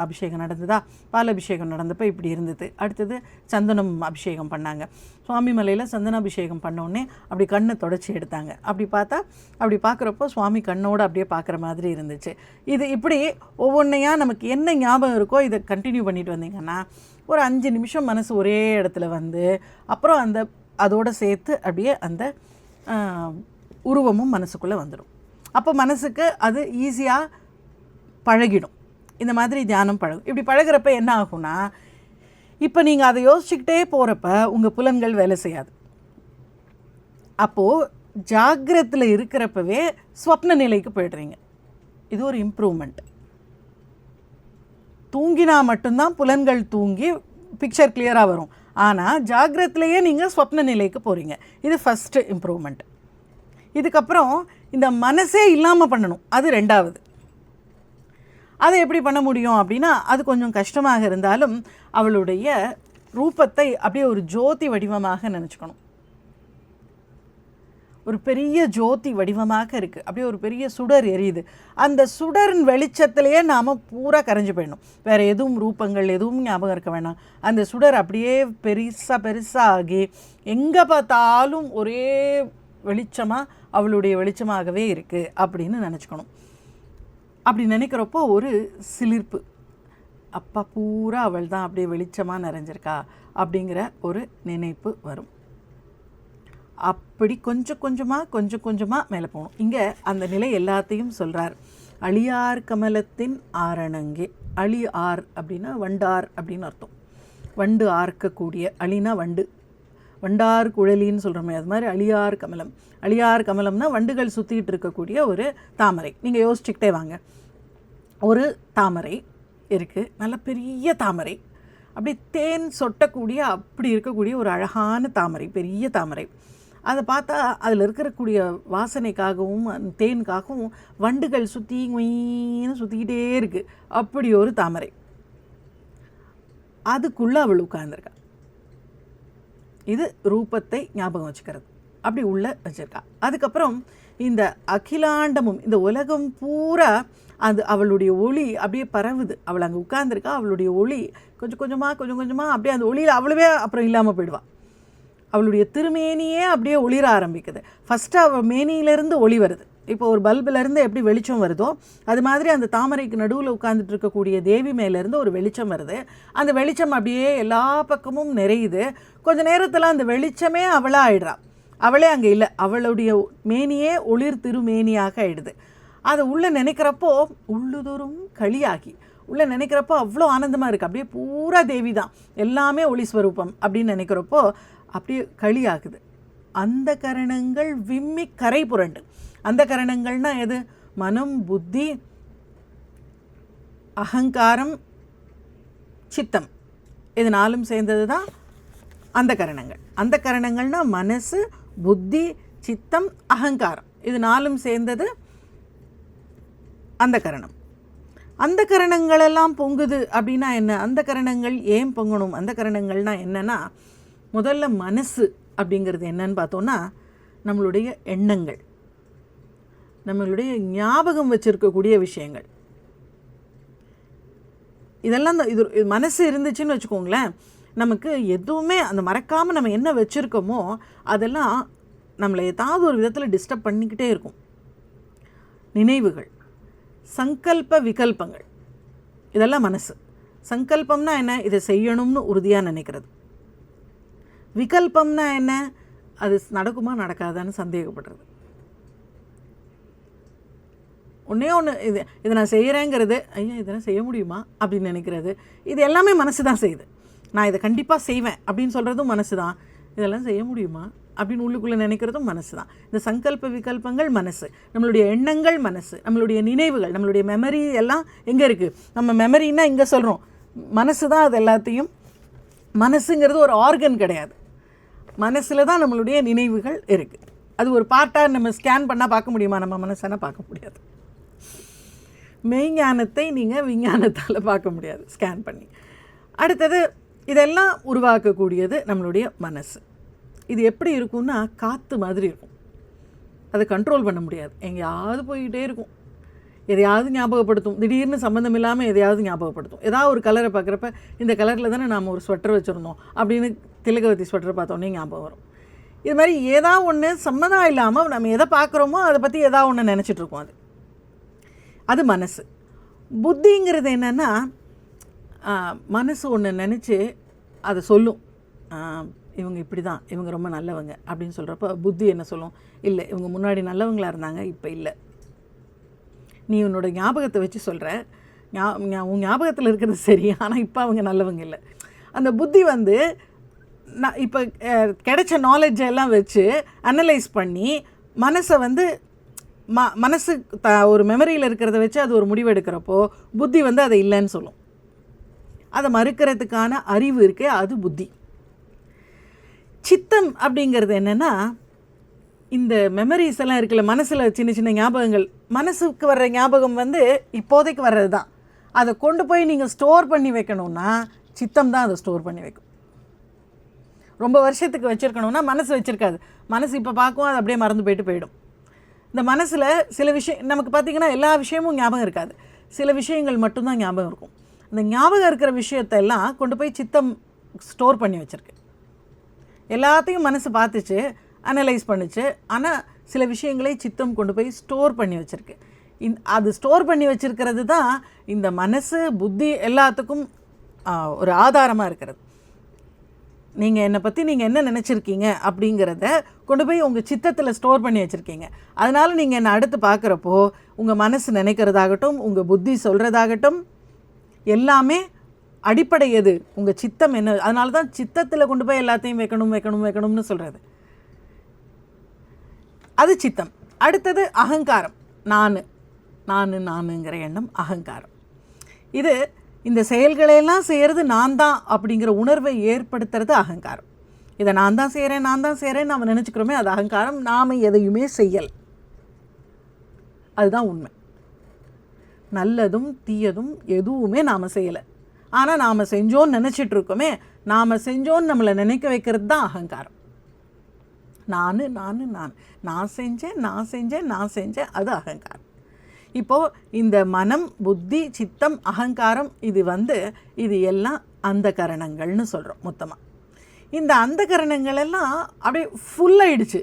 Speaker 1: அபிஷேகம் நடந்ததா, பால் அபிஷேகம் நடந்தப்போ இப்படி இருந்தது. அடுத்தது சந்தனம் அபிஷேகம் பண்ணாங்க. சுவாமி மலையில் சந்தனாபிஷேகம் பண்ணோடனே அப்படி கண்ணை தொடச்சி எடுத்தாங்க. அப்படி பார்த்தா அப்படி பார்க்குறப்போ சுவாமி கண்ணோடு அப்படியே பார்க்குற மாதிரி இருந்துச்சு. இது இப்படி ஒவ்வொன்றையாக நமக்கு என்ன ஞாபகம் இருக்கோ இதை கண்டினியூ பண்ணிட்டு வந்தீங்கன்னா ஒரு 5 நிமிஷம் மனசு ஒரே இடத்துல வந்து அப்புறம் அதோடு சேர்த்து அப்படியே அந்த உருவமும் மனசுக்குள்ளே வந்துடும். அப்போ மனசுக்கு அது ஈஸியாக பழகிடும். இந்த மாதிரி தியானம் பழகும். இப்படி பழகிறப்ப என்ன ஆகும்னா, இப்போ நீங்கள் அதை யோசிச்சுக்கிட்டே போகிறப்ப உங்கள் புலன்கள் வேலை செய்யாது. அப்போது ஜாகிரத்தில் இருக்கிறப்பவே ஸ்வப்ன நிலைக்கு போய்ட்றீங்க. இது ஒரு இம்ப்ரூவ்மெண்ட். தூங்கினா மட்டும்தான் புலன்கள் தூங்கி பிக்சர் கிளியராக வரும். ஆனால் ஜாகிரத்திலேயே நீங்கள் ஸ்வப்ன நிலைக்கு போகிறீங்க. இது ஃபஸ்ட்டு இம்ப்ரூவ்மெண்ட். இதுக்கப்புறம் இந்த மனசே இல்லாமல் பண்ணணும், அது 2வது. அதை எப்படி பண்ண முடியும் அப்படின்னா, அது கொஞ்சம் கஷ்டமாக இருந்தாலும் அவளுடைய ரூபத்தை அப்படியே ஒரு ஜோதி வடிவமாக நினச்சிக்கணும். ஒரு பெரிய ஜோதி வடிவமாக இருக்குது, அப்படியே ஒரு பெரிய சுடர் எரியுது. அந்த சுடரின் வெளிச்சத்திலேயே நாம் பூரா கரைஞ்சி போயிடணும். வேறு எதுவும் ரூபங்கள் எதுவும் ஞாபகம் இருக்க வேணாம். அந்த சுடர் அப்படியே பெருசாக ஆகி எங்கே பார்த்தாலும் ஒரே வெளிச்சமாக அவளுடைய வெளிச்சமாகவே இருக்குது அப்படின்னு நினச்சிக்கணும். அப்படி நினைக்கிறப்போ ஒரு சிலிர்ப்பு, அப்பா பூரா அவள் தான் அப்படியே வெளிச்சமாக நிறைஞ்சிருக்கா அப்படிங்கிற ஒரு நினைப்பு வரும். அப்படி கொஞ்சம் கொஞ்சமாக மேலே போகணும். இங்கே அந்த நிலை எல்லாத்தையும் சொல்கிறார். அழியார் கமலத்தின் ஆரணங்கே. அழி ஆர் அப்படின்னா வண்டார் அப்படின்னு அர்த்தம். வண்டு ஆர்க்கக்கூடிய, அழினா வண்டு, வண்டார் குழலின்னு சொல்கிறோமே, அது மாதிரி அழியார் கமலம். அழியார் கமலம்னா வண்டுகள் சுற்றிக்கிட்டு இருக்கக்கூடிய ஒரு தாமரை. நீங்கள் யோசிச்சுக்கிட்டே வாங்க. ஒரு தாமரை இருக்குது, நல்ல பெரிய தாமரை, அப்படி தேன் சொட்டக்கூடிய அப்படி இருக்கக்கூடிய ஒரு அழகான தாமரை, பெரிய தாமரை. அதை பார்த்தா அதில் இருக்கக்கூடிய வாசனைக்காகவும் தேனுக்காகவும் வண்டுகள் சுற்றிக்கிட்டே இருக்குது. அப்படி ஒரு தாமரை. அதுக்குள்ளே அவள் உட்கார்ந்துருக்கா. இது ரூபத்தை ஞாபகம் வச்சுக்கிறது. அப்படி உள்ள வச்சுருக்கா. அதுக்கப்புறம் இந்த அகிலாண்டமும் இந்த உலகம் பூரா அது அவளுடைய ஒளி அப்படியே பரவுது. அவள் அங்கே உட்கார்ந்துருக்கா. அவளுடைய ஒளி கொஞ்சம் கொஞ்சமாக அப்படியே அந்த ஒளியில் அவ்வளவே அப்புறம் இல்லாமல் போயிடுவாள். அவளுடைய திருமேனியே அப்படியே ஒளிர ஆரம்பிக்குது. ஃபஸ்ட்டு அவள் மேனியிலேருந்து ஒளி வருது. இப்போ ஒரு பல்பிலேருந்து எப்படி வெளிச்சம் வருதோ அது மாதிரி அந்த தாமரைக்கு நடுவில் உட்கார்ந்துட்டு இருக்கக்கூடிய தேவி மேலேருந்து ஒரு வெளிச்சம் வருது. அந்த வெளிச்சம் அப்படியே எல்லா பக்கமும் நிறையுது. கொஞ்சம் நேரத்தில் அந்த வெளிச்சமே அவளாக ஆயிடுறா. அவளே அங்கே இல்லை, அவளுடைய மேனியே ஒளிர் திருமேனியாக ஆயிடுது. அதை உள்ளே நினைக்கிறப்போ உள்ளுதோறும் களியாகி உள்ளே நினைக்கிறப்போ அவ்வளோ ஆனந்தமாக இருக்குது. அப்படியே பூரா தேவி தான், எல்லாமே ஒளி ஸ்வரூபம் அப்படின்னு நினைக்கிறப்போ அப்படியே களி ஆகுது. அந்த கரணங்கள் விம்மி கரை புரண்டு. அந்த கரணங்கள்னால் எது? மனம், புத்தி, அகங்காரம், சித்தம், இது நாலும் சேர்ந்தது தான் அந்த கரணங்கள். அந்த கரணங்கள்னால் மனசு, புத்தி, சித்தம், அகங்காரம், இது நாலும் சேர்ந்தது அந்த கரணம். அந்த கரணங்களெல்லாம் பொங்குது அப்படின்னா என்ன? அந்த கரணங்கள் ஏன் பொங்கணும்? அந்த கரணங்கள்னால் என்னென்னா, முதல்ல மனசு அப்படிங்கிறது என்னன்னு பார்த்தோன்னா நம்மளுடைய எண்ணங்கள், நம்மளுடைய ஞாபகம் வச்சுருக்கக்கூடிய விஷயங்கள். இதெல்லாம் இது மனசு இருந்துச்சுன்னு வச்சுக்கோங்களேன், நமக்கு எதுவுமே அந்த மறக்காமல் நம்ம என்ன வச்சுருக்கோமோ அதெல்லாம் நம்மளை ஏதாவது ஒரு விதத்தில் டிஸ்டர்ப் பண்ணிக்கிட்டே இருக்கும். நினைவுகள், சங்கல்ப விகல்பங்கள், இதெல்லாம் மனசு. சங்கல்பம்னா என்ன? இதை செய்யணும்னு உறுதியாக நினைக்கிறது. விகல்பம்னா என்ன? அது நடக்குமா நடக்காதான்னு சந்தேகப்படுறது. ஒன்றே ஒன்று, இதை நான் செய்கிறேங்கிறது, ஐயா இதெல்லாம் செய்ய முடியுமா அப்படின்னு நினைக்கிறது, இது எல்லாமே மனசு தான் செய்யுது. நான் இதை கண்டிப்பாக செய்வேன் அப்படின்னு சொல்கிறதும் மனசு தான். இதெல்லாம் செய்ய முடியுமா அப்படின்னு உள்ளுக்குள்ளே நினைக்கிறதும் மனசு தான். இந்த சங்கல்ப விகல்பங்கள் மனசு, நம்மளுடைய எண்ணங்கள் மனசு, நம்மளுடைய நினைவுகள், நம்மளுடைய மெமரி எல்லாம் எங்கே இருக்குது? நம்ம மெமரின்னா இங்கே சொல்கிறோம், மனசு தான் அது எல்லாத்தையும். மனசுங்கிறது ஒரு ஆர்கன் கிடையாது, மனசில் தான் நம்மளுடைய நினைவுகள் இருக்குது. அது ஒரு பார்ட்டாக நம்ம ஸ்கேன் பண்ணால் பார்க்க முடியுமா? நம்ம மனசான பார்க்க முடியாது. மெய்ஞானத்தை நீங்கள் விஞ்ஞானத்தால் பார்க்க முடியாது ஸ்கேன் பண்ணி. அடுத்தது இதெல்லாம் உருவாக்கக்கூடியது நம்மளுடைய மனசு. இது எப்படி இருக்கும்னா காற்று மாதிரி இருக்கும், அதை கண்ட்ரோல் பண்ண முடியாது, எங்கேயாவது போய்கிட்டே இருக்கும். எதையாவது ஞாபகப்படுத்தும், திடீர்னு சம்மந்தம் இல்லாமல் எதையாவது ஞாபகப்படுத்தும். ஏதாவது ஒரு கலரை பார்க்குறப்ப இந்த கலரில் தானே நாம் ஒரு ஸ்வெட்டர் வச்சுருந்தோம் அப்படின்னு திலகவதி ஸ்வெட்டர் பார்த்தோன்னே ஞாபகம் வரும். இது மாதிரி ஏதாவது ஒன்று சம்மதம் இல்லாமல் நம்ம எதை பார்க்குறோமோ அதை பற்றி ஏதாவது ஒன்று நினச்சிட்ருக்கோம். அது மனசு. புத்திங்கிறது என்னென்னா, மனசு ஒன்று நினச்சி அதை சொல்லும், இவங்க இப்படி தான், இவங்க ரொம்ப நல்லவங்க அப்படின்னு சொல்கிறப்ப புத்தி என்ன சொல்லும்? இல்லை, இவங்க முன்னாடி நல்லவங்களாக இருந்தாங்க, இப்போ இல்லை. நீ உன்னோட ஞாபகத்தை வச்சு சொல்கிற, உன் ஞாபகத்தில் இருக்கிறது சரி, ஆனால் இப்போ அவங்க நல்லவங்க இல்லை. அந்த புத்தி நான் இப்போ கிடைச்ச நாலேஜை எல்லாம் வச்சு அனலைஸ் பண்ணி மனசை மனசு ஒரு மெமரியில் இருக்கிறத வச்சு அது ஒரு முடிவு எடுக்கிறப்போ புத்தி அதை இல்லைன்னு சொல்லும். அதை மறுக்கிறதுக்கான அறிவு இருக்கே, அது புத்தி. சித்தம் அப்படிங்கிறது என்னென்னா, இந்த மெமரிஸ் எல்லாம் இருக்குல்ல, மனசில் சின்ன சின்ன ஞாபகங்கள், மனசுக்கு வர்ற ஞாபகம் இப்போதைக்கு வர்றது தான். அதை கொண்டு போய் நீங்கள் ஸ்டோர் பண்ணி வைக்கணும்னா சித்தம் தான் அதை ஸ்டோர் பண்ணி வைக்கும். ரொம்ப வருஷத்துக்கு வச்சுருக்கணும்னா மனசு வச்சுருக்காது, மனசு இப்போ பார்க்கும், அது அப்படியே மறந்து போயிடும். இந்த மனசில் சில விஷயம் நமக்கு பார்த்திங்கன்னா எல்லா விஷயமும் ஞாபகம் இருக்காது, சில விஷயங்கள் மட்டும்தான் ஞாபகம் இருக்கும். அந்த ஞாபகம் இருக்கிற விஷயத்தெல்லாம் கொண்டு போய் சித்தம் ஸ்டோர் பண்ணி வச்சுருக்கு. எல்லாத்தையும் மனசு பார்த்துச்சு, அனலைஸ் பண்ணிச்சு, ஆனால் சில விஷயங்களை சித்தம் கொண்டு போய் ஸ்டோர் பண்ணி வச்சுருக்கு. அது ஸ்டோர் பண்ணி வச்சுருக்கிறது தான் இந்த மனசு, புத்தி எல்லாத்துக்கும் ஒரு ஆதாரமாக இருக்கிறது. நீங்கள் என்னை பற்றி நீங்கள் என்ன நினச்சிருக்கீங்க அப்படிங்கிறத கொண்டு போய் உங்கள் சித்தத்தில் ஸ்டோர் பண்ணி வச்சுருக்கீங்க. அதனால் நீங்கள் என்னை அடுத்து பார்க்குறப்போ உங்கள் மனசு நினைக்கிறதாகட்டும், உங்கள் புத்தி சொல்கிறதாகட்டும், எல்லாமே அடிப்படை எது? உங்கள் சித்தம் என்ன? அதனால தான் சித்தத்தில் கொண்டு போய் எல்லாத்தையும் வைக்கணும்னு சொல்கிறது. அது சித்தம். அடுத்தது அகங்காரம். நானுங்கிற எண்ணம் அகங்காரம். இது இந்த செயல்களையெல்லாம் செய்கிறது நான் தான் அப்படிங்கிற உணர்வை ஏற்படுத்துறது அகங்காரம். இதை நான் தான் செய்கிறேன் நாம் நினச்சிக்கிறோமே, அது அகங்காரம். நாம் எதையுமே செய்யல், அதுதான் உண்மை. நல்லதும் தீயதும் எதுவுமே நாம் செய்யலை, ஆனால் நாம் செஞ்சோன்னு நினச்சிட்ருக்கோமே, நாம் செஞ்சோன்னு நம்மளை நினைக்க வைக்கிறது தான் அகங்காரம். நான் செஞ்சேன், அது அகங்காரம். இப்போது இந்த மனம், புத்தி, சித்தம், அகங்காரம், இது எல்லாம் அந்த கரணங்கள்னு சொல்கிறோம் மொத்தமாக. இந்த அந்த கரணங்கள் எல்லாம் அப்படியே ஃபுல்லாகிடுச்சு.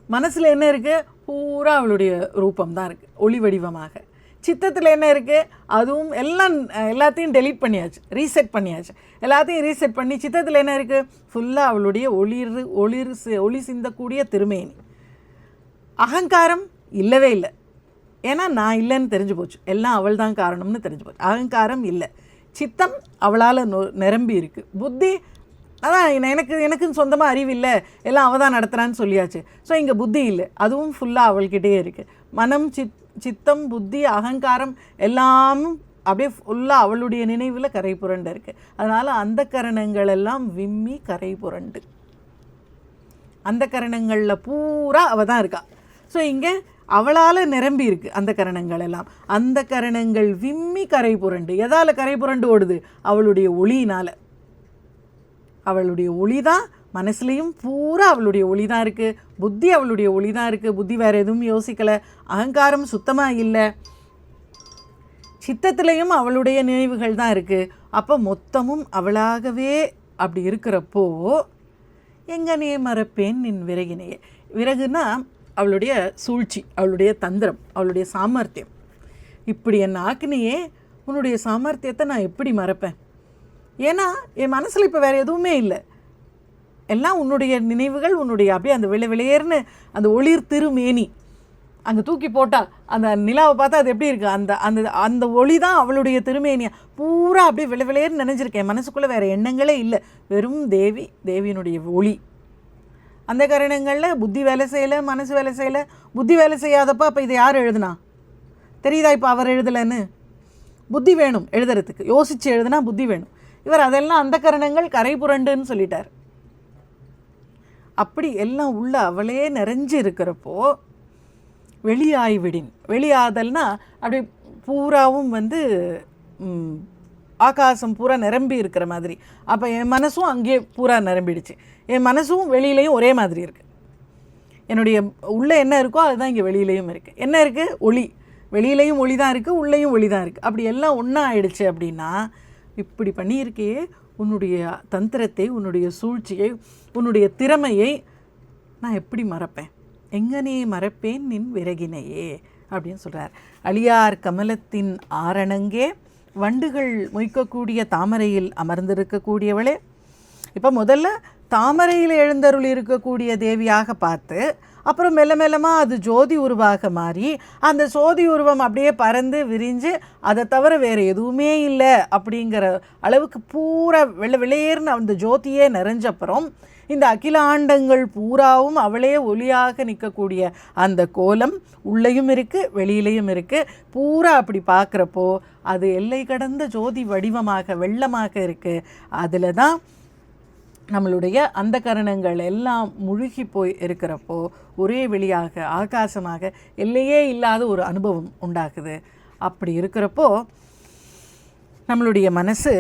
Speaker 1: மனசில் என்ன இருக்குது? பூரா அவளுடைய ரூபம் தான் இருக்குது, ஒளி வடிவமாக. சித்தத்தில் என்ன இருக்குது? அதுவும் எல்லாத்தையும் டெலீட் பண்ணியாச்சு, ரீசெட் பண்ணியாச்சு. எல்லாத்தையும் ரீசெட் பண்ணி சித்தத்தில் என்ன இருக்குது? ஃபுல்லாக அவளுடைய ஒளி சிந்தக்கூடிய திருமேனி. அகங்காரம் இல்லவே இல்லை, ஏன்னா நான் இல்லைன்னு தெரிஞ்சு போச்சு, எல்லாம் அவள் தான் காரணம்னு தெரிஞ்சு போச்சு. அகங்காரம் இல்லை. சித்தம் அவளால் நிரம்பி இருக்குது. புத்தி அதான் எனக்குன்னு சொந்தமாக அறிவு இல்லை, எல்லாம் அவள் தான் நடத்துகிறான்னு சொல்லியாச்சு. ஸோ இங்கே புத்தி இல்லை, அதுவும் ஃபுல்லாக அவள்கிட்டே இருக்குது. மனம், சித்தம், புத்தி, அகங்காரம் எல்லாமும் அப்படியே ஃபுல்லாக அவளுடைய நினைவில் கரை புரண்டு இருக்குது. அதனால் அந்த கரணங்கள் எல்லாம் விம்மி கரை புரண்டு, அந்த கரணங்களில் பூரா அவள் தான் இருக்கா. ஸோ இங்கே அவளால் நிரம்பி இருக்குது அந்த கரணங்கள் எல்லாம். அந்த கரணங்கள் விம்மி கரை புரண்டு, எதால் கரை புரண்டு ஓடுது? அவளுடைய ஒளியினால். அவளுடைய ஒளி தான் மனசுலேயும் பூரா அவளுடைய ஒளி தான் இருக்குது, புத்தி அவளுடைய ஒளி தான் இருக்குது. புத்தி வேறு எதுவும் யோசிக்கலை, அகங்காரம் சுத்தமாக இல்லை, சித்தத்துலேயும் அவளுடைய நினைவுகள் தான் இருக்குது. அப்போ மொத்தமும் அவளாகவே அப்படி இருக்கிறப்போ எங்கனே மறப்பேன் நின் விறகினையே. விறகுனா அவளுடைய சூழ்ச்சி, அவளுடைய தந்திரம், அவளுடைய சாமர்த்தியம். இப்படி என் ஆக்கினியே உன்னுடைய சாமர்த்தியத்தை நான் எப்படி மறப்பேன்? ஏன்னா என் மனசில் இப்போ வேறு எதுவுமே இல்லை, எல்லாம் உன்னுடைய நினைவுகள், உன்னுடைய அப்படியே அந்த வெளியேறுன்னு அந்த ஒளிர் திருமேனி அங்கே தூக்கி போட்டால் அந்த நிலாவை பார்த்தா அது எப்படி இருக்குது? அந்த அந்த அந்த ஒளி தான் அவளுடைய திருமேனியா பூரா அப்படியே வெளியேறுன்னு நினைஞ்சிருக்கேன். மனசுக்குள்ளே வேறு எண்ணங்களே இல்லை, வெறும் தேவியினுடைய ஒளி. அந்த கரணங்களில் புத்தி வேலை செய்யலை, மனசு வேலை செய்யலை. புத்தி வேலை செய்யாதப்போ அப்போ இதை யார் எழுதுனா? தெரியுதா இப்போ அவர் எழுதலைன்னு? புத்தி வேணும் எழுதுறதுக்கு, யோசித்து எழுதுனா புத்தி வேணும். இவர் அதெல்லாம் அந்த கரணங்கள் கரை புரண்டுன்னு சொல்லிட்டார். அப்படி எல்லாம் உள்ள அவளே நிறைஞ்சு இருக்கிறப்போ வெளியாய்விடின், வெளியாதல்னா அப்படி பூராவும் ஆகாசம் பூரா நிரம்பி இருக்கிற மாதிரி. அப்போ என் மனசும் அங்கேயே பூரா நிரம்பிடுச்சு. என் மனசும் வெளியிலையும் ஒரே மாதிரி இருக்குது. என்னுடைய உள்ளே என்ன இருக்கோ அதுதான் இங்கே வெளியிலையும் இருக்குது. என்ன இருக்குது? ஒளி. வெளியிலையும் ஒளி தான் இருக்குது, உள்ளேயும் ஒளி தான் இருக்குது. அப்படி எல்லாம் ஒன்றா ஆயிடுச்சு. அப்படின்னா இப்படி பண்ணியிருக்கே உன்னுடைய தந்திரத்தை, உன்னுடைய சூழ்ச்சியை, உன்னுடைய திறமையை நான் எப்படி மறப்பேன்? எங்கனே மறப்பேன் நின் விறகினையே அப்படின்னு சொல்கிறார். அழியார் கமலத்தின் ஆரணங்கே வண்டுகள் மொய்க்கக்கூடிய தாமரையில் அமர்ந்திருக்கக்கூடியவளே. இப்போ முதல்ல தாமரையில் எழுந்தருள் இருக்கக்கூடிய தேவியாக பார்த்து, அப்புறம் மெல்ல மெல்லமாக அது ஜோதி உருவாக மாறி, அந்த ஜோதி உருவம் அப்படியே பறந்து விரிஞ்சு அதை தவிர வேறு எதுவுமே இல்லை அப்படிங்கிற அளவுக்கு பூரா வெளியேறின அந்த ஜோதியே நிறைஞ்சப்புறம் இந்த அகிலாண்டங்கள் பூராவும் அவளே ஒளியாக நிற்கக்கூடிய அந்த கோலம் உள்ளேயும் இருக்குது, வெளியிலையும் இருக்குது. பூரா அப்படி பார்க்குறப்போ அது எல்லை கடந்த ஜோதி வடிவமாக வெள்ளமாக இருக்குது. அதில் தான் நம்மளுடைய அந்த கரணங்கள் எல்லாம் முழுகி போய் இருக்கிறப்போ ஒரே வெளியாக ஆகாசமாக எல்லையே இல்லாத ஒரு அனுபவம் உண்டாக்குது. அப்படி இருக்கிறப்போ நம்மளுடைய மனசு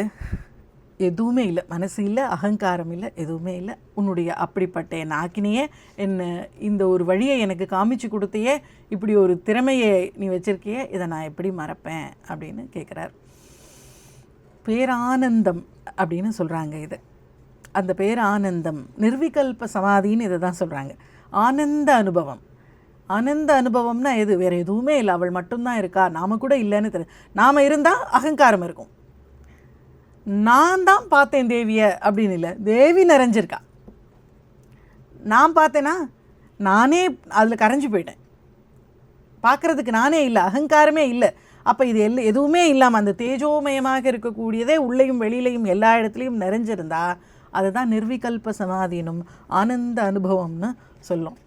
Speaker 1: எதுவுமே இல்லை, மனசு இல்லை, அகங்காரம் இல்லை, எதுவுமே இல்லை. உன்னுடைய அப்படிப்பட்ட என் ஆக்கினியே, என்ன இந்த ஒரு வழியை எனக்கு காமிச்சு கொடுத்தையே, இப்படி ஒரு திறமையை நீ வச்சிருக்கியே, இதை நான் எப்படி மறப்பேன் அப்படின்னு கேட்குறார். பேரானந்தம் அப்படின்னு சொல்கிறாங்க இது. அந்த பேரானந்தம் நிர்விகல்ப சமாதின்னு இதை தான் சொல்கிறாங்க. ஆனந்த அனுபவம். ஆனந்த அனுபவம்னா எது? வேறு எதுவுமே இல்லை, அவள் மட்டும்தான் இருக்கா, நாம் கூட இல்லைன்னு தெரியும். நாம் இருந்தால் அகங்காரம் இருக்கும். நான் தான் பார்த்தேன் தேவியை அப்படின்னு இல்லை, தேவி நிறைஞ்சிருக்கா. நான் பார்த்தேன்னா நானே அதில் கரைஞ்சி போயிட்டேன், பார்க்குறதுக்கு நானே இல்லை, அகங்காரமே இல்லை. அப்போ இது எதுவுமே இல்லாமல் அந்த தேஜோமயமாக இருக்கக்கூடியதே உள்ளேயும் வெளியிலையும் எல்லா இடத்துலையும் நிறைஞ்சிருந்தா அதுதான் நிர்விகல்ப சமாதினும் ஆனந்த அனுபவம்னு சொல்லும்.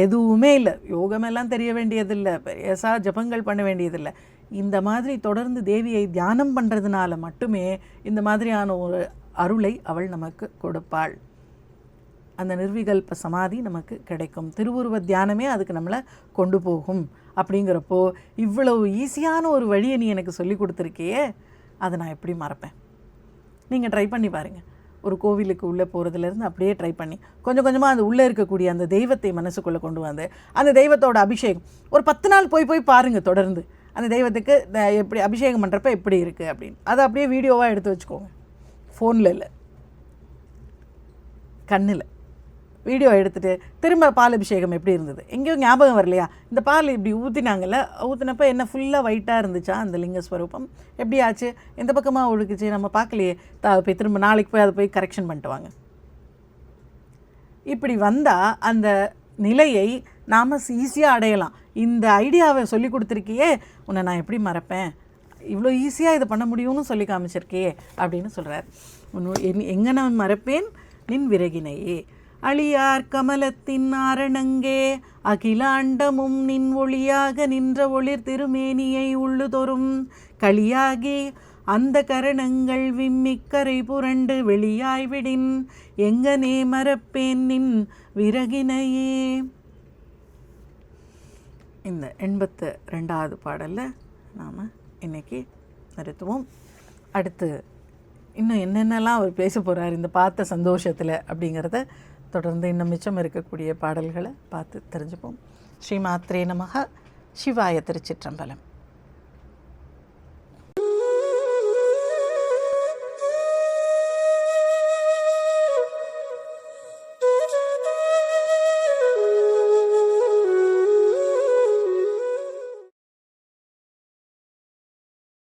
Speaker 1: எதுவுமே இல்லை, யோகமெல்லாம் தெரிய வேண்டியதில்லை, பெரியசா ஜபங்கள் பண்ண வேண்டியதில்லை. இந்த மாதிரி தொடர்ந்து தேவியை தியானம் பண்ணுறதுனால மட்டுமே இந்த மாதிரியான ஒரு அருளை அவள் நமக்கு கொடுப்பாள். அந்த நிர்விகல்ப சமாதி நமக்கு கிடைக்கும். திருவுருவ தியானமே அதுக்கு நம்மளை கொண்டு போகும். அப்படிங்கிறப்போ இவ்வளவு ஈஸியான ஒரு வழியை நீ எனக்கு சொல்லி கொடுத்துருக்கியே, அதை நான் எப்படி மறப்பேன்? நீங்கள் ட்ரை பண்ணி பாருங்கள். ஒரு கோவிலுக்கு உள்ளே போகிறதுலேருந்து அப்படியே ட்ரை பண்ணி கொஞ்சம் கொஞ்சமாக அந்த உள்ளே இருக்கக்கூடிய அந்த தெய்வத்தை மனசுக்குள்ளே கொண்டு வந்து அந்த தெய்வத்தோட அபிஷேகம் ஒரு 10 நாள் போய் பாருங்கள். தொடர்ந்து அந்த தெய்வத்துக்கு எப்படி அபிஷேகம் பண்ணுறப்ப எப்படி இருக்குது அப்படின்னு அதை அப்படியே வீடியோவாக எடுத்து வச்சுக்கோங்க. ஃபோனில் இல்லை, கண்ணில் வீடியோ எடுத்துகிட்டு திரும்ப பால் அபிஷேகம் எப்படி இருந்தது, எங்கேயும் ஞாபகம் வரலையா? இந்த பால் இப்படி ஊற்றினாங்கல்ல, ஊற்றினப்போ என்ன ஃபுல்லாக ஒயிட்டாக இருந்துச்சா அந்த லிங்கஸ்வரூபம்? எப்படி ஆச்சு? எந்த பக்கமாக ஒழுக்குச்சு? நம்ம பார்க்கலையே. போய் திரும்ப நாளைக்கு போய் அதை போய் கரெக்ஷன் பண்ணிட்டு வாங்க. இப்படி வந்தால் அந்த நிலையை நாம் ஈஸியாக அடையலாம். இந்த ஐடியாவை சொல்லி கொடுத்துருக்கியே, உன்னை நான் எப்படி மறப்பேன்? இவ்வளோ ஈஸியாக இதை பண்ண முடியும்னு சொல்லி காமிச்சிருக்கியே அப்படின்னு சொல்கிறார். எங்கே நான் மறப்பேன் நின் விறகினையே. அழியார் கமலத்தின் ஆரணங்கே அகிலாண்டமும் நின் ஒளியாக நின்ற ஒளிர் திருமேனியை உள்ளுதொறும் களியாகி அந்த கரணங்கள் விம்மிக்கரை புரண்டு வெளியாய்விடின் எங்கனே மறப்பேன் நின் விறகினையே. இந்த 82வது பாடலில் நாம் இன்றைக்கி நிறுத்துவோம். அடுத்து இன்னும் என்னென்னலாம் அவர் பேச போகிறார் இந்த பார்த்த சந்தோஷத்தில் அப்படிங்கிறத தொடர்ந்து இன்னும் மிச்சம் இருக்கக்கூடிய பாடல்களை பார்த்து தெரிஞ்சுப்போம். ஸ்ரீமாத்ரே நமஹ. சிவாய திருச்சிற்றம்பலம்.